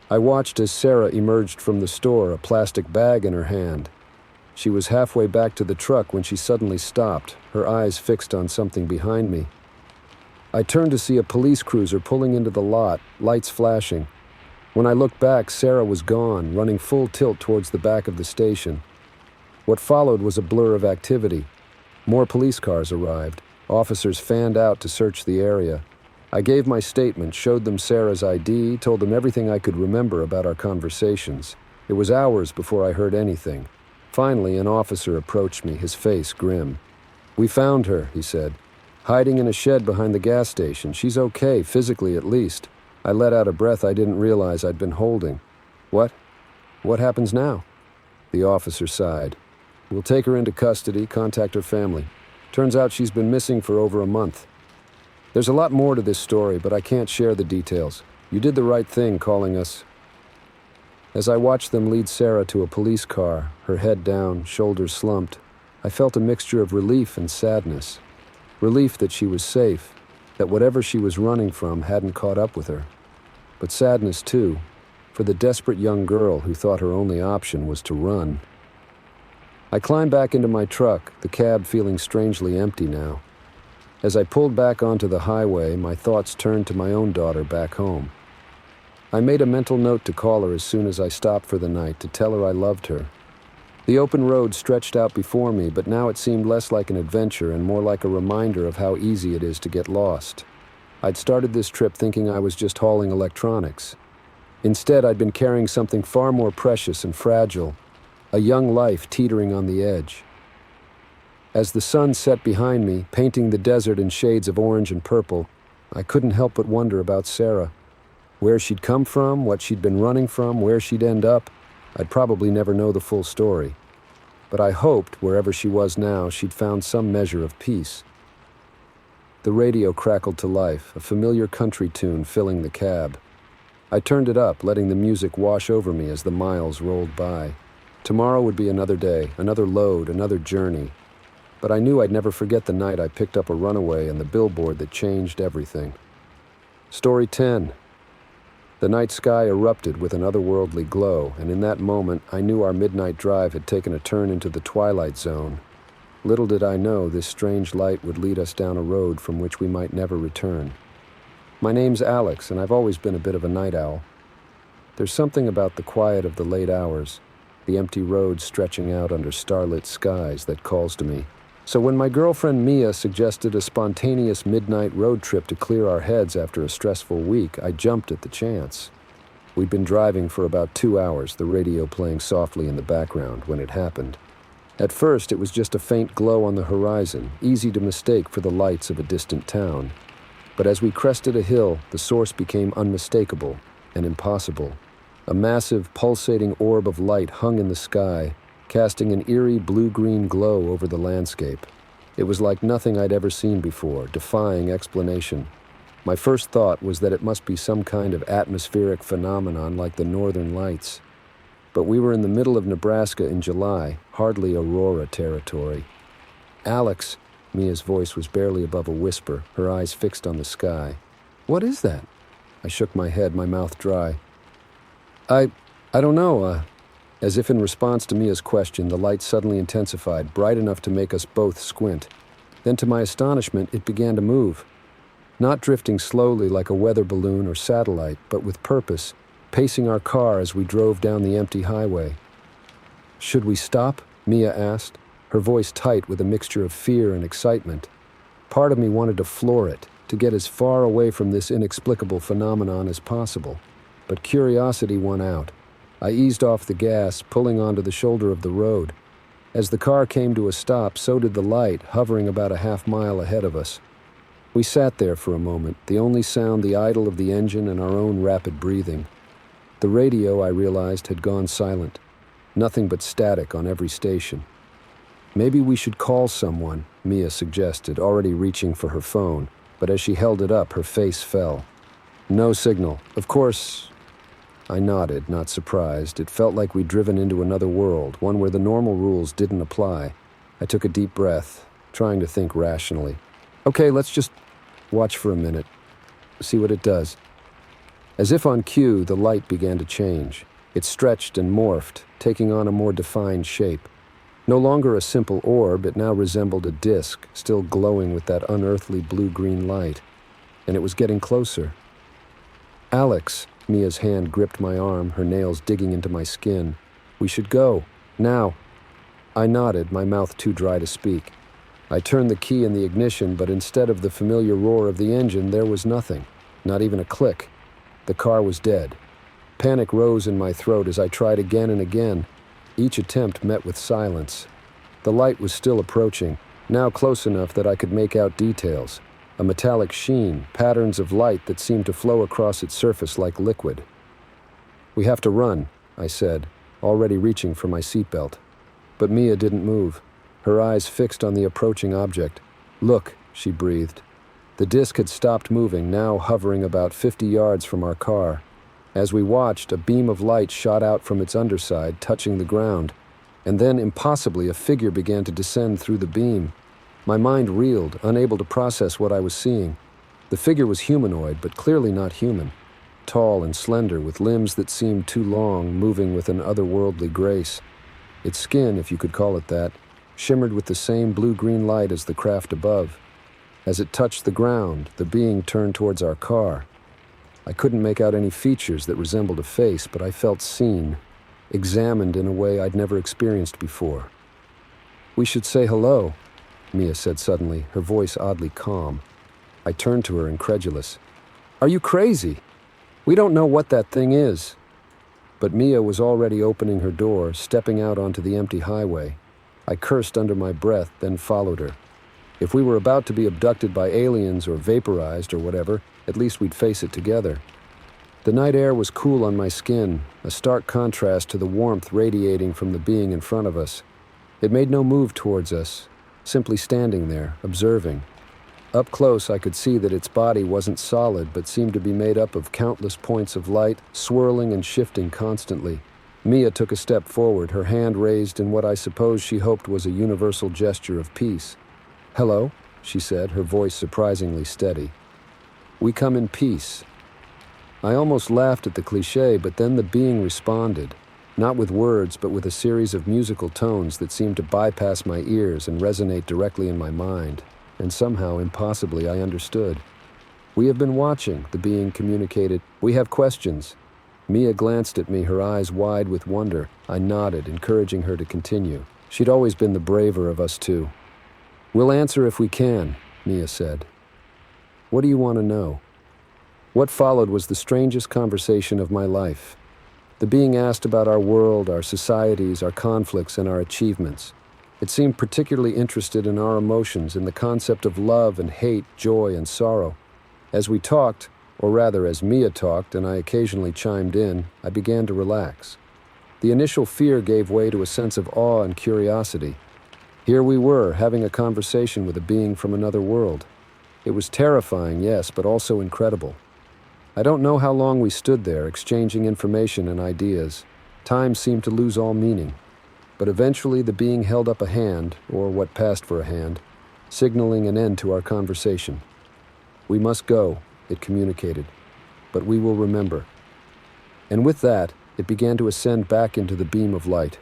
I watched as Sarah emerged from the store, a plastic bag in her hand. She was halfway back to the truck when she suddenly stopped, her eyes fixed on something behind me. I turned to see a police cruiser pulling into the lot, lights flashing. When I looked back, Sarah was gone, running full tilt towards the back of the station. What followed was a blur of activity. More police cars arrived. Officers fanned out to search the area. I gave my statement, showed them Sarah's ID, told them everything I could remember about our conversations. It was hours before I heard anything. Finally, an officer approached me, his face grim. "We found her," he said. "Hiding in a shed behind the gas station. She's okay, physically at least." I let out a breath I didn't realize I'd been holding. "What? What happens now?" The officer sighed. "We'll take her into custody, contact her family. Turns out she's been missing for over a month. There's a lot more to this story, but I can't share the details. You did the right thing calling us." As I watched them lead Sarah to a police car, her head down, shoulders slumped, I felt a mixture of relief and sadness. Relief that she was safe, that whatever she was running from hadn't caught up with her. But sadness, too, for the desperate young girl who thought her only option was to run. I climbed back into my truck, the cab feeling strangely empty now. As I pulled back onto the highway, my thoughts turned to my own daughter back home. I made a mental note to call her as soon as I stopped for the night, to tell her I loved her. The open road stretched out before me, but now it seemed less like an adventure and more like a reminder of how easy it is to get lost. I'd started this trip thinking I was just hauling electronics. Instead, I'd been carrying something far more precious and fragile, a young life teetering on the edge. As the sun set behind me, painting the desert in shades of orange and purple, I couldn't help but wonder about Sarah. Where she'd come from, what she'd been running from, where she'd end up, I'd probably never know the full story. But I hoped, wherever she was now, she'd found some measure of peace. The radio crackled to life, a familiar country tune filling the cab. I turned it up, letting the music wash over me as the miles rolled by. Tomorrow would be another day, another load, another journey. But I knew I'd never forget the night I picked up a runaway and the billboard that changed everything. Story 10. The night sky erupted with an otherworldly glow, and in that moment I knew our midnight drive had taken a turn into the twilight zone. Little did I know this strange light would lead us down a road from which we might never return. My name's Alex, and I've always been a bit of a night owl. There's something about the quiet of the late hours, the empty roads stretching out under starlit skies, that calls to me. So when my girlfriend Mia suggested a spontaneous midnight road trip to clear our heads after a stressful week, I jumped at the chance. We'd been driving for about 2 hours, the radio playing softly in the background, when it happened. At first, it was just a faint glow on the horizon, easy to mistake for the lights of a distant town. But as we crested a hill, the source became unmistakable and impossible. A massive, pulsating orb of light hung in the sky, casting an eerie blue-green glow over the landscape. It was like nothing I'd ever seen before, defying explanation. My first thought was that it must be some kind of atmospheric phenomenon like the Northern Lights. But we were in the middle of Nebraska in July, hardly Aurora territory. "Alex, Mia's voice was barely above a whisper, her eyes fixed on the sky. What is that? I shook my head, my mouth dry. I don't know. As if in response to Mia's question, the light suddenly intensified, bright enough to make us both squint. Then, to my astonishment, it began to move. Not drifting slowly like a weather balloon or satellite, but with purpose, pacing our car as we drove down the empty highway. Should we stop? Mia asked, her voice tight with a mixture of fear and excitement. Part of me wanted to floor it, to get as far away from this inexplicable phenomenon as possible. But curiosity won out. I eased off the gas, pulling onto the shoulder of the road. As the car came to a stop, so did the light, hovering about a half-mile ahead of us. We sat there for a moment, the only sound the idle of the engine and our own rapid breathing. The radio, I realized, had gone silent. Nothing but static on every station. Maybe we should call someone, Mia suggested, already reaching for her phone, but as she held it up, her face fell. No signal. Of course. I nodded, not surprised. It felt like we'd driven into another world, one where the normal rules didn't apply. I took a deep breath, trying to think rationally. Okay, let's just watch for a minute. See what it does. As if on cue, the light began to change. It stretched and morphed, taking on a more defined shape. No longer a simple orb, it now resembled a disk, still glowing with that unearthly blue-green light. And it was getting closer. Alex, Mia's hand gripped my arm, her nails digging into my skin. We should go. Now. I nodded, my mouth too dry to speak. I turned the key in the ignition, but instead of the familiar roar of the engine, there was nothing. Not even a click. The car was dead. Panic rose in my throat as I tried again and again. Each attempt met with silence. The light was still approaching, now close enough that I could make out details. A metallic sheen, patterns of light that seemed to flow across its surface like liquid. We have to run, I said, already reaching for my seatbelt. But Mia didn't move, her eyes fixed on the approaching object. Look, she breathed. The disc had stopped moving, now hovering about 50 yards from our car. As we watched, a beam of light shot out from its underside, touching the ground. And then, impossibly, a figure began to descend through the beam. My mind reeled, unable to process what I was seeing. The figure was humanoid, but clearly not human. Tall and slender, with limbs that seemed too long, moving with an otherworldly grace. Its skin, if you could call it that, shimmered with the same blue-green light as the craft above. As it touched the ground, the being turned towards our car. I couldn't make out any features that resembled a face, but I felt seen, examined in a way I'd never experienced before. We should say hello, Mia said suddenly, her voice oddly calm. I turned to her, incredulous. Are you crazy? We don't know what that thing is. But Mia was already opening her door, stepping out onto the empty highway. I cursed under my breath, then followed her. If we were about to be abducted by aliens or vaporized or whatever, at least we'd face it together. The night air was cool on my skin, a stark contrast to the warmth radiating from the being in front of us. It made no move towards us, simply standing there, observing. Up close, I could see that its body wasn't solid, but seemed to be made up of countless points of light, swirling and shifting constantly. Mia took a step forward, her hand raised in what I suppose she hoped was a universal gesture of peace. Hello, she said, her voice surprisingly steady. We come in peace. I almost laughed at the cliché, but then the being responded, not with words, but with a series of musical tones that seemed to bypass my ears and resonate directly in my mind. And somehow, impossibly, I understood. We have been watching, the being communicated. We have questions. Mia glanced at me, her eyes wide with wonder. I nodded, encouraging her to continue. She'd always been the braver of us two. We'll answer if we can, Mia said. What do you want to know? What followed was the strangest conversation of my life. The being asked about our world, our societies, our conflicts, and our achievements. It seemed particularly interested in our emotions, in the concept of love and hate, joy and sorrow. As we talked, or rather as Mia talked and I occasionally chimed in, I began to relax. The initial fear gave way to a sense of awe and curiosity. Here we were, having a conversation with a being from another world. It was terrifying, yes, but also incredible. I don't know how long we stood there, exchanging information and ideas. Time seemed to lose all meaning. But eventually the being held up a hand, or what passed for a hand. signaling an end to our conversation. "We must go," it communicated, "but we will remember." And with that, it began to ascend back into the beam of light.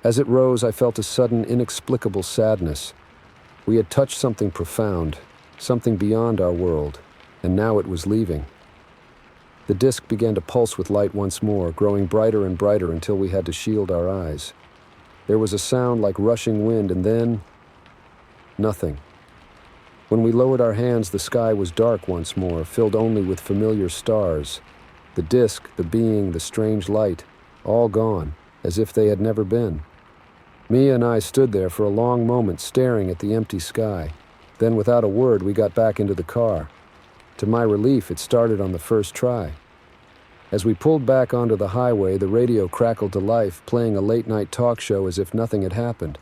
As it rose, I felt a sudden, inexplicable sadness. We had touched something profound, something beyond our world, and now it was leaving. The disk began to pulse with light once more, growing brighter and brighter until we had to shield our eyes. There was a sound like rushing wind, and then nothing. When we lowered our hands, the sky was dark once more, filled only with familiar stars. The disk, the being, the strange light, all gone, as if they had never been. Mia and I stood there for a long moment, staring at the empty sky. Then, without a word, we got back into the car. To my relief, it started on the first try. As we pulled back onto the highway, the radio crackled to life, playing a late-night talk show as if nothing had happened.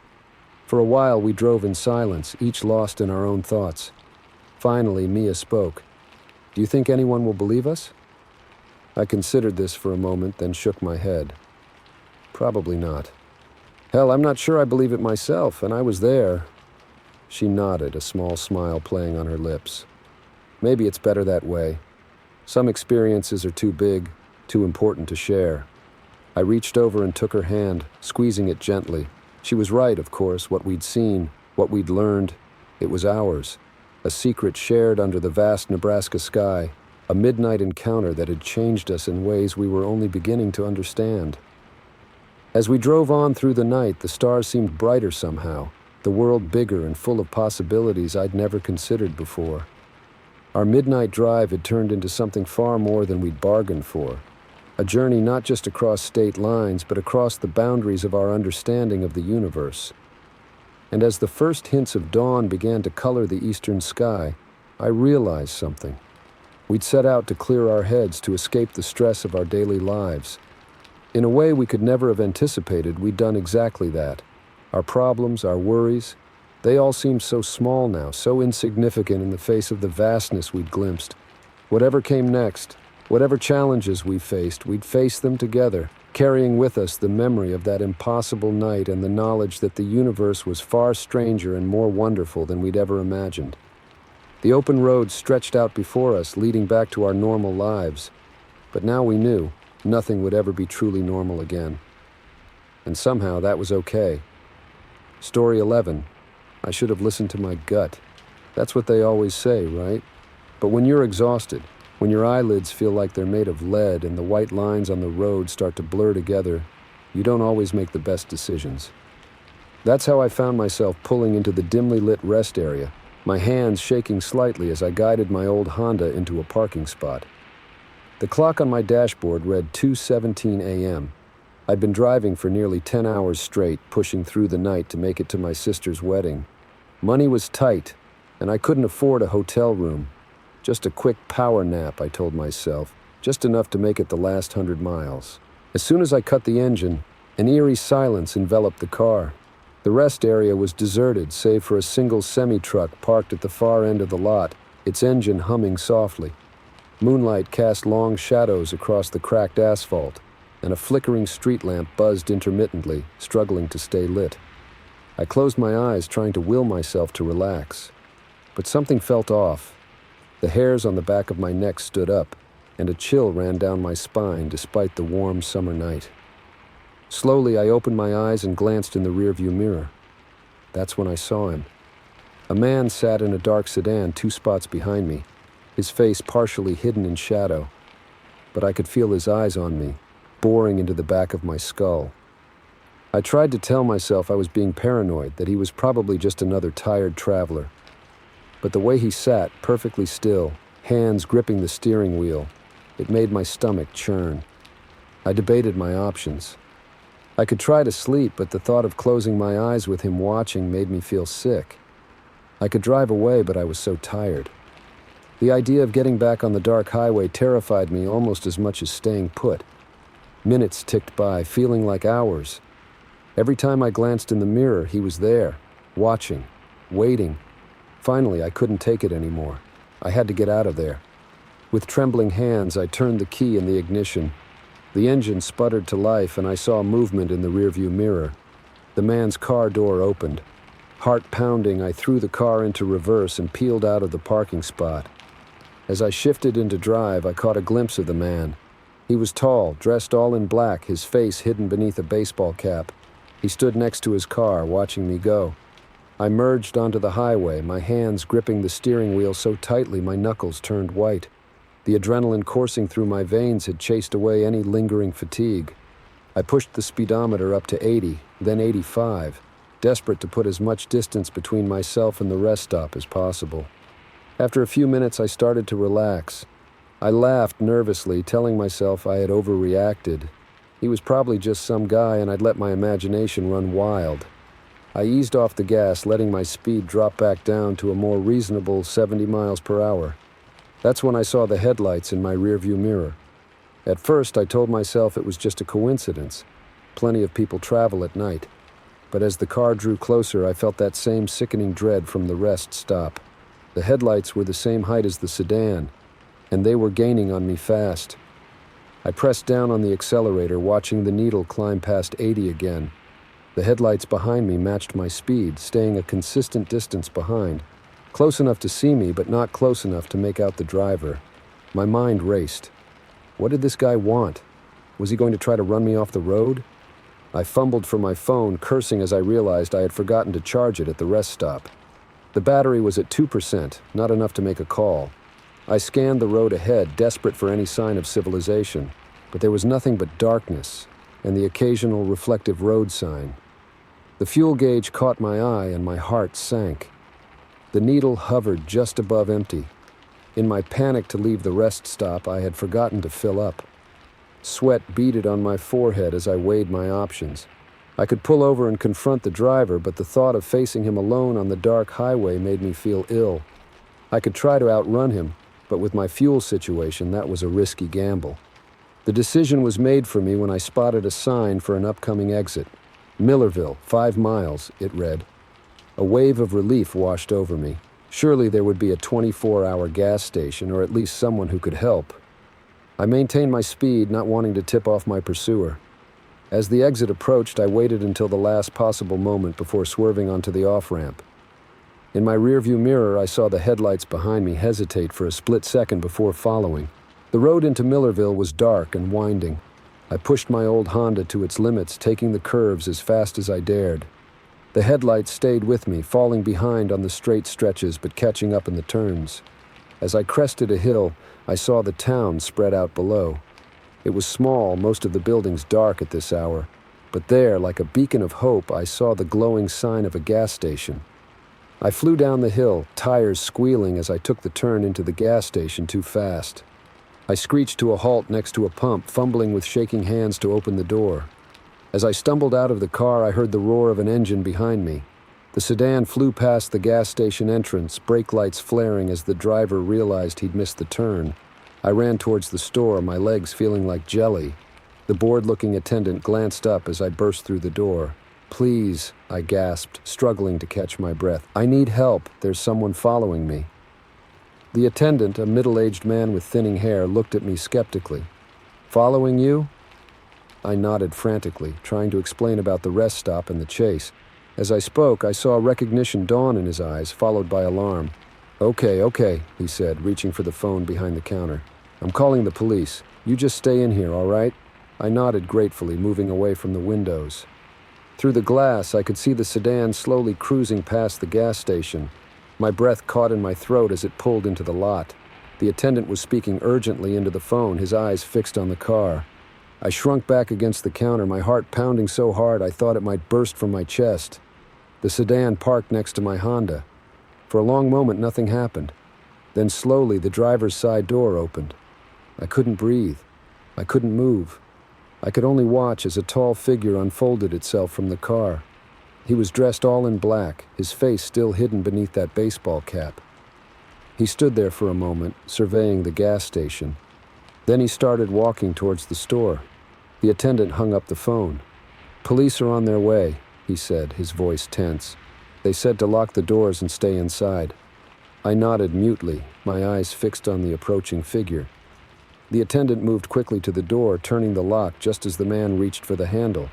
For a while, we drove in silence, each lost in our own thoughts. Finally, Mia spoke. "Do you think anyone will believe us?" I considered this for a moment, then shook my head. "Probably not. Hell, I'm not sure I believe it myself, and I was there." She nodded, a small smile playing on her lips. "Maybe it's better that way. Some experiences are too big, too important to share." I reached over and took her hand, squeezing it gently. She was right, of course. What we'd seen, what we'd learned, it was ours. A secret shared under the vast Nebraska sky, a midnight encounter that had changed us in ways we were only beginning to understand. As we drove on through the night, the stars seemed brighter somehow, the world bigger and full of possibilities I'd never considered before. Our midnight drive had turned into something far more than we'd bargained for. A journey not just across state lines, but across the boundaries of our understanding of the universe. And as the first hints of dawn began to color the eastern sky, I realized something. We'd set out to clear our heads to escape the stress of our daily lives. In a way we could never have anticipated, we'd done exactly that. Our problems, our worries, they all seemed so small now, so insignificant in the face of the vastness we'd glimpsed. Whatever came next, whatever challenges we faced, we'd face them together, carrying with us the memory of that impossible night and the knowledge that the universe was far stranger and more wonderful than we'd ever imagined. The open road stretched out before us, leading back to our normal lives. But now we knew nothing would ever be truly normal again. And somehow that was okay. Story 11. I should have listened to my gut. That's what they always say, right? But when you're exhausted, when your eyelids feel like they're made of lead and the white lines on the road start to blur together, you don't always make the best decisions. That's how I found myself pulling into the dimly lit rest area, my hands shaking slightly as I guided my old Honda into a parking spot. The clock on my dashboard read 2:17 a.m. I'd been driving for nearly 10 hours straight, pushing through the night to make it to my sister's wedding. Money was tight, and I couldn't afford a hotel room. Just a quick power nap, I told myself, just enough to make it the last 100 miles. As soon as I cut the engine, an eerie silence enveloped the car. The rest area was deserted, save for a single semi-truck parked at the far end of the lot, its engine humming softly. Moonlight cast long shadows across the cracked asphalt, and a flickering street lamp buzzed intermittently, struggling to stay lit. I closed my eyes, trying to will myself to relax. But something felt off. The hairs on the back of my neck stood up, and a chill ran down my spine despite the warm summer night. Slowly, I opened my eyes and glanced in the rearview mirror. That's when I saw him. A man sat in a dark sedan 2 spots behind me, his face partially hidden in shadow, but I could feel his eyes on me, boring into the back of my skull. I tried to tell myself I was being paranoid, that he was probably just another tired traveler. But the way he sat, perfectly still, hands gripping the steering wheel, it made my stomach churn. I debated my options. I could try to sleep, but the thought of closing my eyes with him watching made me feel sick. I could drive away, but I was so tired. The idea of getting back on the dark highway terrified me almost as much as staying put. Minutes ticked by, feeling like hours. Every time I glanced in the mirror, he was there, watching, waiting. Finally, I couldn't take it anymore. I had to get out of there. With trembling hands, I turned the key in the ignition. The engine sputtered to life, and I saw movement in the rearview mirror. The man's car door opened. Heart pounding, I threw the car into reverse and peeled out of the parking spot. As I shifted into drive, I caught a glimpse of the man. He was tall, dressed all in black, his face hidden beneath a baseball cap. He stood next to his car, watching me go. I merged onto the highway, my hands gripping the steering wheel so tightly my knuckles turned white. The adrenaline coursing through my veins had chased away any lingering fatigue. I pushed the speedometer up to 80, then 85, desperate to put as much distance between myself and the rest stop as possible. After a few minutes, I started to relax. I laughed nervously, telling myself I had overreacted. He was probably just some guy and I'd let my imagination run wild. I eased off the gas, letting my speed drop back down to a more reasonable 70 miles per hour. That's when I saw the headlights in my rearview mirror. At first, I told myself it was just a coincidence. Plenty of people travel at night. But as the car drew closer, I felt that same sickening dread from the rest stop. The headlights were the same height as the sedan, and they were gaining on me fast. I pressed down on the accelerator, watching the needle climb past 80 again. The headlights behind me matched my speed, staying a consistent distance behind. Close enough to see me, but not close enough to make out the driver. My mind raced. What did this guy want? Was he going to try to run me off the road? I fumbled for my phone, cursing as I realized I had forgotten to charge it at the rest stop. The battery was at 2%, not enough to make a call. I scanned the road ahead, desperate for any sign of civilization, but there was nothing but darkness and the occasional reflective road sign. The fuel gauge caught my eye and my heart sank. The needle hovered just above empty. In my panic to leave the rest stop, I had forgotten to fill up. Sweat beaded on my forehead as I weighed my options. I could pull over and confront the driver, but the thought of facing him alone on the dark highway made me feel ill. I could try to outrun him, but with my fuel situation, that was a risky gamble. The decision was made for me when I spotted a sign for an upcoming exit. Millerville, 5 miles, it read. A wave of relief washed over me. Surely there would be a 24-hour gas station, or at least someone who could help. I maintained my speed, not wanting to tip off my pursuer. As the exit approached, I waited until the last possible moment before swerving onto the off-ramp. In my rearview mirror, I saw the headlights behind me hesitate for a split second before following. The road into Millerville was dark and winding. I pushed my old Honda to its limits, taking the curves as fast as I dared. The headlights stayed with me, falling behind on the straight stretches but catching up in the turns. As I crested a hill, I saw the town spread out below. It was small, most of the buildings dark at this hour, but there, like a beacon of hope, I saw the glowing sign of a gas station. I flew down the hill, tires squealing as I took the turn into the gas station too fast. I screeched to a halt next to a pump, fumbling with shaking hands to open the door. As I stumbled out of the car, I heard the roar of an engine behind me. The sedan flew past the gas station entrance, brake lights flaring as the driver realized he'd missed the turn. I ran towards the store, my legs feeling like jelly. The bored-looking attendant glanced up as I burst through the door. "Please," I gasped, struggling to catch my breath. "I need help. There's someone following me." The attendant, a middle-aged man with thinning hair, looked at me skeptically. "Following you?" I nodded frantically, trying to explain about the rest stop and the chase. As I spoke, I saw recognition dawn in his eyes, followed by alarm. Okay, he said, reaching for the phone behind the counter. "I'm calling the police. You just stay in here, all right?" I nodded gratefully, moving away from the windows. Through the glass, I could see the sedan slowly cruising past the gas station. My breath caught in my throat as it pulled into the lot. The attendant was speaking urgently into the phone, his eyes fixed on the car. I shrunk back against the counter, my heart pounding so hard I thought it might burst from my chest. The sedan parked next to my Honda. For a long moment, nothing happened. Then slowly, the driver's side door opened. I couldn't breathe. I couldn't move. I could only watch as a tall figure unfolded itself from the car. He was dressed all in black, his face still hidden beneath that baseball cap. He stood there for a moment, surveying the gas station. Then he started walking towards the store. The attendant hung up the phone. "Police are on their way," he said, his voice tense. "They said to lock the doors and stay inside." I nodded mutely, my eyes fixed on the approaching figure. The attendant moved quickly to the door, turning the lock just as the man reached for the handle.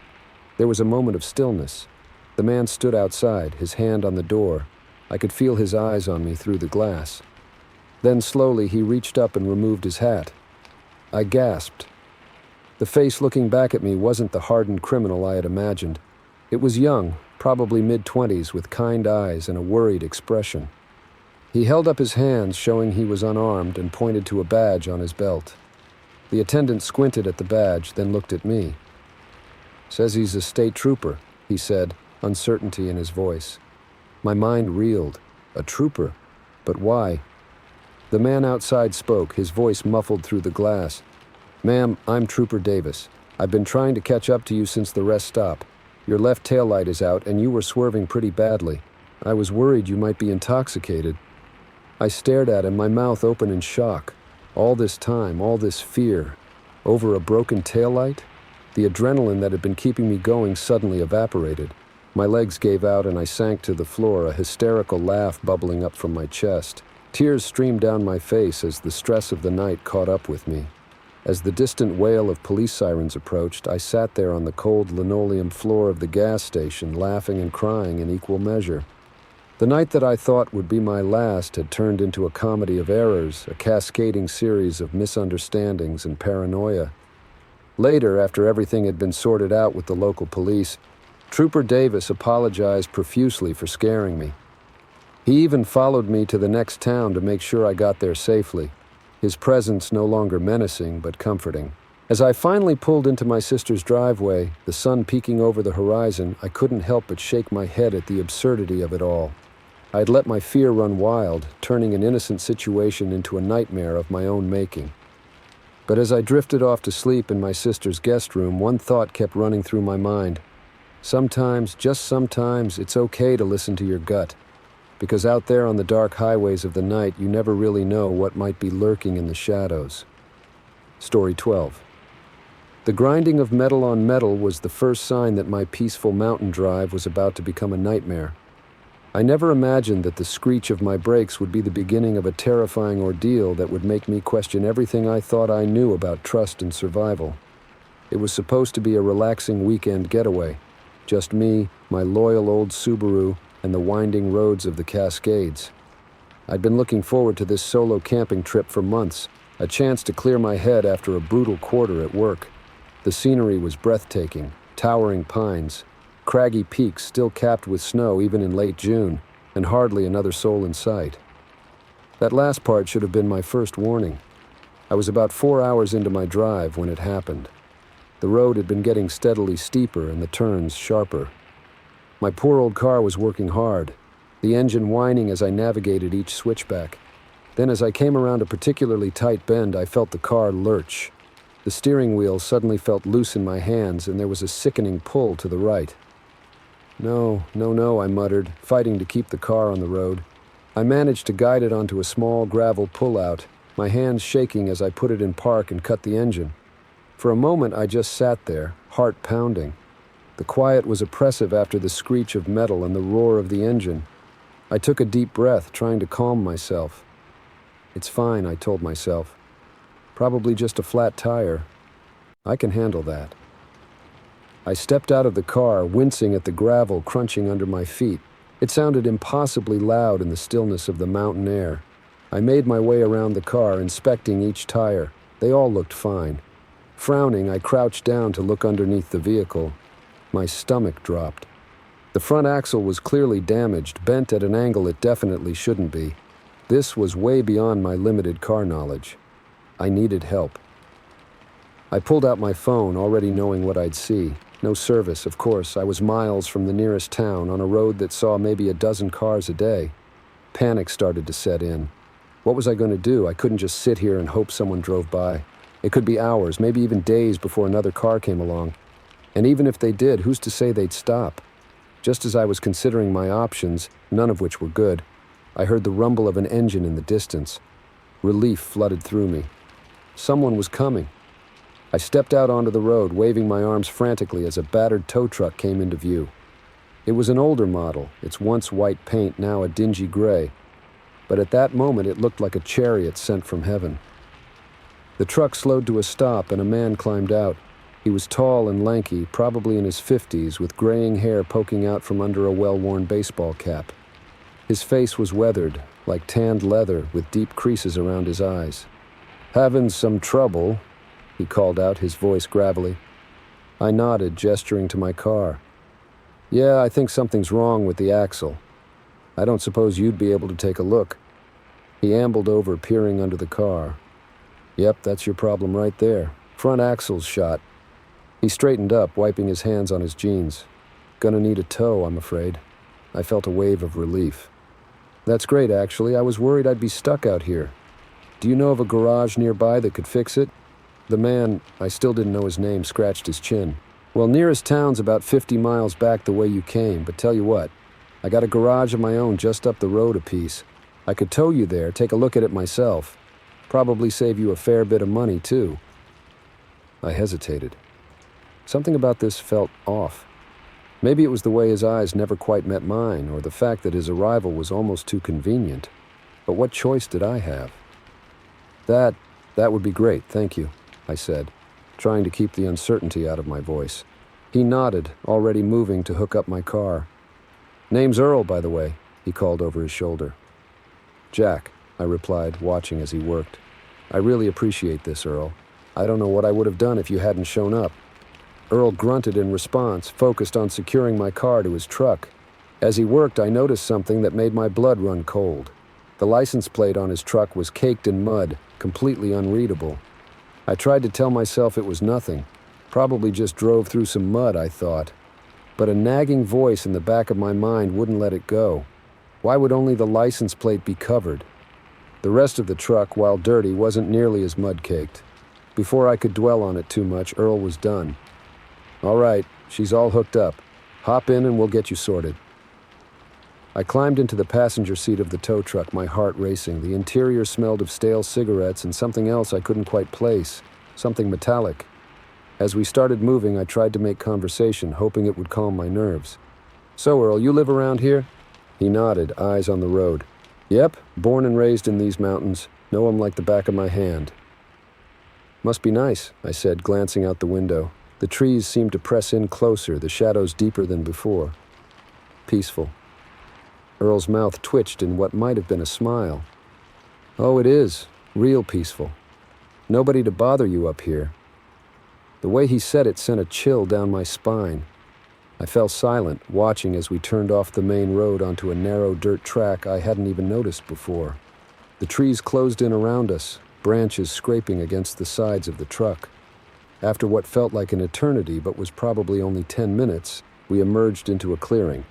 There was a moment of stillness. The man stood outside, his hand on the door. I could feel his eyes on me through the glass. Then slowly he reached up and removed his hat. I gasped. The face looking back at me wasn't the hardened criminal I had imagined. It was young, probably mid-20s, with kind eyes and a worried expression. He held up his hands, showing he was unarmed, and pointed to a badge on his belt. The attendant squinted at the badge, then looked at me. "Says he's a state trooper," he said, uncertainty in his voice. My mind reeled. A trooper? But why? The man outside spoke, his voice muffled through the glass. "Ma'am, I'm Trooper Davis. I've been trying to catch up to you since the rest stop. Your left taillight is out, and you were swerving pretty badly. I was worried you might be intoxicated." I stared at him, my mouth open in shock. All this time, all this fear. Over a broken taillight? The adrenaline that had been keeping me going suddenly evaporated. My legs gave out and I sank to the floor, a hysterical laugh bubbling up from my chest. Tears streamed down my face as the stress of the night caught up with me. As the distant wail of police sirens approached, I sat there on the cold linoleum floor of the gas station, laughing and crying in equal measure. The night that I thought would be my last had turned into a comedy of errors, a cascading series of misunderstandings and paranoia. Later, after everything had been sorted out with the local police, Trooper Davis apologized profusely for scaring me. He even followed me to the next town to make sure I got there safely, his presence no longer menacing but comforting. As I finally pulled into my sister's driveway, the sun peeking over the horizon, I couldn't help but shake my head at the absurdity of it all. I had let my fear run wild, turning an innocent situation into a nightmare of my own making. But as I drifted off to sleep in my sister's guest room, one thought kept running through my mind. Sometimes, just sometimes, it's okay to listen to your gut. Because out there on the dark highways of the night, you never really know what might be lurking in the shadows. Story 12. The grinding of metal on metal was the first sign that my peaceful mountain drive was about to become a nightmare. I never imagined that the screech of my brakes would be the beginning of a terrifying ordeal that would make me question everything I thought I knew about trust and survival. It was supposed to be a relaxing weekend getaway. Just me, my loyal old Subaru, and the winding roads of the Cascades. I'd been looking forward to this solo camping trip for months, a chance to clear my head after a brutal quarter at work. The scenery was breathtaking, towering pines, craggy peaks still capped with snow even in late June, and hardly another soul in sight. That last part should have been my first warning. I was about 4 hours into my drive when it happened. The road had been getting steadily steeper and the turns sharper. My poor old car was working hard, the engine whining as I navigated each switchback. Then as I came around a particularly tight bend, I felt the car lurch. The steering wheel suddenly felt loose in my hands, and there was a sickening pull to the right. No, I muttered, fighting to keep the car on the road. I managed to guide it onto a small gravel pullout, my hands shaking as I put it in park and cut the engine. For a moment, I just sat there, heart pounding. The quiet was oppressive after the screech of metal and the roar of the engine. I took a deep breath, trying to calm myself. It's fine, I told myself. Probably just a flat tire. I can handle that. I stepped out of the car, wincing at the gravel crunching under my feet. It sounded impossibly loud in the stillness of the mountain air. I made my way around the car, inspecting each tire. They all looked fine. Frowning, I crouched down to look underneath the vehicle. My stomach dropped. The front axle was clearly damaged, bent at an angle it definitely shouldn't be. This was way beyond my limited car knowledge. I needed help. I pulled out my phone, already knowing what I'd see. No service, of course. I was miles from the nearest town, on a road that saw maybe a dozen cars a day. Panic started to set in. What was I going to do? I couldn't just sit here and hope someone drove by. It could be hours, maybe even days before another car came along. And even if they did, who's to say they'd stop? Just as I was considering my options, none of which were good, I heard the rumble of an engine in the distance. Relief flooded through me. Someone was coming. I stepped out onto the road, waving my arms frantically as a battered tow truck came into view. It was an older model, its once white paint now a dingy gray. But at that moment it looked like a chariot sent from heaven. The truck slowed to a stop and a man climbed out. He was tall and lanky, probably in his 50s, with graying hair poking out from under a well-worn baseball cap. His face was weathered, like tanned leather, with deep creases around his eyes. "Having some trouble," he called out, his voice gravelly. I nodded, gesturing to my car. "Yeah, I think something's wrong with the axle. I don't suppose you'd be able to take a look." He ambled over, peering under the car. "Yep, that's your problem right there. Front axle's shot." He straightened up, wiping his hands on his jeans. "Gonna need a tow, I'm afraid." I felt a wave of relief. "That's great, actually. I was worried I'd be stuck out here. Do you know of a garage nearby that could fix it?" The man, I still didn't know his name, scratched his chin. "Well, nearest town's about 50 miles back the way you came, but tell you what, I got a garage of my own just up the road a piece. I could tow you there, take a look at it myself. Probably save you a fair bit of money, too." I hesitated. Something about this felt off. Maybe it was the way his eyes never quite met mine, or the fact that his arrival was almost too convenient. But what choice did I have? That would be great, thank you," I said, trying to keep the uncertainty out of my voice. He nodded, already moving to hook up my car. "Name's Earl, by the way," he called over his shoulder. "Jack," I replied, watching as he worked. "I really appreciate this, Earl. I don't know what I would have done if you hadn't shown up." Earl grunted in response, focused on securing my car to his truck. As he worked, I noticed something that made my blood run cold. The license plate on his truck was caked in mud, completely unreadable. I tried to tell myself it was nothing. Probably just drove through some mud, I thought. But a nagging voice in the back of my mind wouldn't let it go. Why would only the license plate be covered? The rest of the truck, while dirty, wasn't nearly as mud-caked. Before I could dwell on it too much, Earl was done. "All right, she's all hooked up. Hop in and we'll get you sorted." I climbed into the passenger seat of the tow truck, my heart racing. The interior smelled of stale cigarettes and something else I couldn't quite place, something metallic. As we started moving, I tried to make conversation, hoping it would calm my nerves. "So, Earl, you live around here?" He nodded, eyes on the road. "Yep, born and raised in these mountains. Know 'em like the back of my hand." "Must be nice," I said, glancing out the window. The trees seemed to press in closer, the shadows deeper than before. "Peaceful." Earl's mouth twitched in what might have been a smile. "Oh, it is. Real peaceful. Nobody to bother you up here." The way he said it sent a chill down my spine. I fell silent, watching as we turned off the main road onto a narrow dirt track I hadn't even noticed before. The trees closed in around us, branches scraping against the sides of the truck. After what felt like an eternity but was probably only 10 minutes, we emerged into a clearing.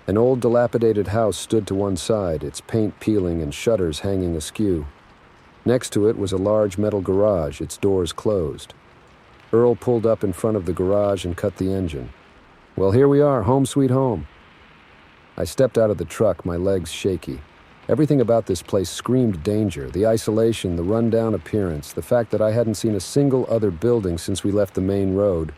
An old dilapidated house stood to one side, its paint peeling and shutters hanging askew. Next to it was a large metal garage, its doors closed. Earl pulled up in front of the garage and cut the engine. "Well, here we are, home sweet home." I stepped out of the truck, my legs shaky. Everything about this place screamed danger, the isolation, the run-down appearance, the fact that I hadn't seen a single other building since we left the main road.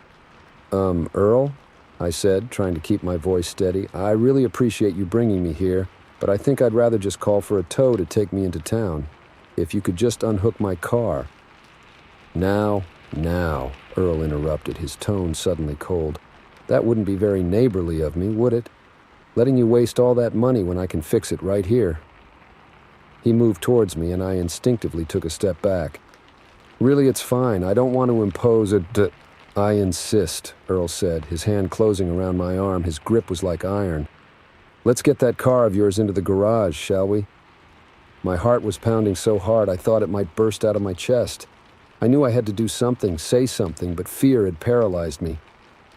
Earl?" I said, trying to keep my voice steady. "I really appreciate you bringing me here, but I think I'd rather just call for a tow to take me into town. If you could just unhook my car." Now, Earl interrupted, his tone suddenly cold. "That wouldn't be very neighborly of me, would it? Letting you waste all that money when I can fix it right here." He moved towards me, and I instinctively took a step back. "Really, it's fine. I don't want to impose "I insist," Earl said, his hand closing around my arm. His grip was like iron. "Let's get that car of yours into the garage, shall we?" My heart was pounding so hard I thought it might burst out of my chest. I knew I had to do something, say something, but fear had paralyzed me.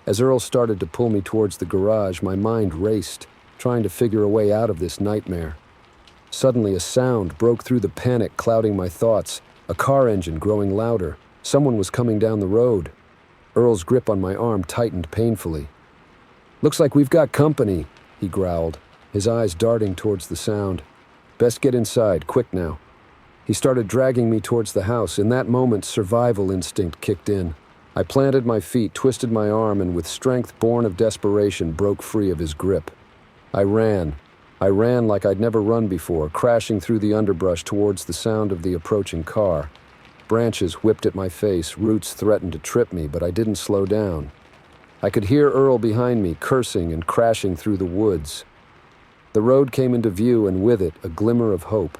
As Earl started to pull me towards the garage, my mind raced, trying to figure a way out of this nightmare. Suddenly, a sound broke through the panic clouding my thoughts, a car engine growing louder. Someone was coming down the road. Earl's grip on my arm tightened painfully. "Looks like we've got company," he growled, his eyes darting towards the sound. "Best get inside, quick now." He started dragging me towards the house. In that moment, survival instinct kicked in. I planted my feet, twisted my arm, and with strength born of desperation, broke free of his grip. I ran like I'd never run before, crashing through the underbrush towards the sound of the approaching car. Branches whipped at my face, roots threatened to trip me, but I didn't slow down. I could hear Earl behind me, cursing and crashing through the woods. The road came into view, and with it, a glimmer of hope.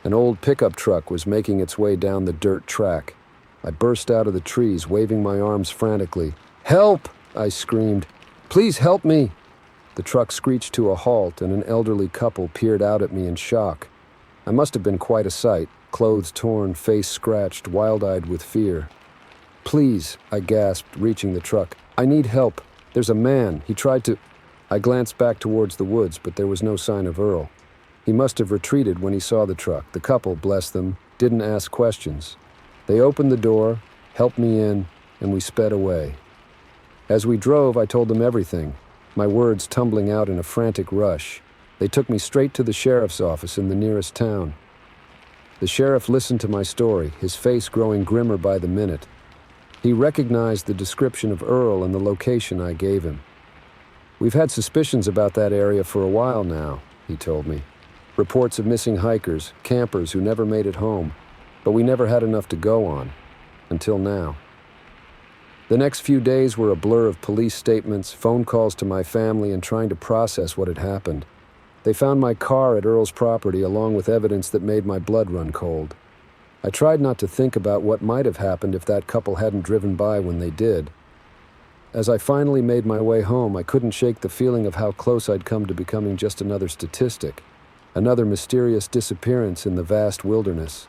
An old pickup truck was making its way down the dirt track. I burst out of the trees, waving my arms frantically. "Help!" I screamed. "Please help me!" The truck screeched to a halt, and an elderly couple peered out at me in shock. I must have been quite a sight, clothes torn, face scratched, wild-eyed with fear. "Please," I gasped, reaching the truck. "I need help. There's a man. He tried to—" I glanced back towards the woods, but there was no sign of Earl. He must have retreated when he saw the truck. The couple, bless them, didn't ask questions. They opened the door, helped me in, and we sped away. As we drove, I told them everything, my words tumbling out in a frantic rush. They took me straight to the sheriff's office in the nearest town. The sheriff listened to my story, his face growing grimmer by the minute. He recognized the description of Earl and the location I gave him. "We've had suspicions about that area for a while now," he told me. "Reports of missing hikers, campers who never made it home, but we never had enough to go on, until now." The next few days were a blur of police statements, phone calls to my family, and trying to process what had happened. They found my car at Earl's property along with evidence that made my blood run cold. I tried not to think about what might have happened if that couple hadn't driven by when they did. As I finally made my way home, I couldn't shake the feeling of how close I'd come to becoming just another statistic, another mysterious disappearance in the vast wilderness.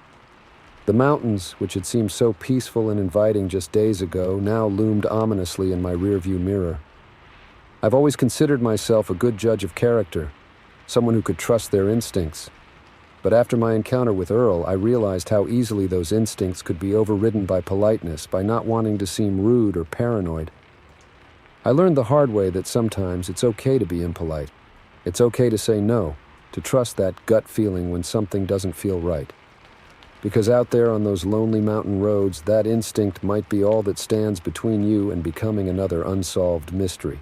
The mountains, which had seemed so peaceful and inviting just days ago, now loomed ominously in my rearview mirror. I've always considered myself a good judge of character, someone who could trust their instincts. But after my encounter with Earl, I realized how easily those instincts could be overridden by politeness, by not wanting to seem rude or paranoid. I learned the hard way that sometimes it's okay to be impolite. It's okay to say no, to trust that gut feeling when something doesn't feel right. Because out there on those lonely mountain roads, that instinct might be all that stands between you and becoming another unsolved mystery.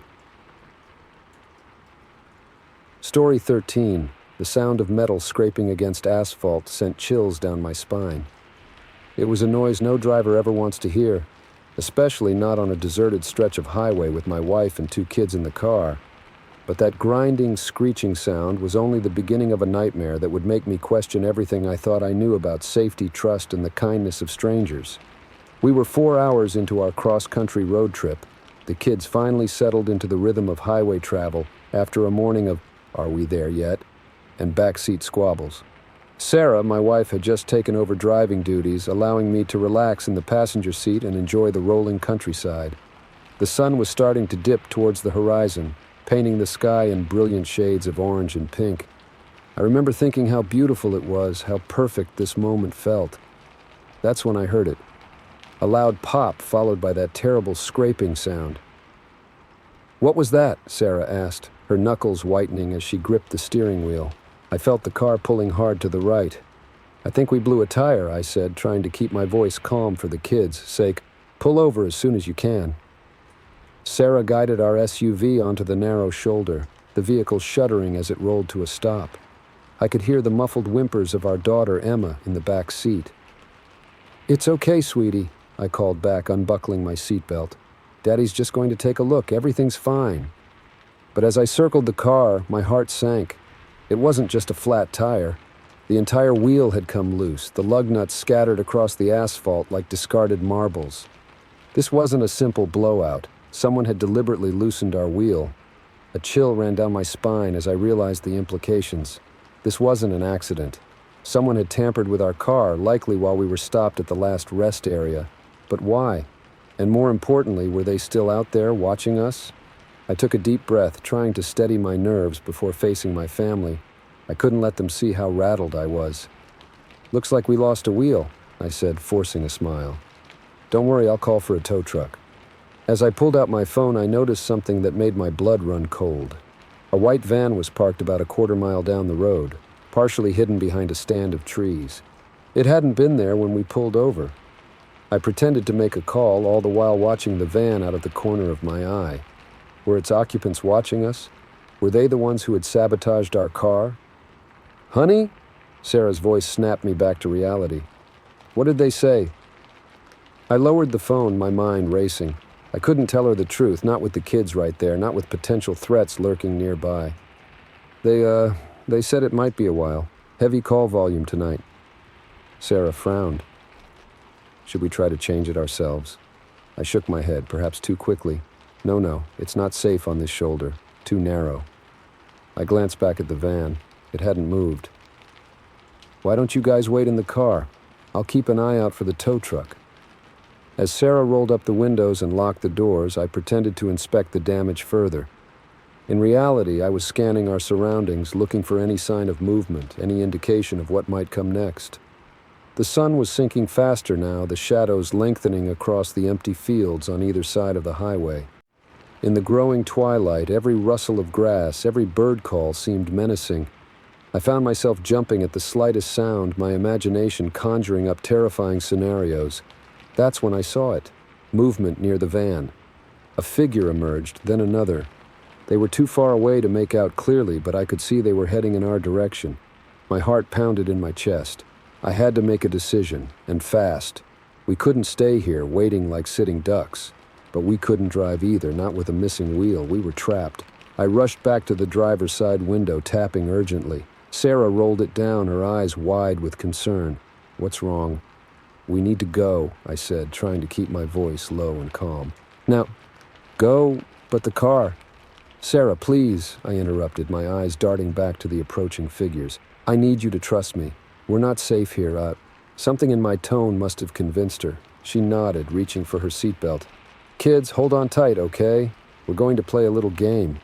Story 13. The sound of metal scraping against asphalt sent chills down my spine. It was a noise no driver ever wants to hear, especially not on a deserted stretch of highway with my wife and 2 kids in the car. But that grinding, screeching sound was only the beginning of a nightmare that would make me question everything I thought I knew about safety, trust, and the kindness of strangers. We were 4 hours into our cross-country road trip. The kids finally settled into the rhythm of highway travel after a morning of, "Are we there yet?" and backseat squabbles. Sarah, my wife, had just taken over driving duties, allowing me to relax in the passenger seat and enjoy the rolling countryside. The sun was starting to dip towards the horizon, painting the sky in brilliant shades of orange and pink. I remember thinking how beautiful it was, how perfect this moment felt. That's when I heard it. A loud pop followed by that terrible scraping sound. "What was that?" Sarah asked, her knuckles whitening as she gripped the steering wheel. I felt the car pulling hard to the right. "I think we blew a tire," I said, trying to keep my voice calm for the kids' sake. "Pull over as soon as you can." Sarah guided our SUV onto the narrow shoulder, the vehicle shuddering as it rolled to a stop. I could hear the muffled whimpers of our daughter, Emma, in the back seat. "It's okay, sweetie," I called back, unbuckling my seatbelt. "Daddy's just going to take a look. Everything's fine." But as I circled the car, my heart sank. It wasn't just a flat tire. The entire wheel had come loose, the lug nuts scattered across the asphalt like discarded marbles. This wasn't a simple blowout. Someone had deliberately loosened our wheel. A chill ran down my spine as I realized the implications. This wasn't an accident. Someone had tampered with our car, likely while we were stopped at the last rest area. But why? And more importantly, were they still out there watching us? I took a deep breath, trying to steady my nerves before facing my family. I couldn't let them see how rattled I was. "Looks like we lost a wheel," I said, forcing a smile. "Don't worry, I'll call for a tow truck." As I pulled out my phone, I noticed something that made my blood run cold. A white van was parked about a quarter-mile down the road, partially hidden behind a stand of trees. It hadn't been there when we pulled over. I pretended to make a call, all the while watching the van out of the corner of my eye. Were its occupants watching us? Were they the ones who had sabotaged our car? "Honey?" Sarah's voice snapped me back to reality. "What did they say?" I lowered the phone, my mind racing. I couldn't tell her the truth, not with the kids right there, not with potential threats lurking nearby. They said it might be a while. Heavy call volume tonight. Sarah frowned. Should we try to change it ourselves? I shook my head, perhaps too quickly. No, it's not safe on this shoulder. Too narrow. I glanced back at the van. It hadn't moved. Why don't you guys wait in the car? I'll keep an eye out for the tow truck. As Sarah rolled up the windows and locked the doors, I pretended to inspect the damage further. In reality, I was scanning our surroundings, looking for any sign of movement, any indication of what might come next. The sun was sinking faster now, the shadows lengthening across the empty fields on either side of the highway. In the growing twilight, every rustle of grass, every bird call seemed menacing. I found myself jumping at the slightest sound, my imagination conjuring up terrifying scenarios. That's when I saw it. Movement near the van. A figure emerged, then another. They were too far away to make out clearly, but I could see they were heading in our direction. My heart pounded in my chest. I had to make a decision, and fast. We couldn't stay here, waiting like sitting ducks. But we couldn't drive either, not with a missing wheel. We were trapped. I rushed back to the driver's side window, tapping urgently. Sarah rolled it down, her eyes wide with concern. What's wrong? We need to go, I said, trying to keep my voice low and calm. Now, go, but the car. Sarah, please, I interrupted, my eyes darting back to the approaching figures. I need you to trust me. We're not safe here. Something in my tone must have convinced her. She nodded, reaching for her seatbelt. Kids, hold on tight, okay? We're going to play a little game.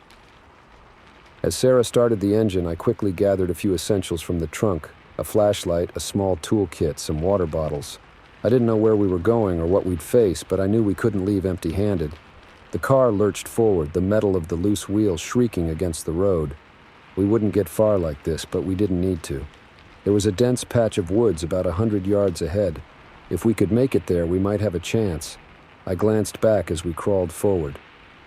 As Sarah started the engine, I quickly gathered a few essentials from the trunk. A flashlight, a small toolkit, some water bottles. I didn't know where we were going or what we'd face, but I knew we couldn't leave empty-handed. The car lurched forward, the metal of the loose wheel shrieking against the road. We wouldn't get far like this, but we didn't need to. There was a dense patch of woods about 100 yards ahead. If we could make it there, we might have a chance. I glanced back as we crawled forward.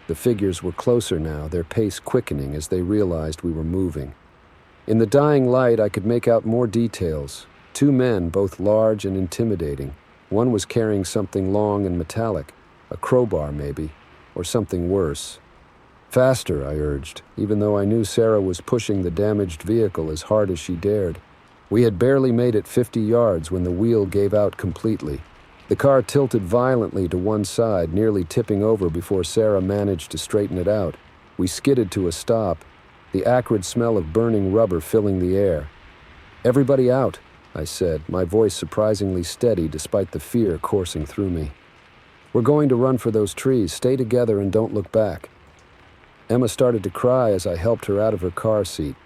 The figures were closer now, their pace quickening as they realized we were moving. In the dying light, I could make out more details. 2 men, both large and intimidating. One was carrying something long and metallic, a crowbar maybe, or something worse. Faster, I urged, even though I knew Sarah was pushing the damaged vehicle as hard as she dared. We had barely made it 50 yards when the wheel gave out completely. The car tilted violently to one side, nearly tipping over before Sarah managed to straighten it out. We skidded to a stop, the acrid smell of burning rubber filling the air. Everybody out, I said, my voice surprisingly steady despite the fear coursing through me. We're going to run for those trees. Stay together and don't look back. Emma started to cry as I helped her out of her car seat.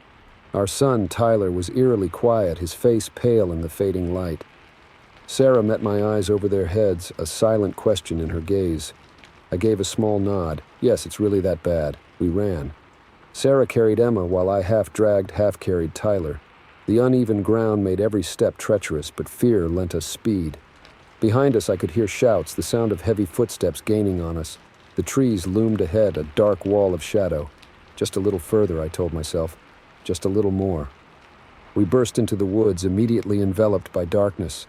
Our son, Tyler, was eerily quiet, his face pale in the fading light. Sarah met my eyes over their heads, a silent question in her gaze. I gave a small nod. Yes, it's really that bad. We ran. Sarah carried Emma while I half-dragged, half-carried Tyler. The uneven ground made every step treacherous, but fear lent us speed. Behind us I could hear shouts, the sound of heavy footsteps gaining on us. The trees loomed ahead, a dark wall of shadow. Just a little further, I told myself. Just a little more. We burst into the woods, immediately enveloped by darkness.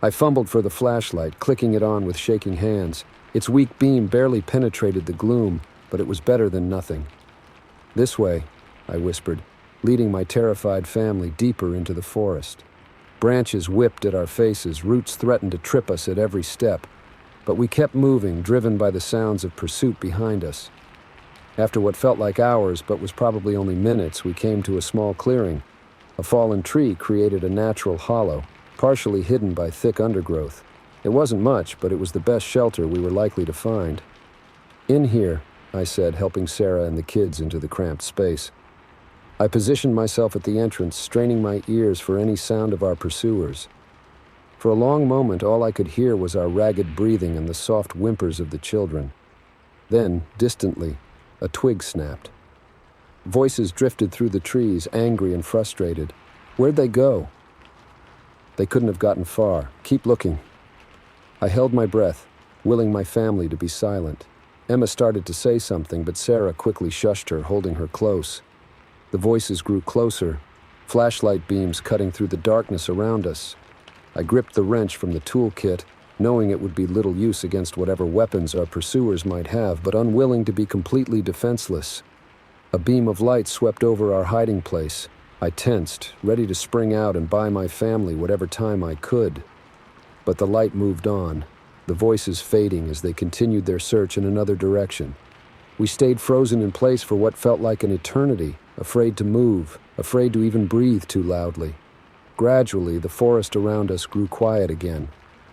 I fumbled for the flashlight, clicking it on with shaking hands. Its weak beam barely penetrated the gloom, but it was better than nothing. This way, I whispered, leading my terrified family deeper into the forest. Branches whipped at our faces, roots threatened to trip us at every step. But we kept moving, driven by the sounds of pursuit behind us. After what felt like hours, but was probably only minutes, we came to a small clearing. A fallen tree created a natural hollow, partially hidden by thick undergrowth. It wasn't much, but it was the best shelter we were likely to find. In here, I said, helping Sarah and the kids into the cramped space. I positioned myself at the entrance, straining my ears for any sound of our pursuers. For a long moment, all I could hear was our ragged breathing and the soft whimpers of the children. Then, distantly, a twig snapped. Voices drifted through the trees, angry and frustrated. Where'd they go? They couldn't have gotten far. Keep looking. I held my breath, willing my family to be silent. Emma started to say something, but Sarah quickly shushed her, holding her close. The voices grew closer, flashlight beams cutting through the darkness around us. I gripped the wrench from the toolkit, knowing it would be little use against whatever weapons our pursuers might have, but unwilling to be completely defenseless. A beam of light swept over our hiding place. I tensed, ready to spring out and buy my family whatever time I could. But the light moved on, the voices fading as they continued their search in another direction. We stayed frozen in place for what felt like an eternity, afraid to move, afraid to even breathe too loudly. Gradually, the forest around us grew quiet again,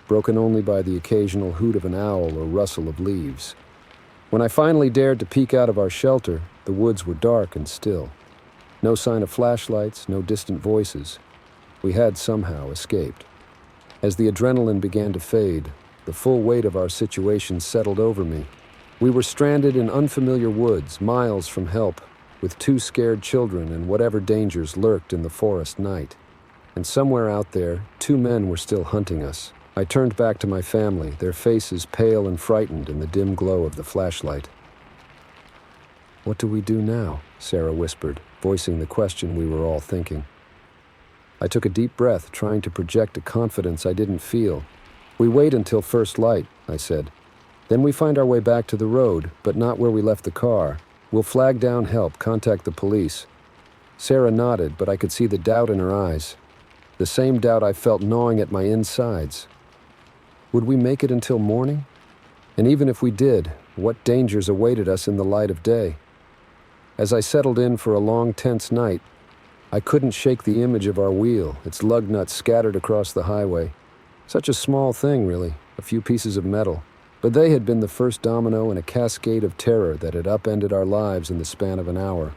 broken only by the occasional hoot of an owl or rustle of leaves. When I finally dared to peek out of our shelter, the woods were dark and still. No sign of flashlights, no distant voices. We had somehow escaped. As the adrenaline began to fade, the full weight of our situation settled over me. We were stranded in unfamiliar woods, miles from help, with 2 scared children and whatever dangers lurked in the forest night. And somewhere out there, 2 men were still hunting us. I turned back to my family, their faces pale and frightened in the dim glow of the flashlight. "What do we do now?" Sarah whispered, voicing the question we were all thinking. I took a deep breath, trying to project a confidence I didn't feel. "We wait until first light," I said. "Then we find our way back to the road, but not where we left the car. We'll flag down help, contact the police." Sarah nodded, but I could see the doubt in her eyes. The same doubt I felt gnawing at my insides. Would we make it until morning? And even if we did, what dangers awaited us in the light of day? As I settled in for a long, tense night, I couldn't shake the image of our wheel, its lug nuts scattered across the highway. Such a small thing, really, a few pieces of metal. But they had been the first domino in a cascade of terror that had upended our lives in the span of an hour.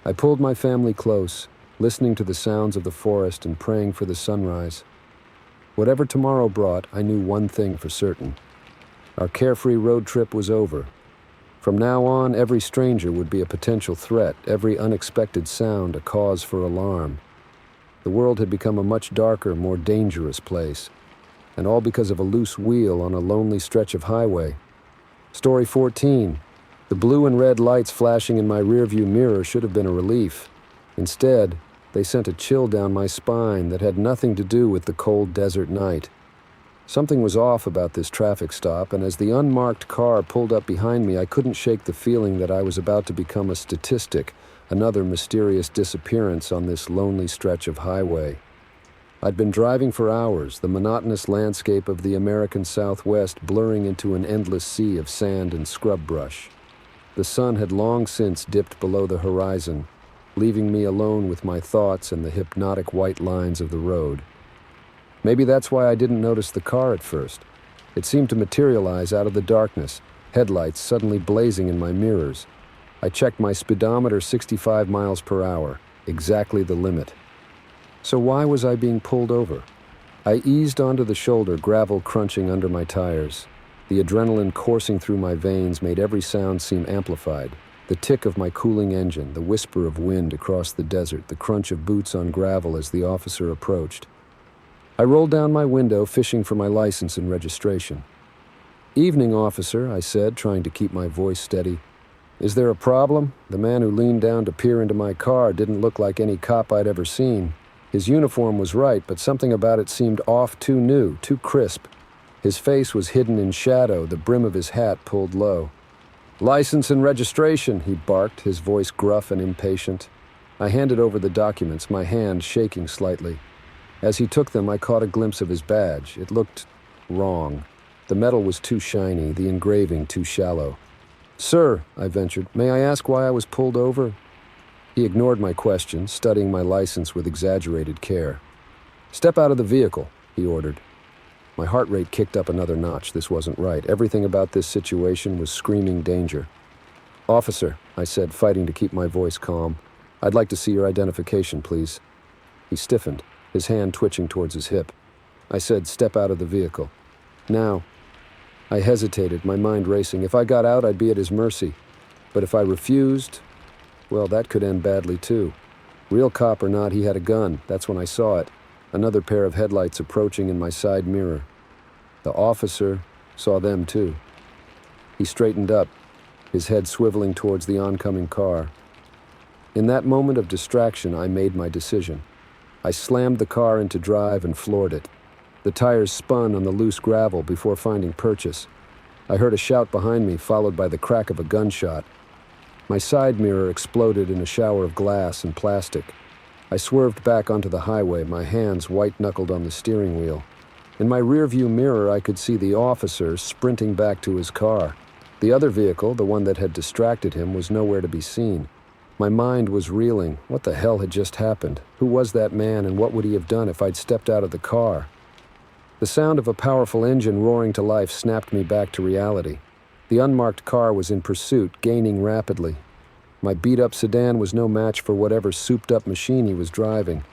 I pulled my family close, listening to the sounds of the forest and praying for the sunrise. Whatever tomorrow brought, I knew one thing for certain. Our carefree road trip was over. From now on, every stranger would be a potential threat, every unexpected sound a cause for alarm. The world had become a much darker, more dangerous place, and all because of a loose wheel on a lonely stretch of highway. Story 14. The blue and red lights flashing in my rearview mirror should have been a relief. Instead, they sent a chill down my spine that had nothing to do with the cold desert night. Something was off about this traffic stop, and as the unmarked car pulled up behind me, I couldn't shake the feeling that I was about to become a statistic, another mysterious disappearance on this lonely stretch of highway. I'd been driving for hours, the monotonous landscape of the American Southwest blurring into an endless sea of sand and scrub brush. The sun had long since dipped below the horizon, leaving me alone with my thoughts and the hypnotic white lines of the road. Maybe that's why I didn't notice the car at first. It seemed to materialize out of the darkness, headlights suddenly blazing in my mirrors. I checked my speedometer, 65 miles per hour, exactly the limit. So why was I being pulled over? I eased onto the shoulder, gravel crunching under my tires. The adrenaline coursing through my veins made every sound seem amplified. The tick of my cooling engine, the whisper of wind across the desert, the crunch of boots on gravel as the officer approached. I rolled down my window, fishing for my license and registration. "Evening, officer," I said, trying to keep my voice steady. "Is there a problem?" The man who leaned down to peer into my car didn't look like any cop I'd ever seen. His uniform was right, but something about it seemed off, too new, too crisp. His face was hidden in shadow, the brim of his hat pulled low. "License and registration," he barked, his voice gruff and impatient. I handed over the documents, my hand shaking slightly. As he took them, I caught a glimpse of his badge. It looked wrong. The metal was too shiny, the engraving too shallow. "Sir," I ventured, "may I ask why I was pulled over?" He ignored my question, studying my license with exaggerated care. "Step out of the vehicle," he ordered. My heart rate kicked up another notch. This wasn't right. Everything about this situation was screaming danger. "Officer," I said, fighting to keep my voice calm, "I'd like to see your identification, please." He stiffened, his hand twitching towards his hip. I said, "Step out of the vehicle." "Now." I hesitated, my mind racing. If I got out, I'd be at his mercy. But if I refused, well, that could end badly too. Real cop or not, he had a gun. That's when I saw it. Another pair of headlights approaching in my side mirror. The officer saw them too. He straightened up, his head swiveling towards the oncoming car. In that moment of distraction, I made my decision. I slammed the car into drive and floored it. The tires spun on the loose gravel before finding purchase. I heard a shout behind me, followed by the crack of a gunshot. My side mirror exploded in a shower of glass and plastic. I swerved back onto the highway, my hands white-knuckled on the steering wheel. In my rearview mirror, I could see the officer sprinting back to his car. The other vehicle, the one that had distracted him, was nowhere to be seen. My mind was reeling. What the hell had just happened? Who was that man, and what would he have done if I'd stepped out of the car? The sound of a powerful engine roaring to life snapped me back to reality. The unmarked car was in pursuit, gaining rapidly. My beat-up sedan was no match for whatever souped-up machine he was driving.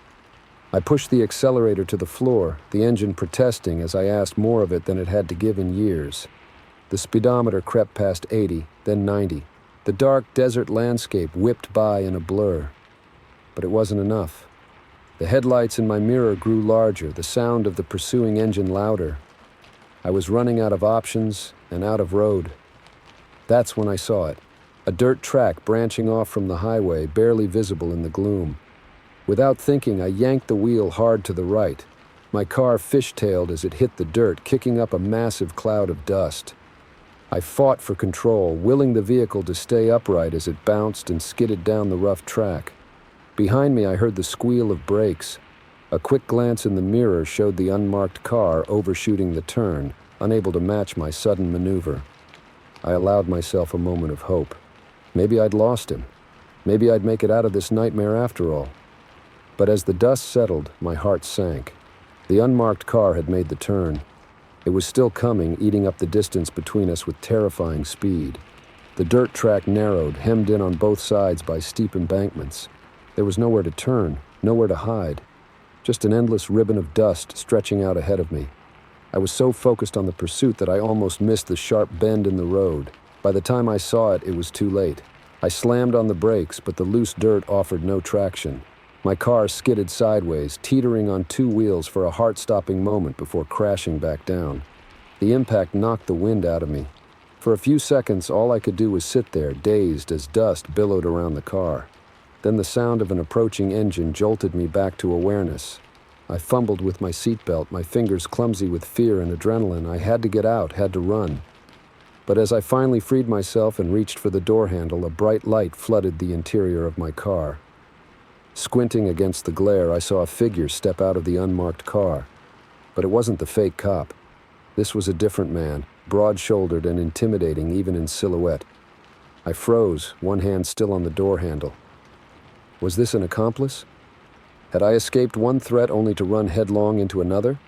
I pushed the accelerator to the floor, the engine protesting as I asked more of it than it had to give in years. The speedometer crept past 80, then 90. The dark desert landscape whipped by in a blur. But it wasn't enough. The headlights in my mirror grew larger, the sound of the pursuing engine louder. I was running out of options and out of road. That's when I saw it. A dirt track branching off from the highway, barely visible in the gloom. Without thinking, I yanked the wheel hard to the right. My car fishtailed as it hit the dirt, kicking up a massive cloud of dust. I fought for control, willing the vehicle to stay upright as it bounced and skidded down the rough track. Behind me, I heard the squeal of brakes. A quick glance in the mirror showed the unmarked car overshooting the turn, unable to match my sudden maneuver. I allowed myself a moment of hope. Maybe I'd lost him. Maybe I'd make it out of this nightmare after all. But as the dust settled, my heart sank. The unmarked car had made the turn. It was still coming, eating up the distance between us with terrifying speed. The dirt track narrowed, hemmed in on both sides by steep embankments. There was nowhere to turn, nowhere to hide. Just an endless ribbon of dust stretching out ahead of me. I was so focused on the pursuit that I almost missed the sharp bend in the road. By the time I saw it, it was too late. I slammed on the brakes, but the loose dirt offered no traction. My car skidded sideways, teetering on two wheels for a heart-stopping moment before crashing back down. The impact knocked the wind out of me. For a few seconds, all I could do was sit there, dazed as dust billowed around the car. Then the sound of an approaching engine jolted me back to awareness. I fumbled with my seatbelt, my fingers clumsy with fear and adrenaline. I had to get out, had to run. But as I finally freed myself and reached for the door handle, a bright light flooded the interior of my car. Squinting against the glare, I saw a figure step out of the unmarked car. But it wasn't the fake cop. This was a different man, broad-shouldered and intimidating even in silhouette. I froze, one hand still on the door handle. Was this an accomplice? Had I escaped one threat only to run headlong into another?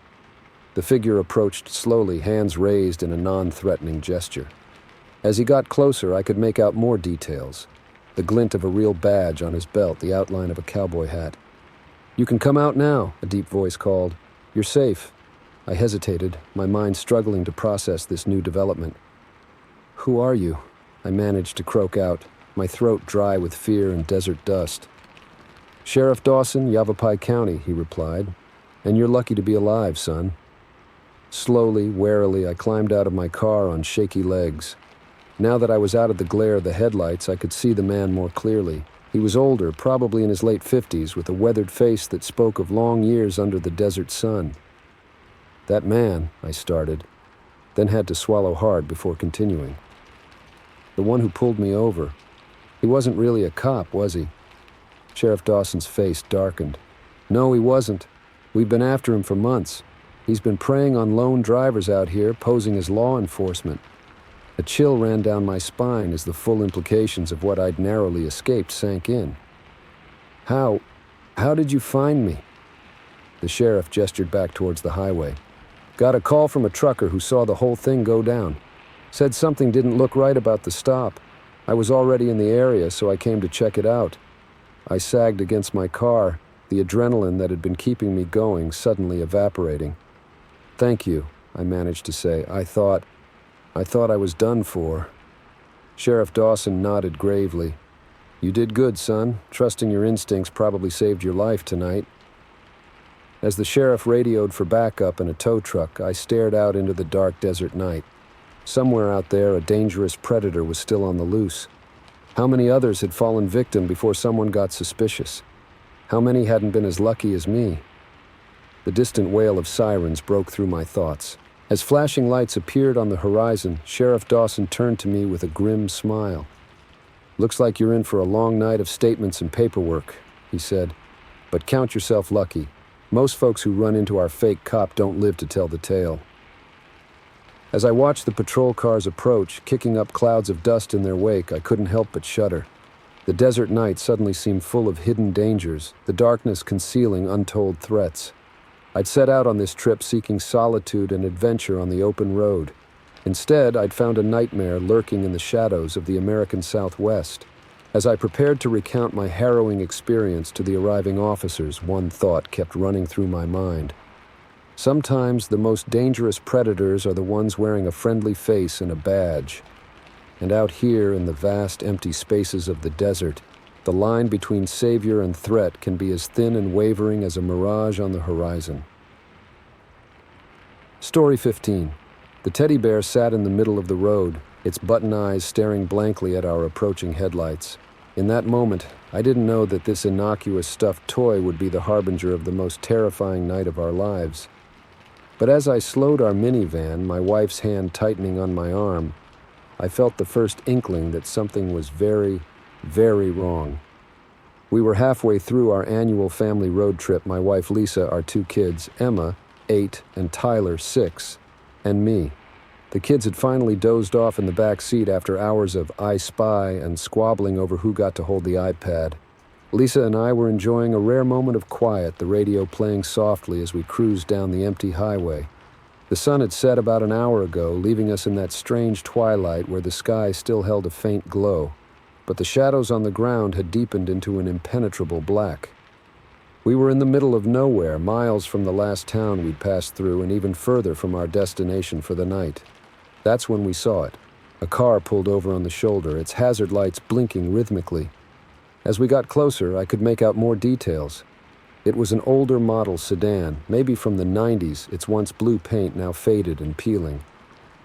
The figure approached slowly, hands raised in a non-threatening gesture. As he got closer, I could make out more details. The glint of a real badge on his belt, the outline of a cowboy hat. "You can come out now," a deep voice called. "You're safe." I hesitated, my mind struggling to process this new development. "Who are you?" I managed to croak out, my throat dry with fear and desert dust. "Sheriff Dawson, Yavapai County," he replied. "And you're lucky to be alive, son." Slowly, warily, I climbed out of my car on shaky legs. Now that I was out of the glare of the headlights, I could see the man more clearly. He was older, probably in his late 50s, with a weathered face that spoke of long years under the desert sun. "That man," I started, then had to swallow hard before continuing. "The one who pulled me over. He wasn't really a cop, was he?" Sheriff Dawson's face darkened. "No, he wasn't. We've been after him for months. He's been preying on lone drivers out here, posing as law enforcement." A chill ran down my spine as the full implications of what I'd narrowly escaped sank in. How did you find me?" The sheriff gestured back towards the highway. "Got a call from a trucker who saw the whole thing go down. Said something didn't look right about the stop. I was already in the area, so I came to check it out." I sagged against my car, the adrenaline that had been keeping me going suddenly evaporating. "Thank you," I managed to say. I thought I was done for." Sheriff Dawson nodded gravely. "You did good, son. Trusting your instincts probably saved your life tonight." As the sheriff radioed for backup in a tow truck, I stared out into the dark desert night. Somewhere out there, a dangerous predator was still on the loose. How many others had fallen victim before someone got suspicious? How many hadn't been as lucky as me? The distant wail of sirens broke through my thoughts. As flashing lights appeared on the horizon, Sheriff Dawson turned to me with a grim smile. "Looks like you're in for a long night of statements and paperwork," he said. "But count yourself lucky. Most folks who run into our fake cop don't live to tell the tale." As I watched the patrol cars approach, kicking up clouds of dust in their wake, I couldn't help but shudder. The desert night suddenly seemed full of hidden dangers, the darkness concealing untold threats. I'd set out on this trip seeking solitude and adventure on the open road. Instead, I'd found a nightmare lurking in the shadows of the American Southwest. As I prepared to recount my harrowing experience to the arriving officers, one thought kept running through my mind. Sometimes the most dangerous predators are the ones wearing a friendly face and a badge. And out here in the vast empty spaces of the desert, the line between savior and threat can be as thin and wavering as a mirage on the horizon. Story 15. The teddy bear sat in the middle of the road, its button eyes staring blankly at our approaching headlights. In that moment, I didn't know that this innocuous stuffed toy would be the harbinger of the most terrifying night of our lives. But as I slowed our minivan, my wife's hand tightening on my arm, I felt the first inkling that something was very, very wrong. We were halfway through our annual family road trip, my wife Lisa, our two kids, Emma, 8, and Tyler, 6, and me. The kids had finally dozed off in the back seat after hours of I Spy and squabbling over who got to hold the iPad. Lisa and I were enjoying a rare moment of quiet, the radio playing softly as we cruised down the empty highway. The sun had set about an hour ago, leaving us in that strange twilight where the sky still held a faint glow, but the shadows on the ground had deepened into an impenetrable black. We were in the middle of nowhere, miles from the last town we'd passed through and even further from our destination for the night. That's when we saw it. A car pulled over on the shoulder, its hazard lights blinking rhythmically. As we got closer, I could make out more details. It was an older model sedan, maybe from the 90s, its once blue paint now faded and peeling.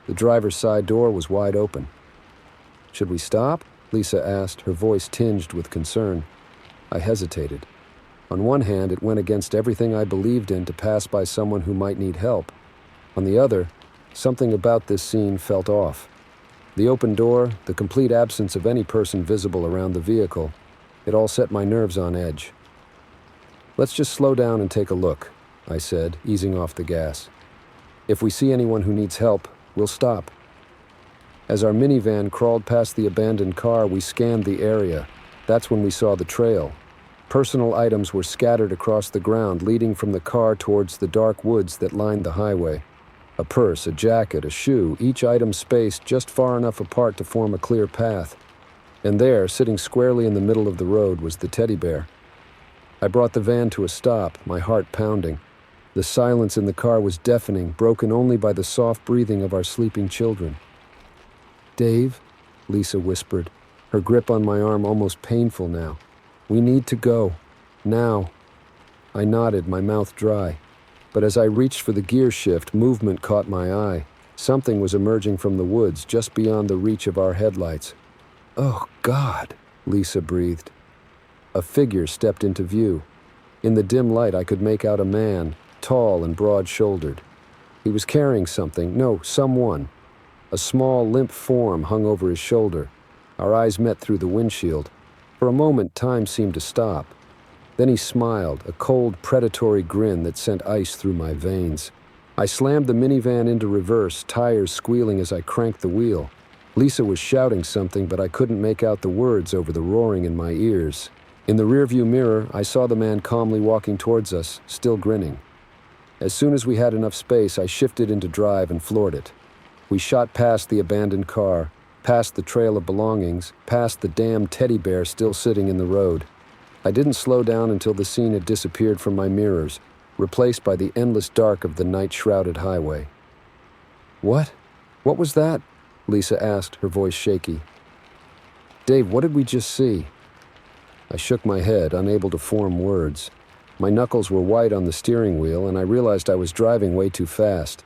The driver's side door was wide open. "Should we stop?" Lisa asked, her voice tinged with concern. I hesitated. On one hand, it went against everything I believed in to pass by someone who might need help. On the other, something about this scene felt off. The open door, the complete absence of any person visible around the vehicle, it all set my nerves on edge. "Let's just slow down and take a look," I said, easing off the gas. "If we see anyone who needs help, we'll stop." As our minivan crawled past the abandoned car, we scanned the area. That's when we saw the trail. Personal items were scattered across the ground, leading from the car towards the dark woods that lined the highway. A purse, a jacket, a shoe, each item spaced just far enough apart to form a clear path. And there, sitting squarely in the middle of the road, was the teddy bear. I brought the van to a stop, my heart pounding. The silence in the car was deafening, broken only by the soft breathing of our sleeping children. "Dave," Lisa whispered, her grip on my arm almost painful now. "We need to go. Now." I nodded, my mouth dry. But as I reached for the gear shift, movement caught my eye. Something was emerging from the woods just beyond the reach of our headlights. "Oh, God," Lisa breathed. A figure stepped into view. In the dim light, I could make out a man, tall and broad-shouldered. He was carrying something, no, someone. A small, limp form hung over his shoulder. Our eyes met through the windshield. For a moment, time seemed to stop. Then he smiled, a cold, predatory grin that sent ice through my veins. I slammed the minivan into reverse, tires squealing as I cranked the wheel. Lisa was shouting something, but I couldn't make out the words over the roaring in my ears. In the rearview mirror, I saw the man calmly walking towards us, still grinning. As soon as we had enough space, I shifted into drive and floored it. We shot past the abandoned car, past the trail of belongings, past the damned teddy bear still sitting in the road. I didn't slow down until the scene had disappeared from my mirrors, replaced by the endless dark of the night-shrouded highway. "What? What was that?" Lisa asked, her voice shaky. "Dave, what did we just see?" I shook my head, unable to form words. My knuckles were white on the steering wheel, and I realized I was driving way too fast.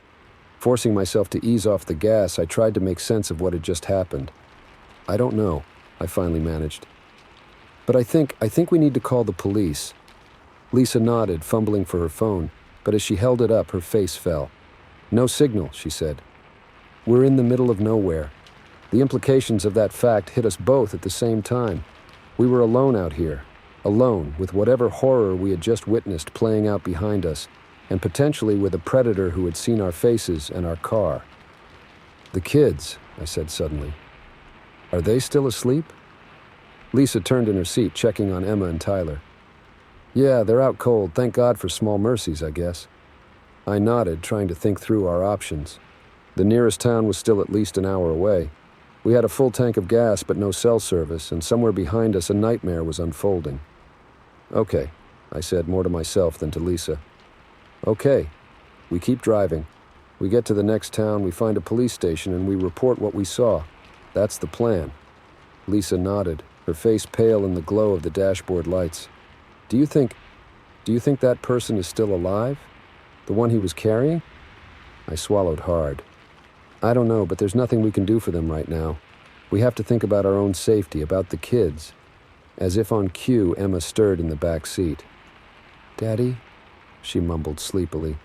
Forcing myself to ease off the gas, I tried to make sense of what had just happened. "I don't know," I finally managed. "But I think we need to call the police." Lisa nodded, fumbling for her phone. but as she held it up, her face fell. "No signal," she said. "We're in the middle of nowhere." The implications of that fact hit us both at the same time. We were alone out here, alone with whatever horror we had just witnessed playing out behind us, and potentially with a predator who had seen our faces and our car. "The kids," I said suddenly. "Are they still asleep?" Lisa turned in her seat, checking on Emma and Tyler. "Yeah, they're out cold. Thank God for small mercies, I guess." I nodded, trying to think through our options. The nearest town was still at least an hour away. We had a full tank of gas but no cell service, and somewhere behind us a nightmare was unfolding. "Okay," I said, more to myself than to Lisa. "Okay." We keep driving. We get to the next town, we find a police station, and we report what we saw. That's the plan. Lisa nodded, her face pale in the glow of the dashboard lights. Do you think that person is still alive? The one he was carrying?" I swallowed hard. "I don't know, but there's nothing we can do for them right now. We have to think about our own safety, about the kids." As if on cue, Emma stirred in the back seat. "Daddy?" she mumbled sleepily.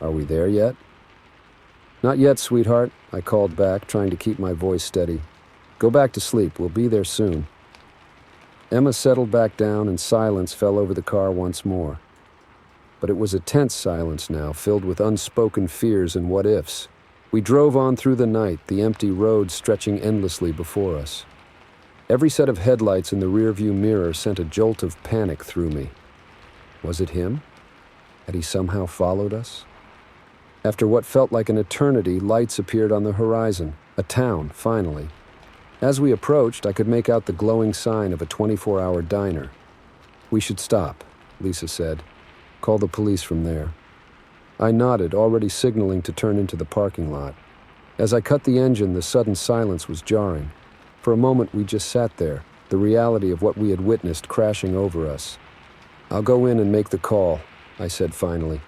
"Are we there yet?" "Not yet, sweetheart," I called back, trying to keep my voice steady. "Go back to sleep. We'll be there soon." Emma settled back down and silence fell over the car once more. But it was a tense silence now, filled with unspoken fears and what-ifs. We drove on through the night, the empty road stretching endlessly before us. Every set of headlights in the rearview mirror sent a jolt of panic through me. Was it him? Had he somehow followed us? After what felt like an eternity, lights appeared on the horizon. A town, finally. As we approached, I could make out the glowing sign of a 24-hour diner. "We should stop," Lisa said. "Call the police from there." I nodded, already signaling to turn into the parking lot. As I cut the engine, the sudden silence was jarring. For a moment, we just sat there, the reality of what we had witnessed crashing over us. "I'll go in and make the call," I said finally.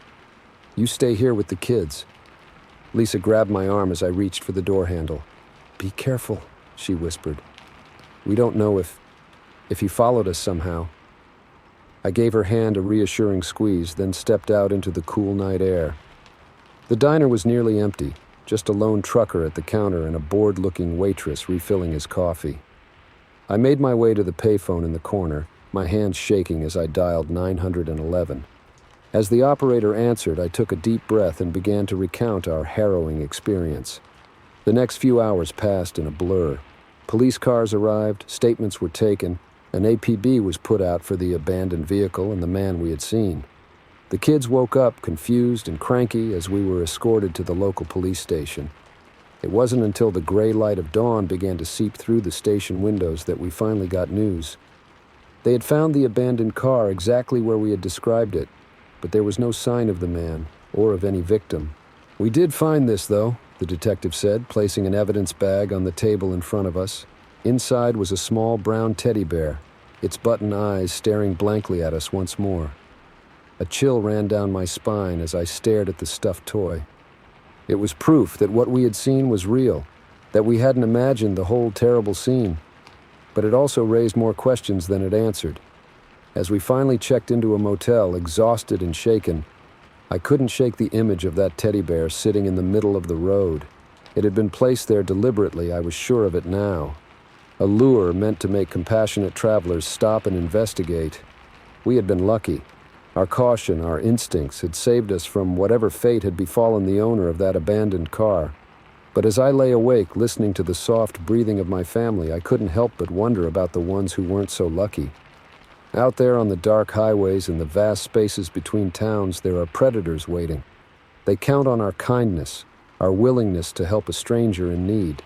"You stay here with the kids." Lisa grabbed my arm as I reached for the door handle. "Be careful," she whispered. "We don't know if he followed us somehow." I gave her hand a reassuring squeeze, then stepped out into the cool night air. The diner was nearly empty, just a lone trucker at the counter and a bored-looking waitress refilling his coffee. I made my way to the payphone in the corner, my hands shaking as I dialed 911. As the operator answered, I took a deep breath and began to recount our harrowing experience. The next few hours passed in a blur. Police cars arrived, statements were taken, an APB was put out for the abandoned vehicle and the man we had seen. The kids woke up, confused and cranky, as we were escorted to the local police station. It wasn't until the gray light of dawn began to seep through the station windows that we finally got news. They had found the abandoned car exactly where we had described it, but there was no sign of the man or of any victim. "We did find this, though," the detective said, placing an evidence bag on the table in front of us. Inside was a small brown teddy bear, its button eyes staring blankly at us once more. A chill ran down my spine as I stared at the stuffed toy. It was proof that what we had seen was real, that we hadn't imagined the whole terrible scene. But it also raised more questions than it answered. As we finally checked into a motel, exhausted and shaken, I couldn't shake the image of that teddy bear sitting in the middle of the road. It had been placed there deliberately, I was sure of it now. A lure meant to make compassionate travelers stop and investigate. We had been lucky. Our caution, our instincts, had saved us from whatever fate had befallen the owner of that abandoned car. But as I lay awake, listening to the soft breathing of my family, I couldn't help but wonder about the ones who weren't so lucky. Out there on the dark highways and the vast spaces between towns, there are predators waiting. They count on our kindness, our willingness to help a stranger in need.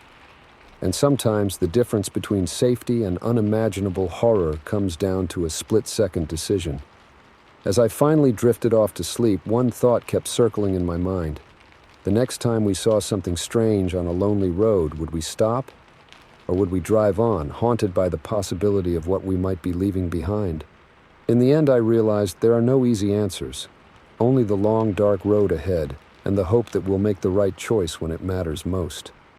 And sometimes the difference between safety and unimaginable horror comes down to a split-second decision. As I finally drifted off to sleep, one thought kept circling in my mind. The next time we saw something strange on a lonely road, would we stop? Or would we drive on, haunted by the possibility of what we might be leaving behind? In the end, I realized there are no easy answers. Only the long, dark road ahead, and the hope that we'll make the right choice when it matters most.